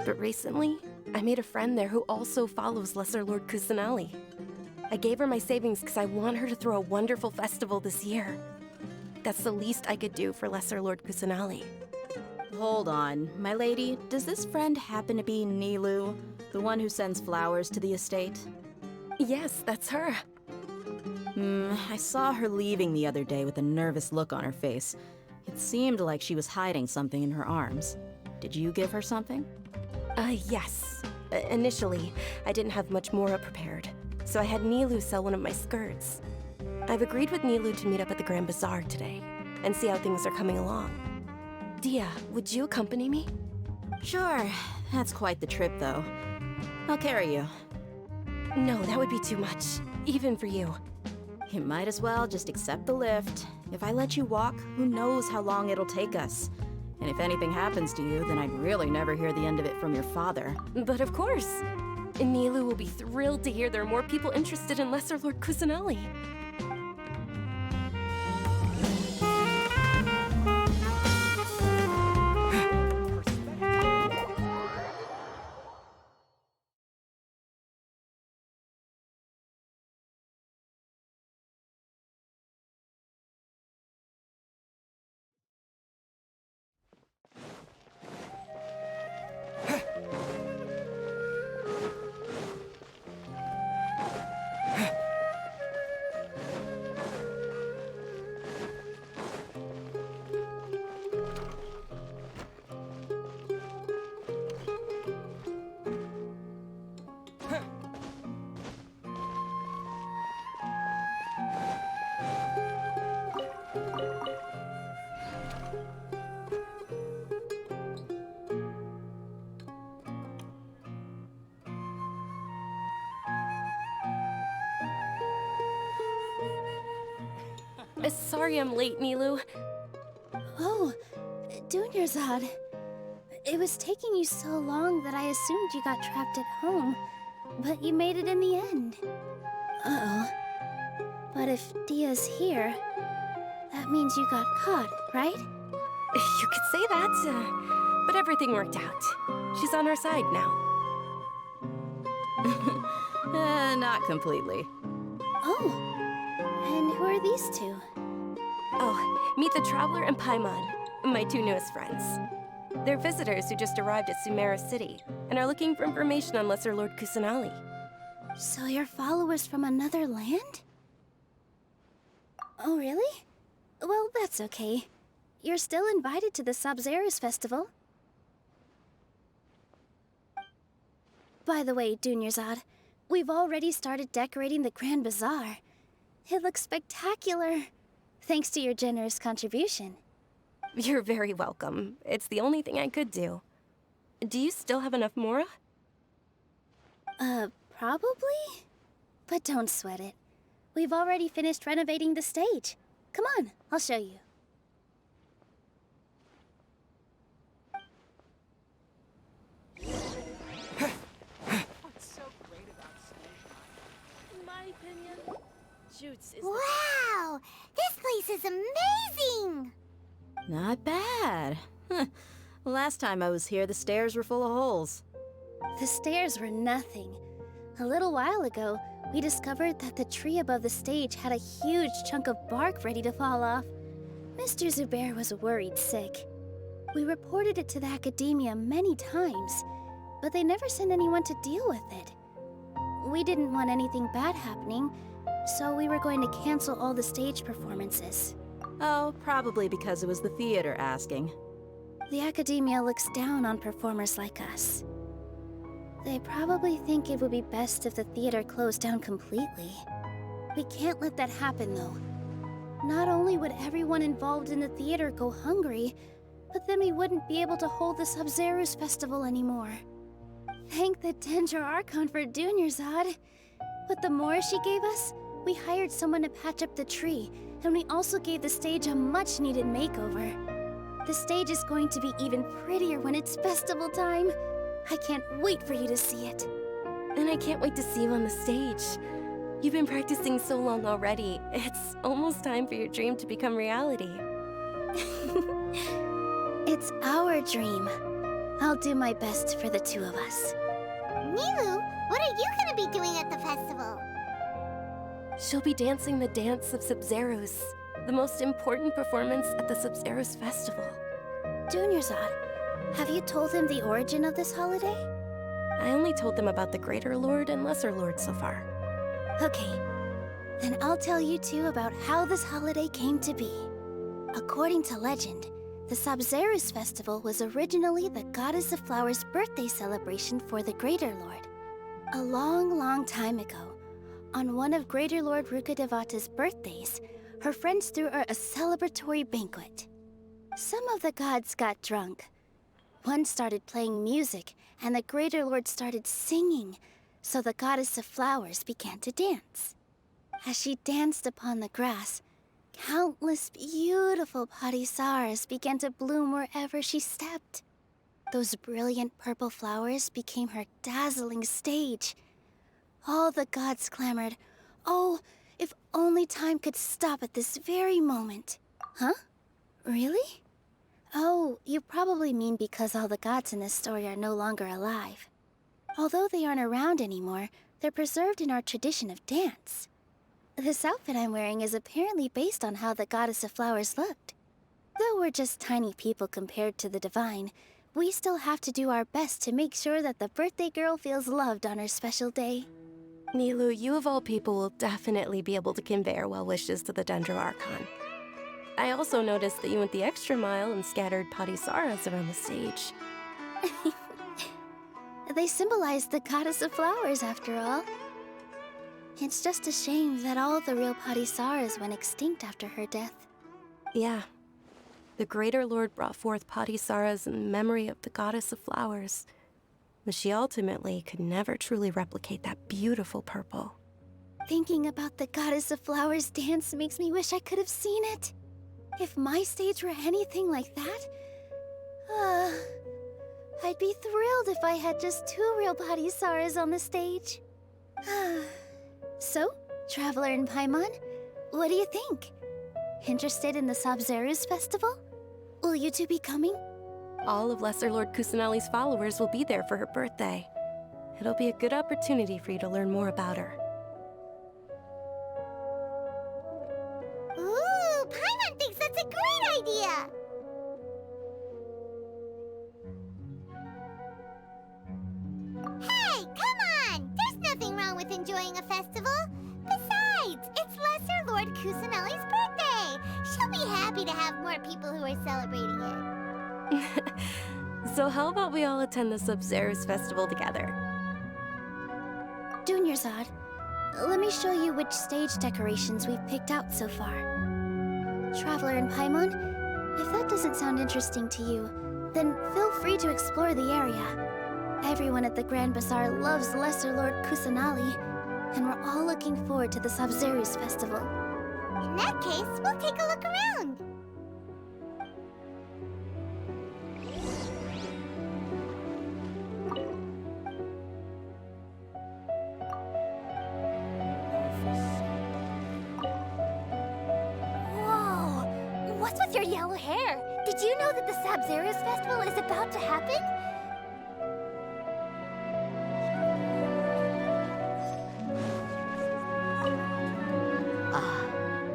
But recently, I made a friend there who also follows Lesser Lord Kusanali. I gave her my savings because I want her to throw a wonderful festival this year. like that's the least I could do for Lesser Lord Kusanali. Hold on, my lady. Does this friend happen to be Nilu, the one who sends flowers to the estate? Yes, that's her. I saw her leaving the other day with a nervous look on her face. It seemed like she was hiding something in her arms. Did you give her something? Yes. Initially, I didn't have much Mora prepared, so I had Nilu sell one of my skirts. I've agreed with Nilu to meet up at the Grand Bazaar today, and see how things are coming along. Dia, would you accompany me? Sure. That's quite the trip, though. I'll carry you. No, that would be too much, even for you. You might as well just accept the lift. If I let you walk, who knows how long it'll take us. And if anything happens to you, then I'd really never hear the end of it from your father. But of course. Nilu will be thrilled to hear there are more people interested in Lesser Lord Kusanali. Sorry I'm late, Nilu. Oh, Dunyarzad. It was taking you so long that I assumed you got trapped at home, but you made it in the end. Uh-oh. But if Dia's here, that means you got caught, right? You could say that, but everything worked out. She's on our side now. Not completely. Oh, and who are these two? Oh, meet the Traveler and Paimon, my two newest friends. They're visitors who just arrived at Sumeru City and are looking for information on Lesser Lord Kusanali. So you're followers from another land? Oh, really? Well, that's okay. You're still invited to the Sabzeruz festival. By the way, Dunyarzad, we've already started decorating the Grand Bazaar. It looks spectacular, thanks to your generous contribution. You're very welcome. It's the only thing I could do. Do you still have enough Mora? Probably? But don't sweat it. We've already finished renovating the stage. Come on, I'll show you. What's so great about stage? In my opinion, Jutes is Wow! This place is amazing! Not bad. Last time I was here, the stairs were full of holes. The stairs were nothing. A little while ago, we discovered that the tree above the stage had a huge chunk of bark ready to fall off. Mr. Zubair was worried sick. We reported it to the academia many times, but they never sent anyone to deal with it. We didn't want anything bad happening, so we were going to cancel all the stage performances. Oh, probably because it was the theater asking. The academia looks down on performers like us. They probably think it would be best if the theater closed down completely. We can't let that happen, though. Not only would everyone involved in the theater go hungry, but then we wouldn't be able to hold the Sabzeruz festival anymore. Thank the Dendro Archon for Dunyarzad. With the Mora she gave us, we hired someone to patch up the tree, and we also gave the stage a much-needed makeover. The stage is going to be even prettier when it's festival time. I can't wait for you to see it. And I can't wait to see you on the stage. You've been practicing so long already. It's almost time for your dream to become reality. It's our dream. I'll do my best for the two of us. Nilu, what are you gonna be doing at the festival? She'll be dancing the dance of Sabzeruz. The most important performance at the Sub-Zero's festival. Dunyarzad, have you told him the origin of this holiday? I only told them about the Greater Lord and Lesser Lord so far. Okay, then I'll tell you two about how this holiday came to be. According to legend, the Sub-Zero's festival was originally the Goddess of Flowers' birthday celebration for the Greater Lord. A long, long time ago, on one of Greater Lord Rukkhadevata's birthdays, her friends threw her a celebratory banquet. Some of the gods got drunk. One started playing music, and the Greater Lord started singing, so the Goddess of Flowers began to dance. As she danced upon the grass, countless beautiful parisaras began to bloom wherever she stepped. Those brilliant purple flowers became her dazzling stage. All the gods clamored, "Oh, if only time could stop at this very moment." Huh? Really? Oh, you probably mean because all the gods in this story are no longer alive. Although they aren't around anymore, they're preserved in our tradition of dance. This outfit I'm wearing is apparently based on how the Goddess of Flowers looked. Though we're just tiny people compared to the divine, we still have to do our best to make sure that the birthday girl feels loved on her special day. Nilu, you of all people will definitely be able to convey our well wishes to the Dendro Archon. I also noticed that you went the extra mile and scattered parisaras around the stage. They symbolize the Goddess of Flowers, after all. It's just a shame that all the real parisaras went extinct after her death. Yeah. The Greater Lord brought forth parisaras in memory of the Goddess of Flowers, but she ultimately could never truly replicate that beautiful purple. Thinking about the Goddess of Flowers dance makes me wish I could have seen it. If my stage were anything like that, I'd be thrilled if I had just 2 real parisaras on the stage. So, Traveler and Paimon, what do you think? Interested in the Sub-Zero's festival? Will you two be coming? All of Lesser Lord Kusanali's followers will be there for her birthday. It'll be a good opportunity for you to learn more about her. Ooh, Paimon thinks that's a great idea! Hey, come on! There's nothing wrong with enjoying a festival. Besides, it's Lesser Lord Kusanali's birthday. She'll be happy to have more people who are celebrating it. So how about we all attend the Sub-Zero's festival together? Dunyarzad, let me show you which stage decorations we've picked out so far. Traveler and Paimon, if that doesn't sound interesting to you, then feel free to explore the area. Everyone at the Grand Bazaar loves Lesser Lord Kusanali, and we're all looking forward to the Sub-Zero's festival. In that case, we'll take a look around. Whoa! What's with your yellow hair? Did you know that the Sub-Zero's festival is about to happen?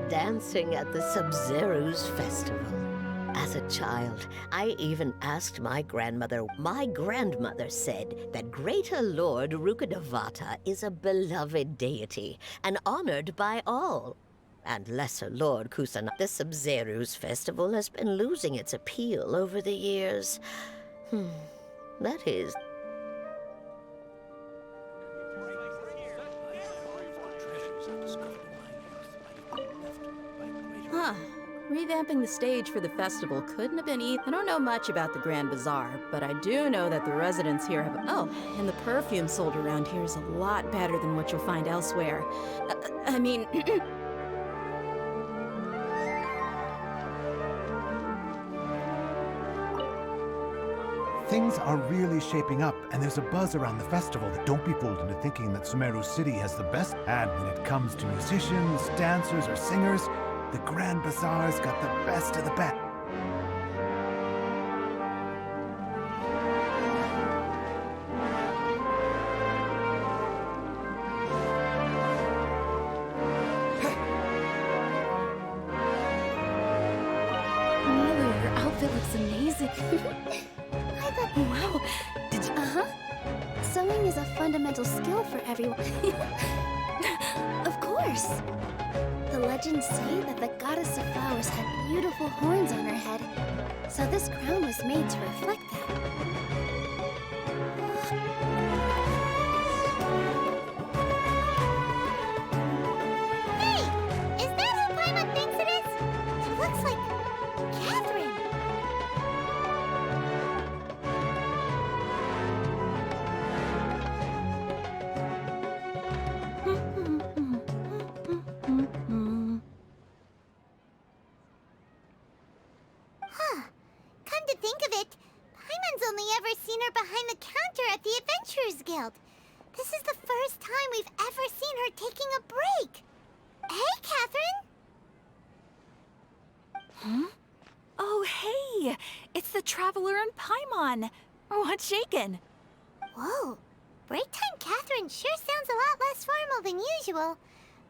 Dancing at the Sub-Zero's festival. As a child, I even asked my grandmother. My grandmother said that Greater Lord Rukkhadevata is a beloved deity and honored by all. And Lesser Lord Kusanali. The Sub-Zero's festival has been losing its appeal over the years. That is... Huh. Revamping the stage for the festival couldn't have been easy. I don't know much about the Grand Bazaar, but I do know that the residents here have... Oh, and the perfume sold around here is a lot better than what you'll find elsewhere. I mean... Things are really shaping up, and there's a buzz around the festival that don't be fooled into thinking that Sumeru City has the best. And when it comes to musicians, dancers, or singers, the Grand Bazaar's got the best of the best. it looks amazing. Wow. Did you... Sewing is a fundamental skill for everyone. Of course. The legends say that the goddess of flowers had beautiful horns on her head, so this crown was made to reflect that. Hey! Is that who Paimon thinks it is? It looks like Catherine. Huh. Come to think of it, Paimon's only ever seen her behind the counter at the Adventurers Guild. This is the first time we've ever seen her taking a break. Hey, Catherine! Huh? Oh, hey! It's the Traveler and Paimon! What's shaken? Whoa. Break time Catherine sure sounds a lot less formal than usual.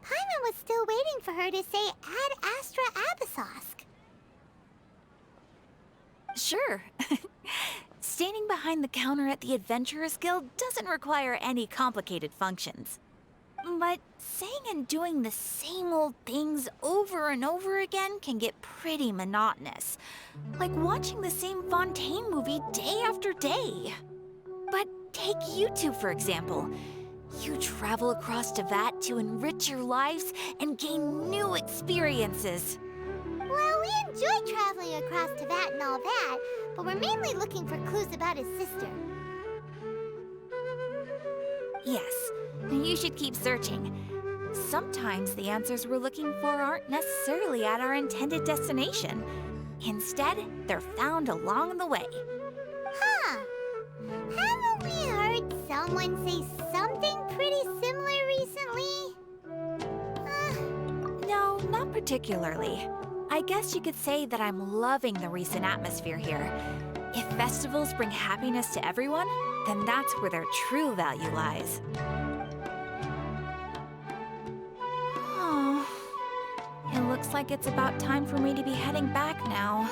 Paimon was still waiting for her to say Ad Astra Abyssosk. Sure. Standing behind the counter at the Adventurers Guild doesn't require any complicated functions. But saying and doing the same old things over and over again can get pretty monotonous. Like watching the same Fontaine movie day after day. But take you two, for example. You travel across Teyvat to enrich your lives and gain new experiences. Well, we enjoy traveling across Teyvat and all that, but we're mainly looking for clues about his sister. Yes, you should keep searching. Sometimes the answers we're looking for aren't necessarily at our intended destination. Instead, they're found along the way. Huh. Haven't we heard someone say something pretty similar recently? No, not particularly. I guess you could say that I'm loving the recent atmosphere here. If festivals bring happiness to everyone, then that's where their true value lies. Oh, it looks like it's about time for me to be heading back now.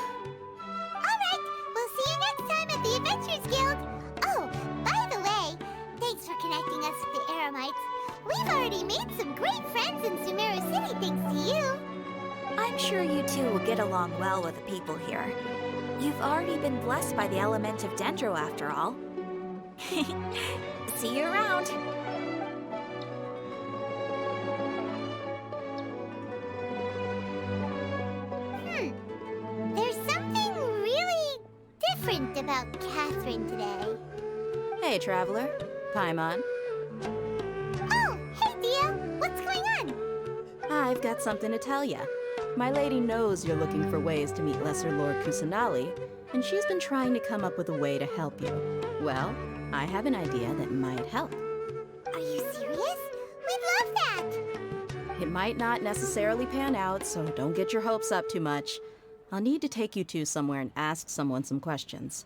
Alright, we'll see you next time at the Adventurers Guild. Oh, by the way, thanks for connecting us with the Eremites. We've already made some great friends in Sumeru City thanks to you. I'm sure you two will get along well with the people here. You've already been blessed by the element of Dendro after all. See you around. There's something really different about Catherine today. Hey, Traveler. Paimon. Oh, hey, Dia. What's going on? I've got something to tell ya. My lady knows you're looking for ways to meet Lesser Lord Kusanali, and she's been trying to come up with a way to help you. Well, I have an idea that might help. Are you serious? We'd love that! It might not necessarily pan out, so don't get your hopes up too much. I'll need to take you two somewhere and ask someone some questions.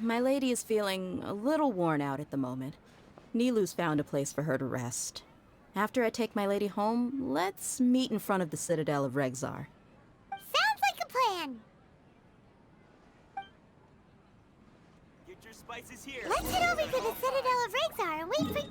My lady is feeling a little worn out at the moment. Nilu's found a place for her to rest. After I take my lady home, let's meet in front of the Citadel of Regzar. Sounds like a plan! Get your spices here! Let's head over to the Citadel of Regzar and wait for...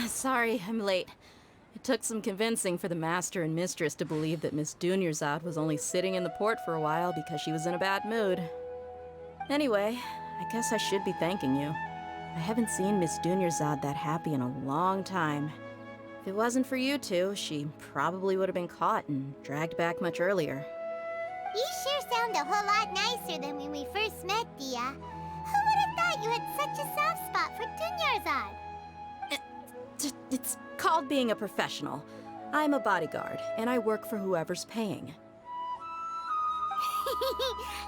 Sorry, I'm late. It took some convincing for the Master and Mistress to believe that Miss Dunyarzad was only sitting in the port for a while because she was in a bad mood. Anyway, I guess I should be thanking you. I haven't seen Miss Dunyarzad that happy in a long time. If it wasn't for you two, she probably would have been caught and dragged back much earlier. You sure sound a whole lot nicer than when we first met, Dia. Who would have thought you had such a soft spot for Dunyarzad? It's called being a professional. I'm a bodyguard, and I work for whoever's paying.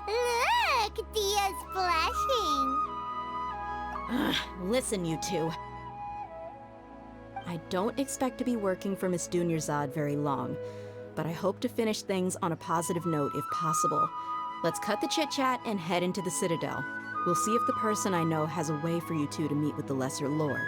Look, Dia's blushing. Listen, you two. I don't expect to be working for Miss Dunyarzad very long, but I hope to finish things on a positive note if possible. Let's cut the chit-chat and head into the Citadel. We'll see if the person I know has a way for you two to meet with the Lesser Lord.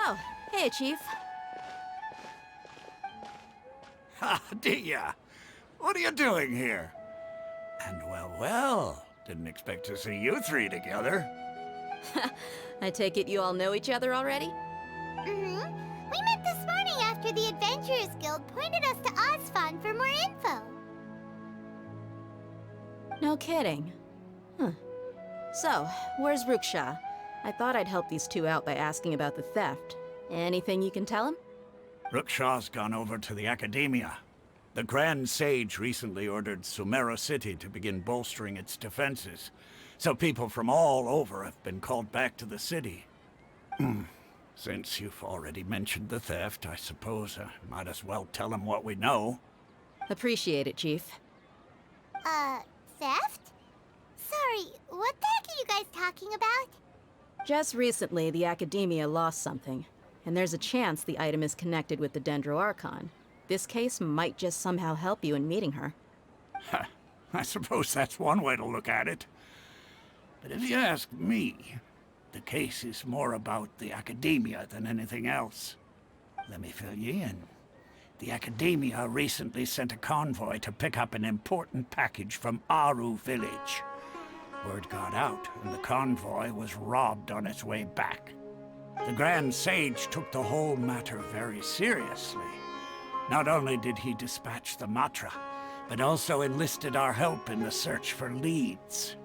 Oh, hey, Chief. Ha, Dia! What are you doing here? And well, didn't expect to see you three together. I take it you all know each other already? Mm-hmm. We met this morning after the Adventurers Guild pointed us to Osfon for more info. No kidding. Huh. So, where's Ruksha? I thought I'd help these two out by asking about the theft. Anything you can tell him? Rukshaw's gone over to the Academia. The Grand Sage recently ordered Sumeru City to begin bolstering its defenses, so people from all over have been called back to the city. Since you've already mentioned the theft, I suppose I might as well tell him what we know. Appreciate it, Chief. Theft? Sorry, what the heck are you guys talking about? Just recently, the Academia lost something, and there's a chance the item is connected with the Dendro Archon. This case might just somehow help you in meeting her. I suppose that's one way to look at it. But if you ask me, the case is more about the Academia than anything else. Let me fill you in. The Academia recently sent a convoy to pick up an important package from Aru village. Word got out, and the convoy was robbed on its way back. The Grand Sage took the whole matter very seriously. Not only did he dispatch the Matra, but also enlisted our help in the search for leads.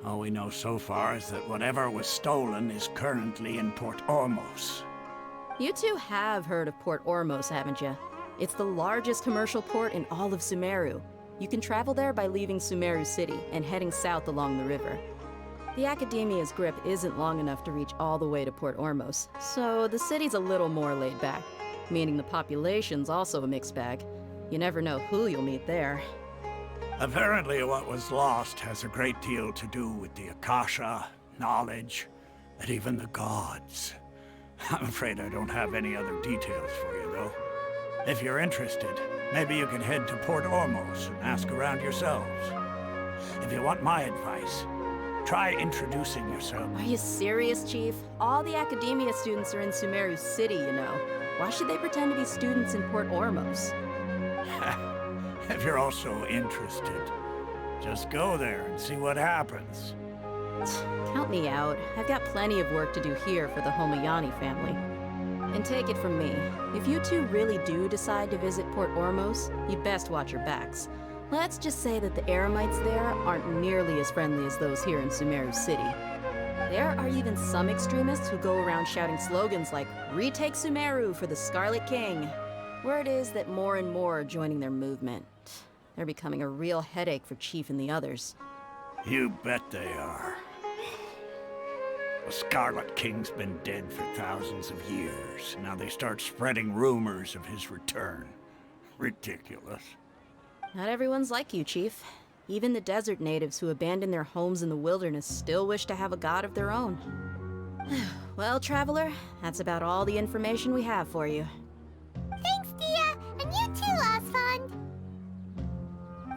All we know so far is that whatever was stolen is currently in Port Ormos. You two have heard of Port Ormos, haven't you? It's the largest commercial port in all of Sumeru. You can travel there by leaving Sumeru City and heading south along the river. The Academia's grip isn't long enough to reach all the way to Port Ormos, so the city's a little more laid back, meaning the population's also a mixed bag. You never know who you'll meet there. Apparently what was lost has a great deal to do with the Akasha, knowledge, and even the gods. I'm afraid I don't have any other details for you, though. If you're interested, maybe you can head to Port Ormos and ask around yourselves. If you want my advice, try introducing yourself. Are you serious, Chief? All the Academia students are in Sumeru City, you know. Why should they pretend to be students in Port Ormos? If you're also interested, just go there and see what happens. Count me out. I've got plenty of work to do here for the Homayani family. And take it from me, if you two really do decide to visit Port Ormos, you'd best watch your backs. Let's just say that the Eremites there aren't nearly as friendly as those here in Sumeru City. There are even some extremists who go around shouting slogans like, "Retake Sumeru for the Scarlet King." Word is that more and more are joining their movement. They're becoming a real headache for Chief and the others. You bet they are. The Scarlet King's been dead for thousands of years. Now they start spreading rumors of his return. Ridiculous. Not everyone's like you, Chief. Even the desert natives who abandoned their homes in the wilderness still wish to have a god of their own. Well, Traveler, that's about all the information we have for you. Thanks, Dia! And you too, Osfond!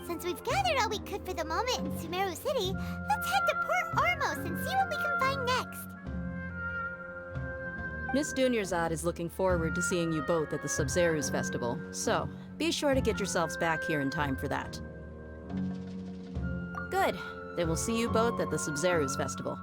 Since we've gathered all we could for the moment in Sumeru City, let's head to Port Ormos and see what we can find next. Miss Dunyarzad is looking forward to seeing you both at the Sub-Zerus Festival, so be sure to get yourselves back here in time for that. Good. Then we'll see you both at the Sub-Zerus Festival.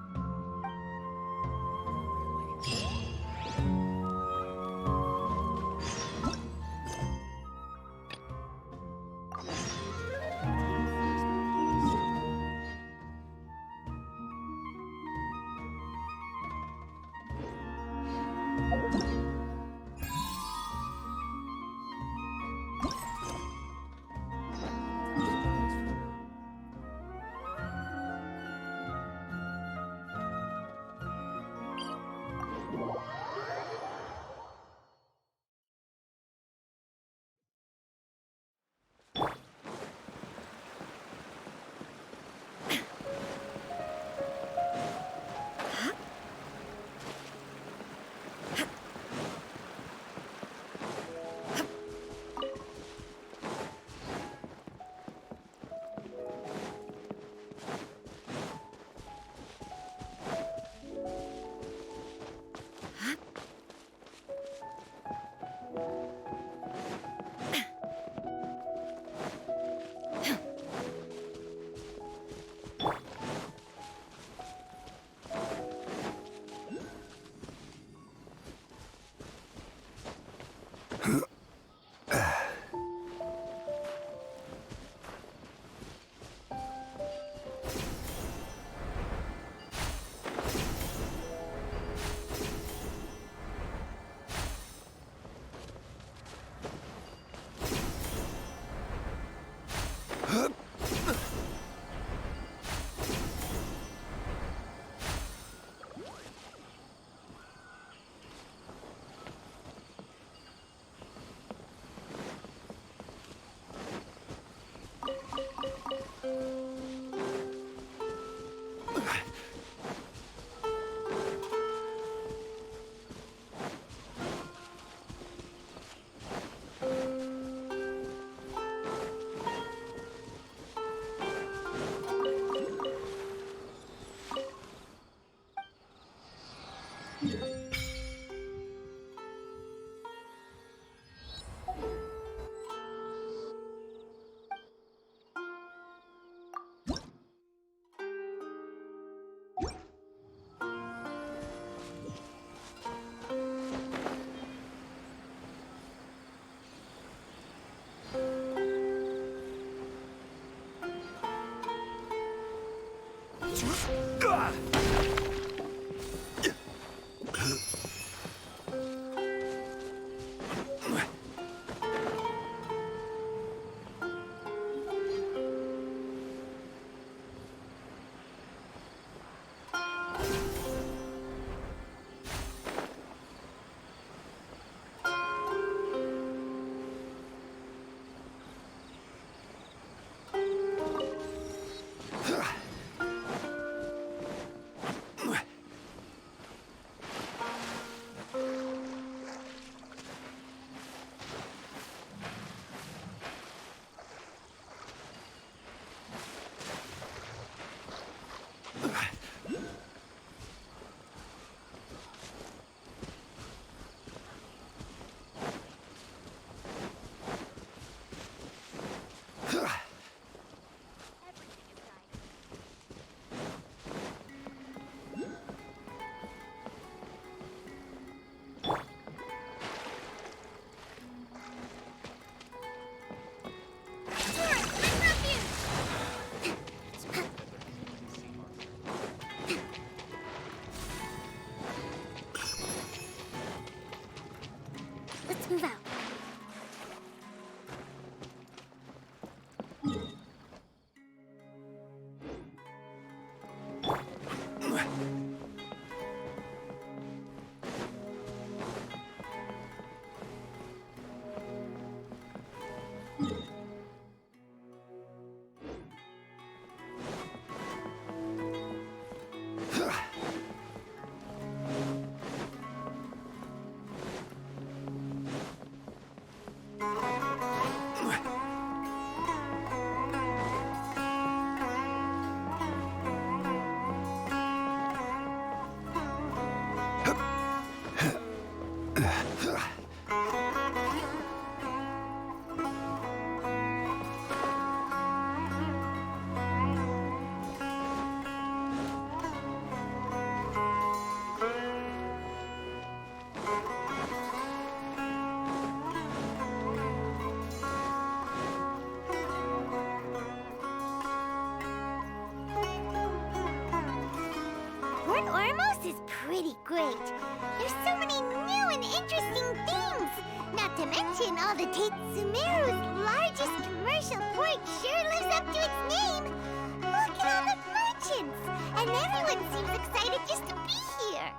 Let's move out. Port Ormos is pretty great. There's so many new and interesting things. Not to mention all the Sumeru's largest commercial port sure lives up to its name. Look at all the merchants. And everyone seems excited just to be here.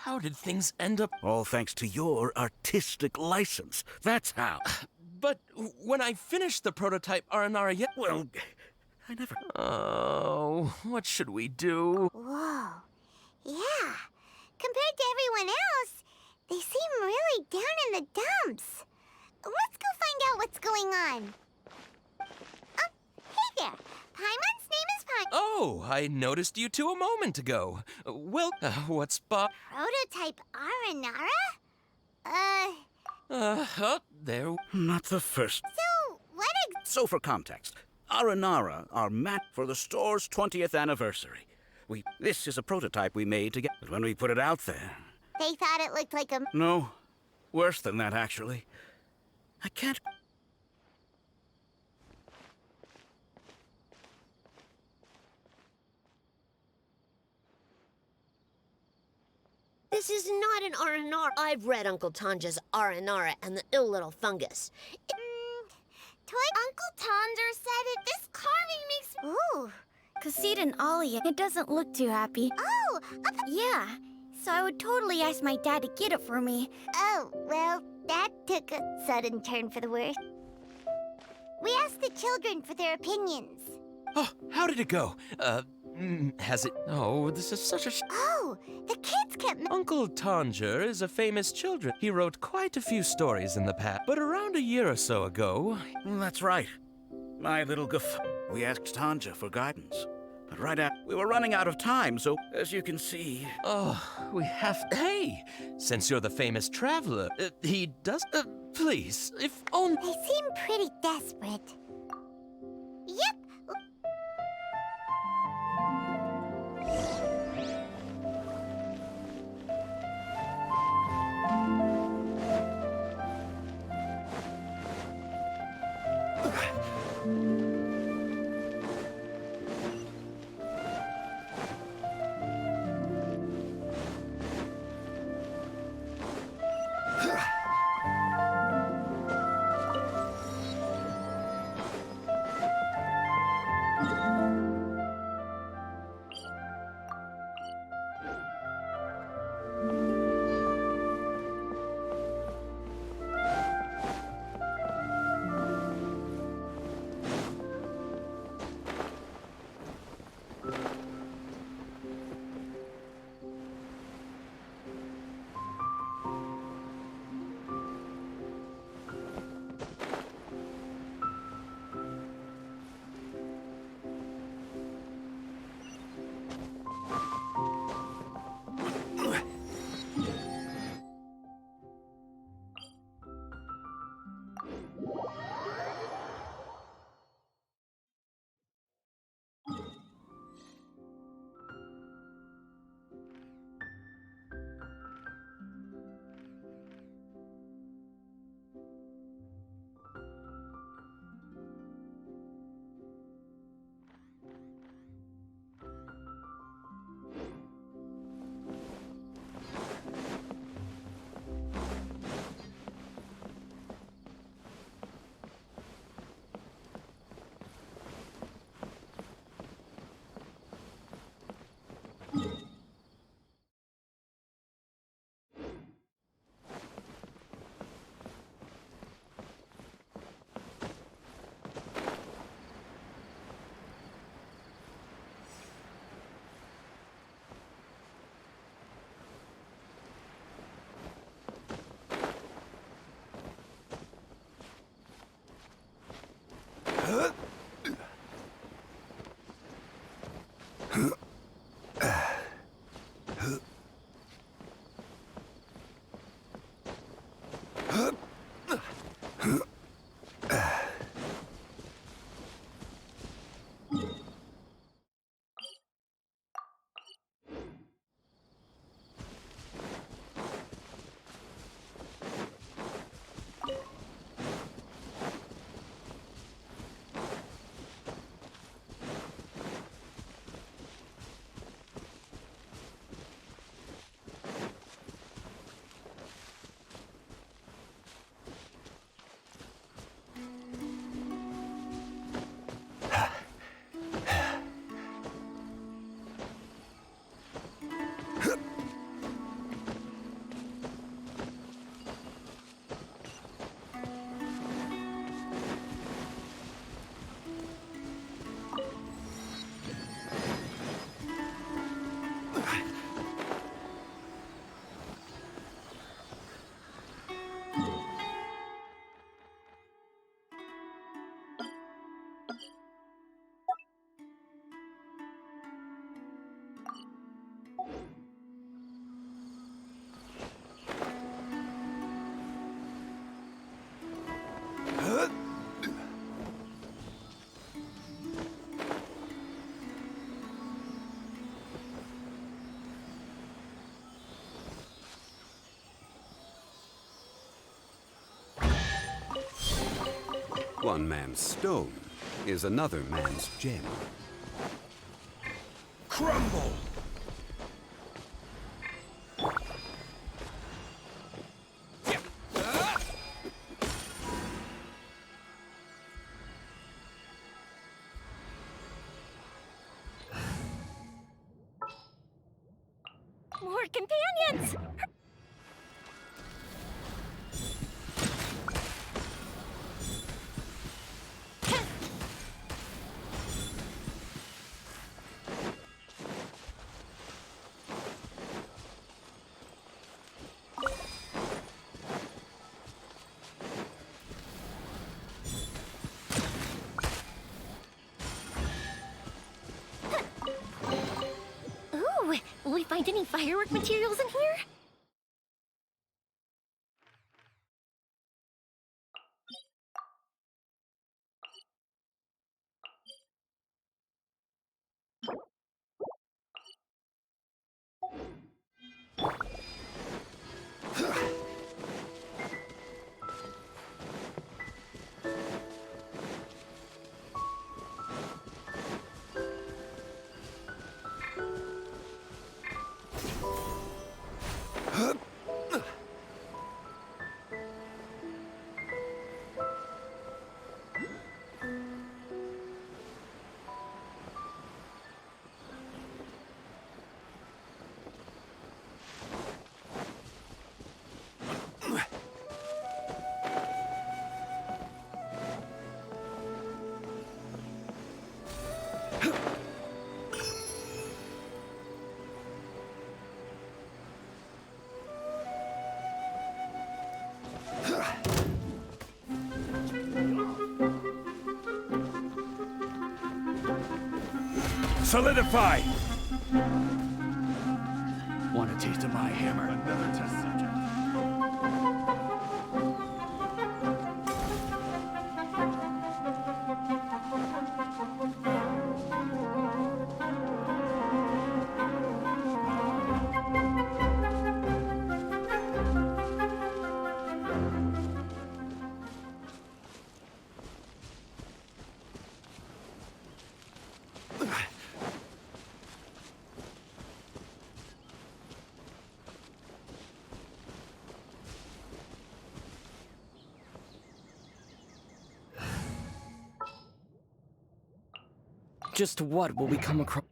How did things end up? All thanks to your artistic license. That's how. But when I finished the prototype Aranara yet... Well, I never... Oh, what should we do? Whoa. Yeah. Compared to everyone else, they seem really down in the dumps. Let's go find out what's going on. Hey there. Paimon's name is Paimon. Oh, I noticed you two a moment ago. Well, what's Bob? Prototype Aranara? There... Not the first. So, what So for context, Aranara are mat for the store's 20th anniversary. This is a prototype we made to get... But when we put it out there... They thought it looked like a... No. Worse than that, actually. I can't... This is not an Aranara. I've read Uncle Tanja's Aranara and the Ill Little Fungus. Uncle Tonder said it. This carving makes... Ooh. Kassid and Ollie, it doesn't look too happy. Oh! Yeah. So I would totally ask my dad to get it for me. Oh, well, that took a sudden turn for the worse. We asked the children for their opinions. Oh, how did it go? Has it... Oh, this is such a... Oh, the kids kept... Uncle Tanger is a famous children. He wrote quite a few stories in the past, but around a year or so ago... That's right. My little We asked Tanja for guidance. But right after, we were running out of time, so as you can see... Oh, we have... Hey! Since you're the famous traveler, he does... please, if only... They seem pretty desperate. Yep. One man's stone is another man's gem. Crumble! More companions! find any firework materials in here? Solidify! Want a taste of my hammer? Another test subject. Just what will we come across?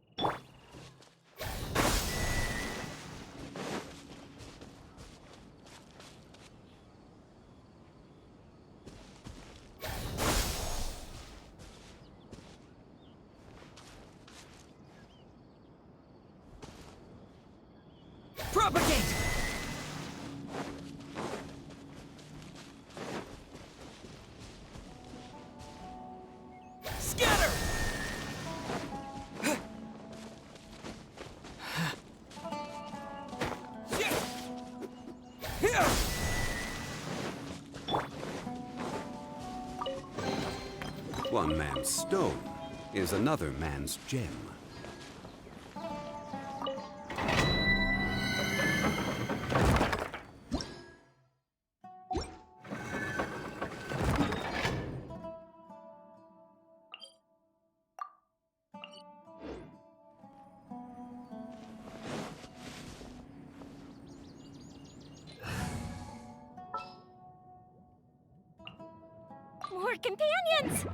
Propagate! Scatter! One man's stone is another man's gem. More companions!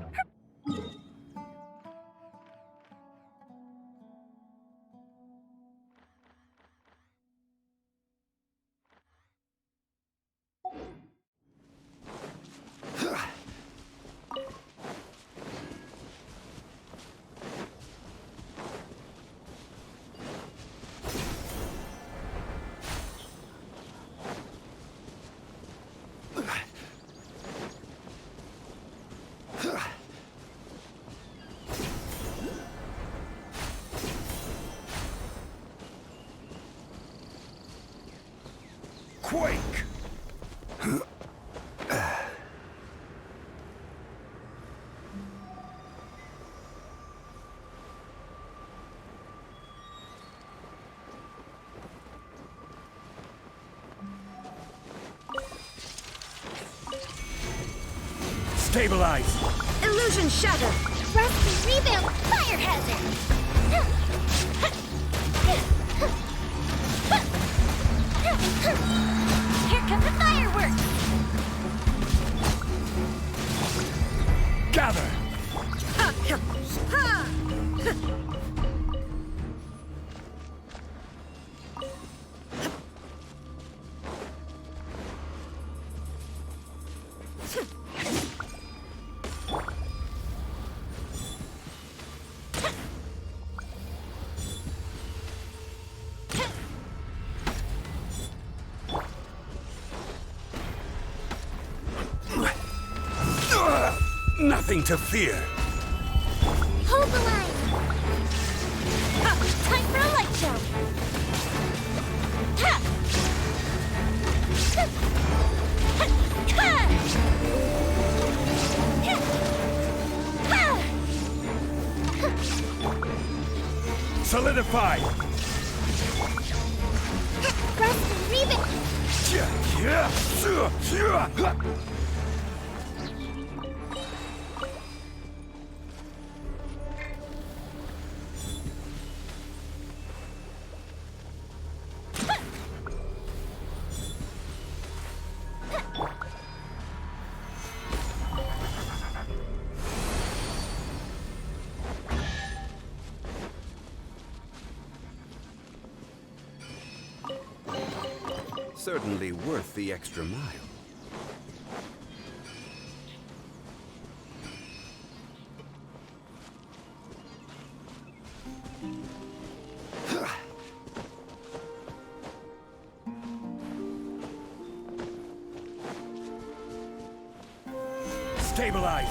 Quake! Stabilize! Illusion shatter! Rusty rebuild! Fire hazard! Here come the fireworks! Gather! Nothing to fear. Hold the line! Time for a light jump! Solidify! Grasp and reeve it! Certainly worth the extra mile. Stabilize!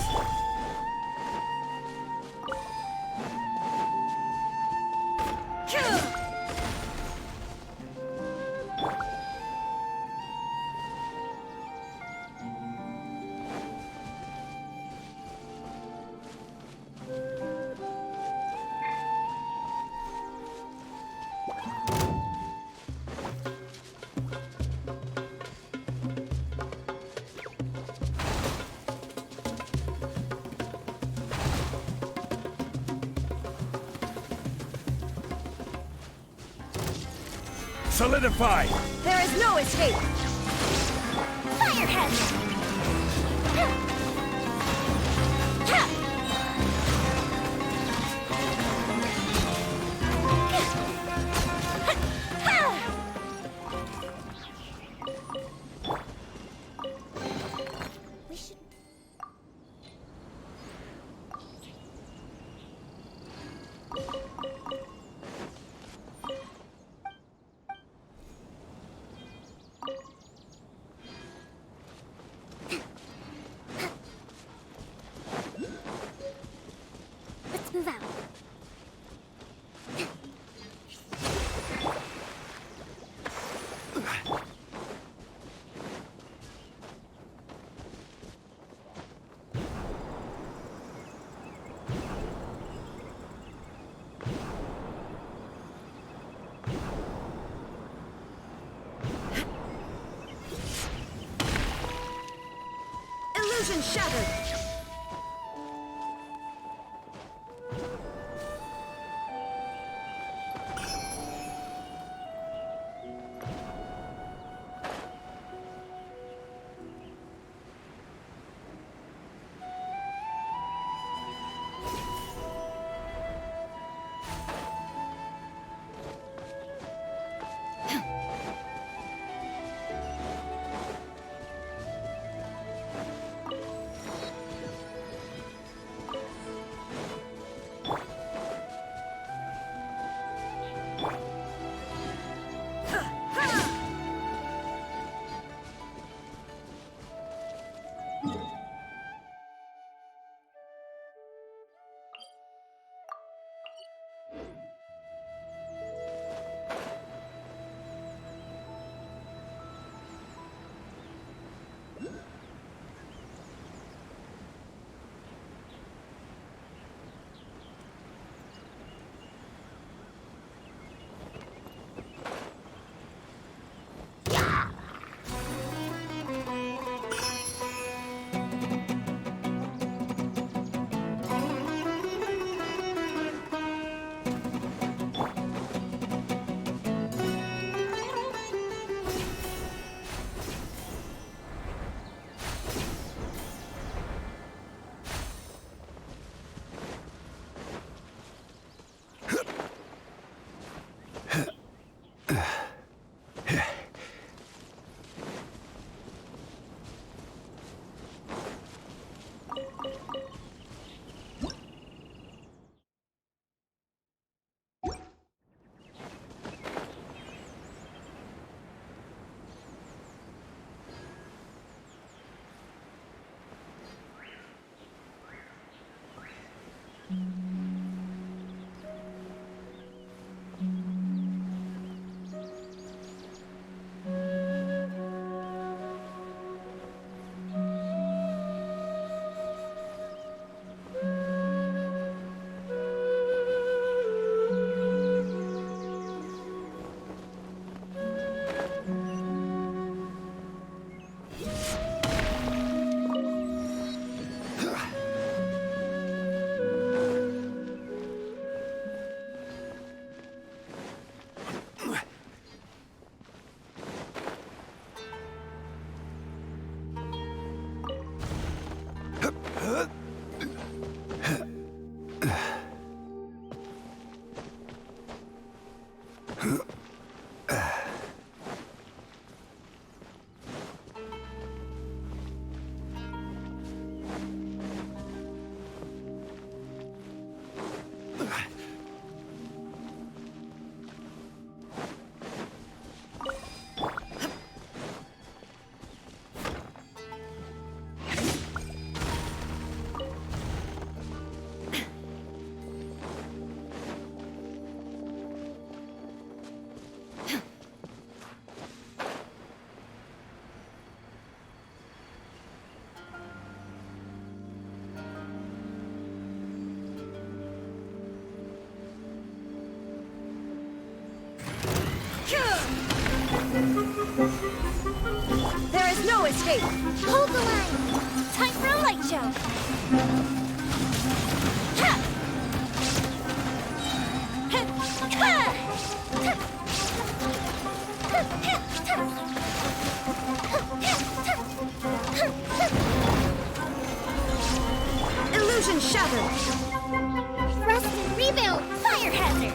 Solidify! There is no escape! Firehead! We should... Let's move out. Illusion shattered! There is no escape! Hold the line! Time for a light show! Illusion shattered! Thrust and rebuild! Fire hazard!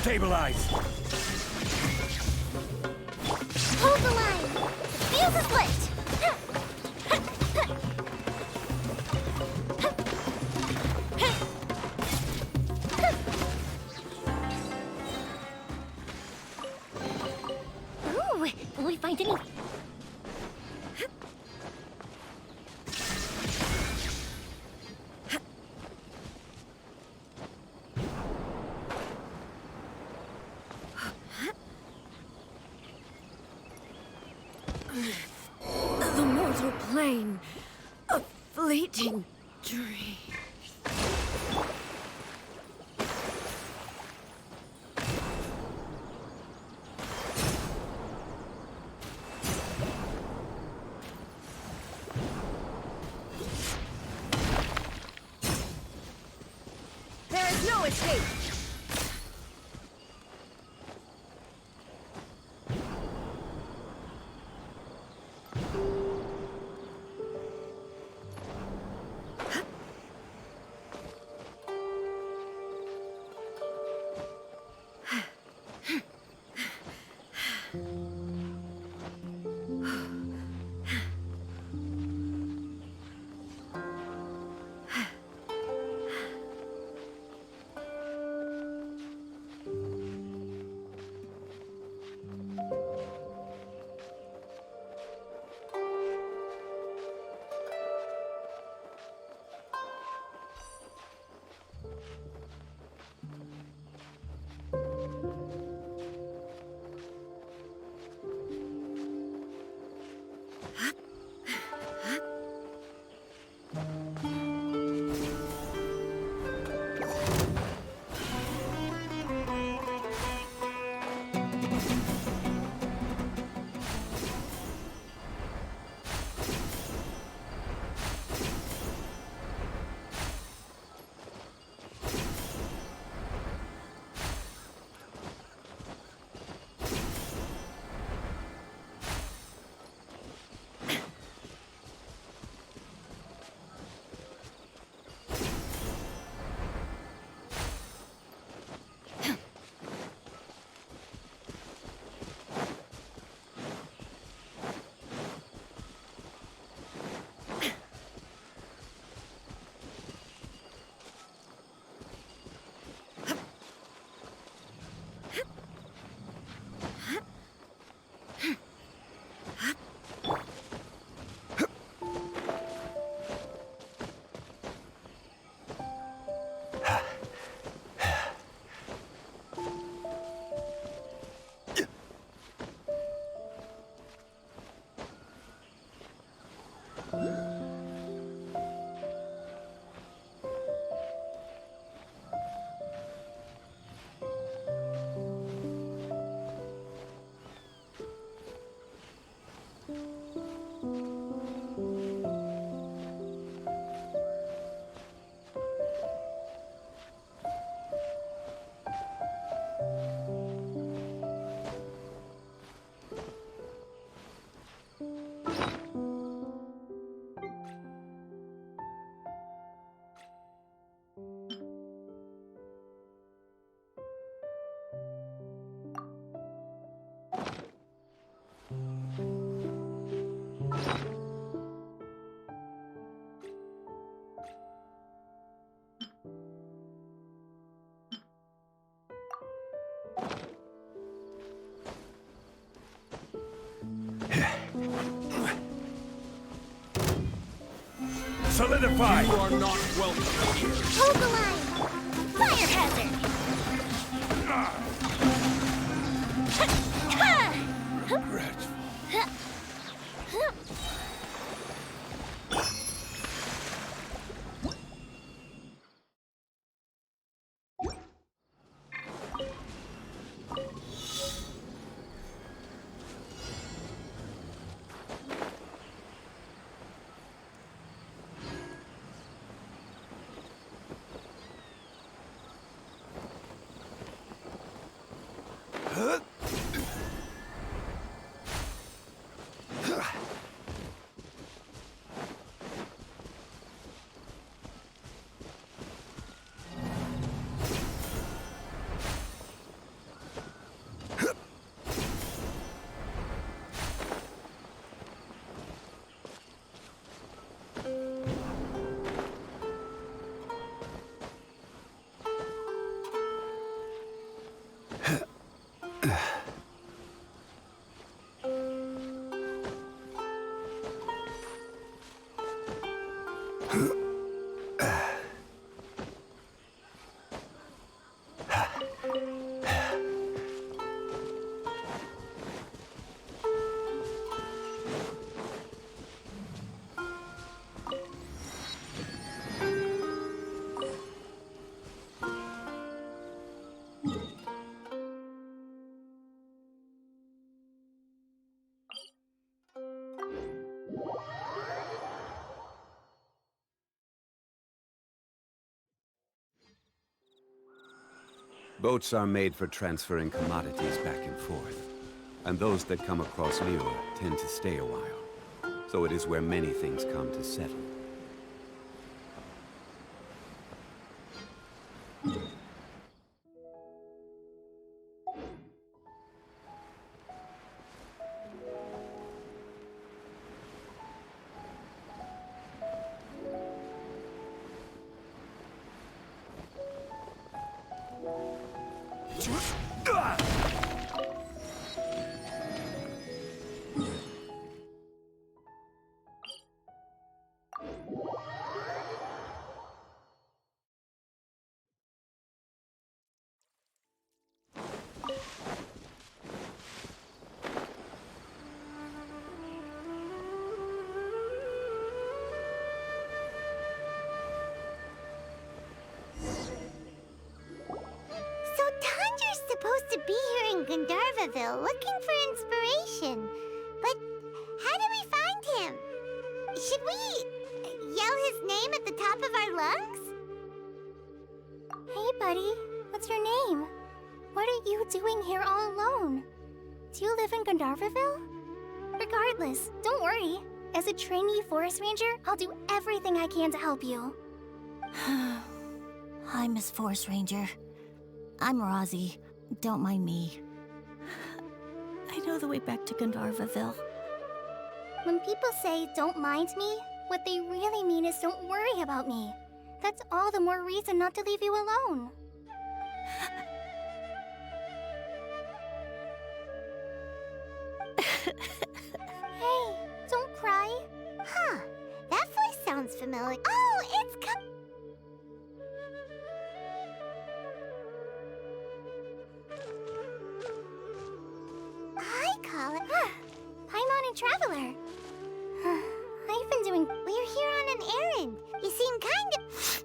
Stabilize! Hold the line! The fuse is lit! Ooh, will we find any... The mortal plane. A fleeting dream. There is no escape. Solidify! You are not welcome here. Hold the line! Fire hazard! Regretful. Boats are made for transferring commodities back and forth. And those that come across Liyue tend to stay a while. So it is where many things come to settle. Supposed to be here in Gandharvaville looking for inspiration. But how do we find him? Should we yell his name at the top of our lungs? Hey, buddy. What's your name? What are you doing here all alone? Do you live in Gandharvaville? Regardless, don't worry. As a trainee forest ranger, I'll do everything I can to help you. Hi, Miss Forest Ranger. I'm Rozzy. Don't mind me. I know the way back to Gandharvaville. When people say, don't mind me, what they really mean is don't worry about me. That's all the more reason not to leave you alone. Hey, don't cry. Huh, that voice sounds familiar. Oh, it's Hi, Colin. Paimon and Traveler. I've been doing... We're here on an errand. You seem kind of...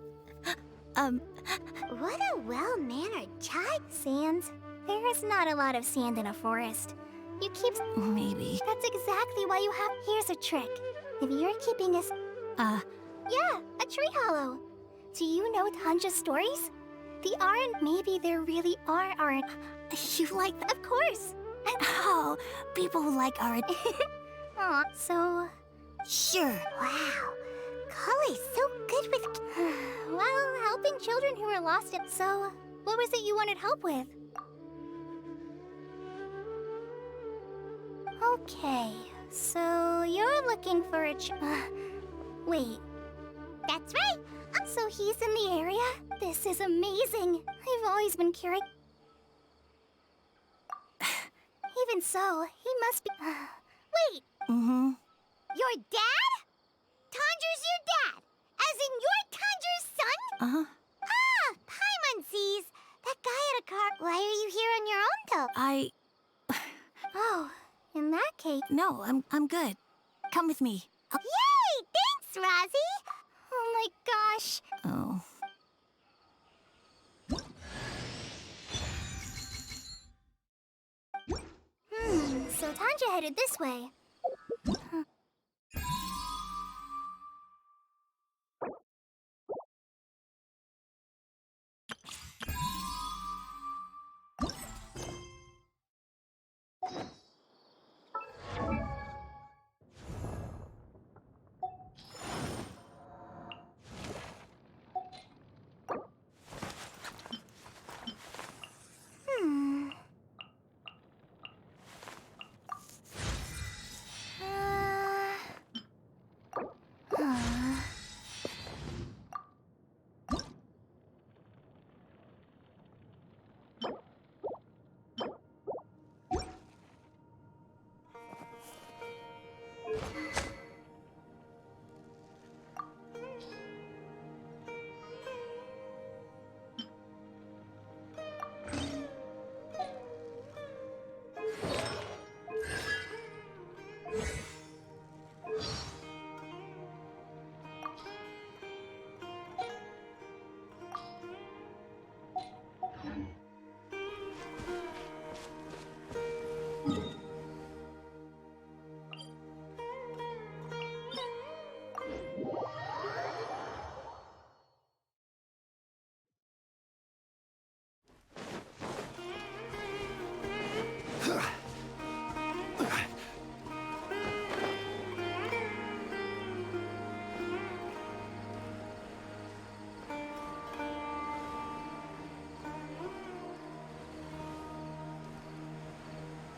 What a well-mannered child. Sand? There is not a lot of sand in a forest. You keep... Maybe. That's exactly why you have... Here's a trick. If you're keeping us... Yeah, a tree hollow. Do you know Tanja's stories? The aren't... Maybe there really aren't... You like that? Of course. Oh, people who like art. Aw, so... Sure. Wow. Collie's so good with... Well, helping children who are lost at... So, what was it you wanted help with? Okay, so you're looking for a wait. That's right. So he's in the area? This is amazing. I've always been curious. Even so, he must be... Wait! Mm-hmm. Your dad? Tanjir's your dad? As in you're Tanjir's son? Uh-huh. Ah, Paimon sees. That guy at a car... Why are you here on your own, though? Oh, in that case... No, I'm good. Come with me. Yay! Thanks, Rosie! Oh my gosh. Oh. So Tanja headed this way. Huh.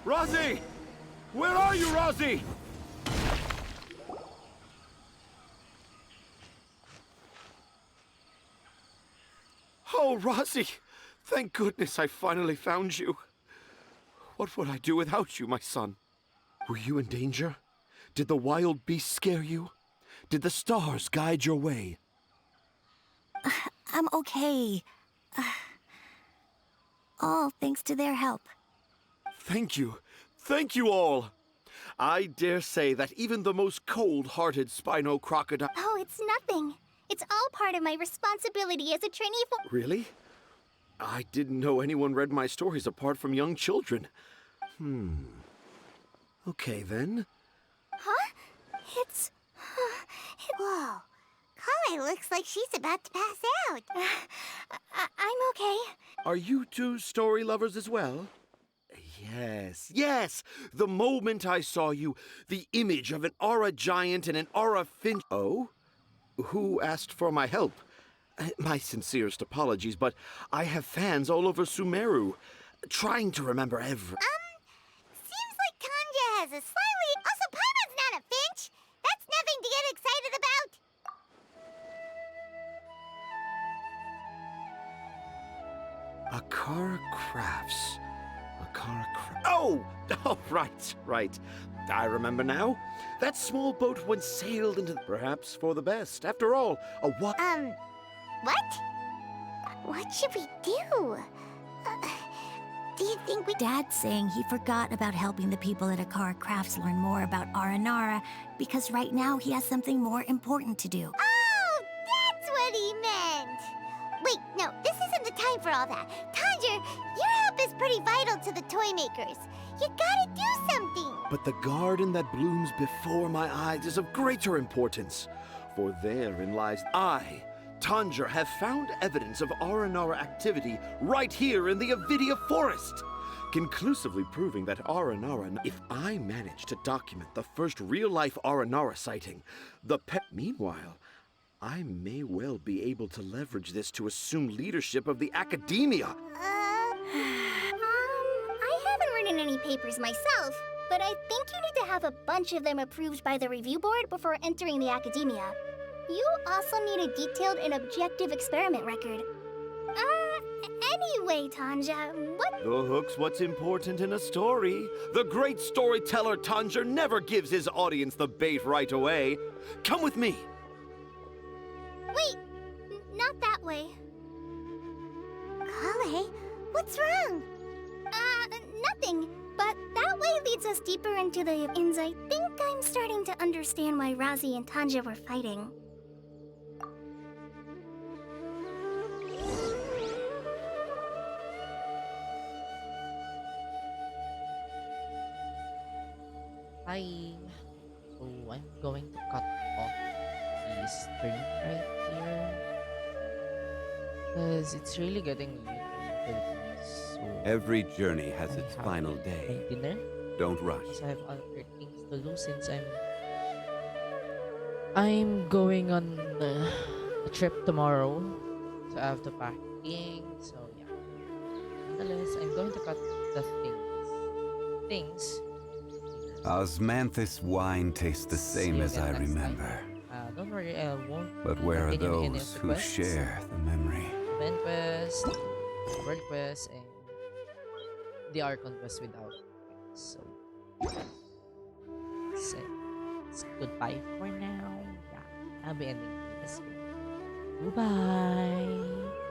Rosie! Where are you, Rosie? Oh, Rosie! Thank goodness I finally found you. What would I do without you, my son? Were you in danger? Did the wild beasts scare you? Did the stars guide your way? I'm okay. All thanks to their help. Thank you. Thank you all. I dare say that even the most cold-hearted Spino crocodile... Oh, it's nothing. It's all part of my responsibility as a trainee for... Really? I didn't know anyone read my stories apart from young children. Okay, then. Huh? It's... Whoa. Kale looks like she's about to pass out. I'm okay. Are you two story lovers as well? Yes. The moment I saw you, the image of an aura giant and an aura finch... Oh? Who asked for my help? My sincerest apologies, but I have fans all over Sumeru, trying to remember every... Seems like Tanja has a slightly... Also, Paimon's not a finch. That's nothing to get excited about. Akara Crafts. Oh, right. I remember now. That small boat once sailed into... Perhaps for the best. After all, a what? What? What should we do? Do you think we... Dad's saying he forgot about helping the people at Akara Crafts learn more about Aranara because right now he has something more important to do. Oh, that's what he meant. Wait, no, this isn't the time for all that. Tanja, your help is pretty vital to the toy makers. You gotta do something. But the garden that blooms before my eyes is of greater importance. For therein lies I, Tanja, have found evidence of Aranara activity right here in the Avidia Forest, conclusively proving that Aranara... If I manage to document the first real-life Aranara sighting, the pet... Meanwhile, I may well be able to leverage this to assume leadership of the academia. I haven't written any papers myself, but I think you need to have a bunch of them approved by the review board before entering the academia. You also need a detailed and objective experiment record. Anyway, Tanja, what? The hook's what's important in a story. The great storyteller Tanger never gives his audience the bait right away. Come with me. Wait, not that way. Kale, what's wrong? Nothing. But that way leads us deeper into the ins. I think I'm starting to understand why Razi and Tanja were fighting. Hi. So I'm going to cut off the stream right here. Because it's really getting late in the Philippines. So Every journey has its have final my day. dinner. Don't rush. Because I have other things to do since I'm going on a trip tomorrow. So I have to pack things. So yeah. Nonetheless, I'm going to cut the things. Osmanthus wine tastes the same as I remember. Don't worry, I won't. But where are continue any of those the who quests. share the memory? Event quest, world quest, and the archon quest without. So, it's goodbye for now. Yeah, I'll be ending this video. Goodbye.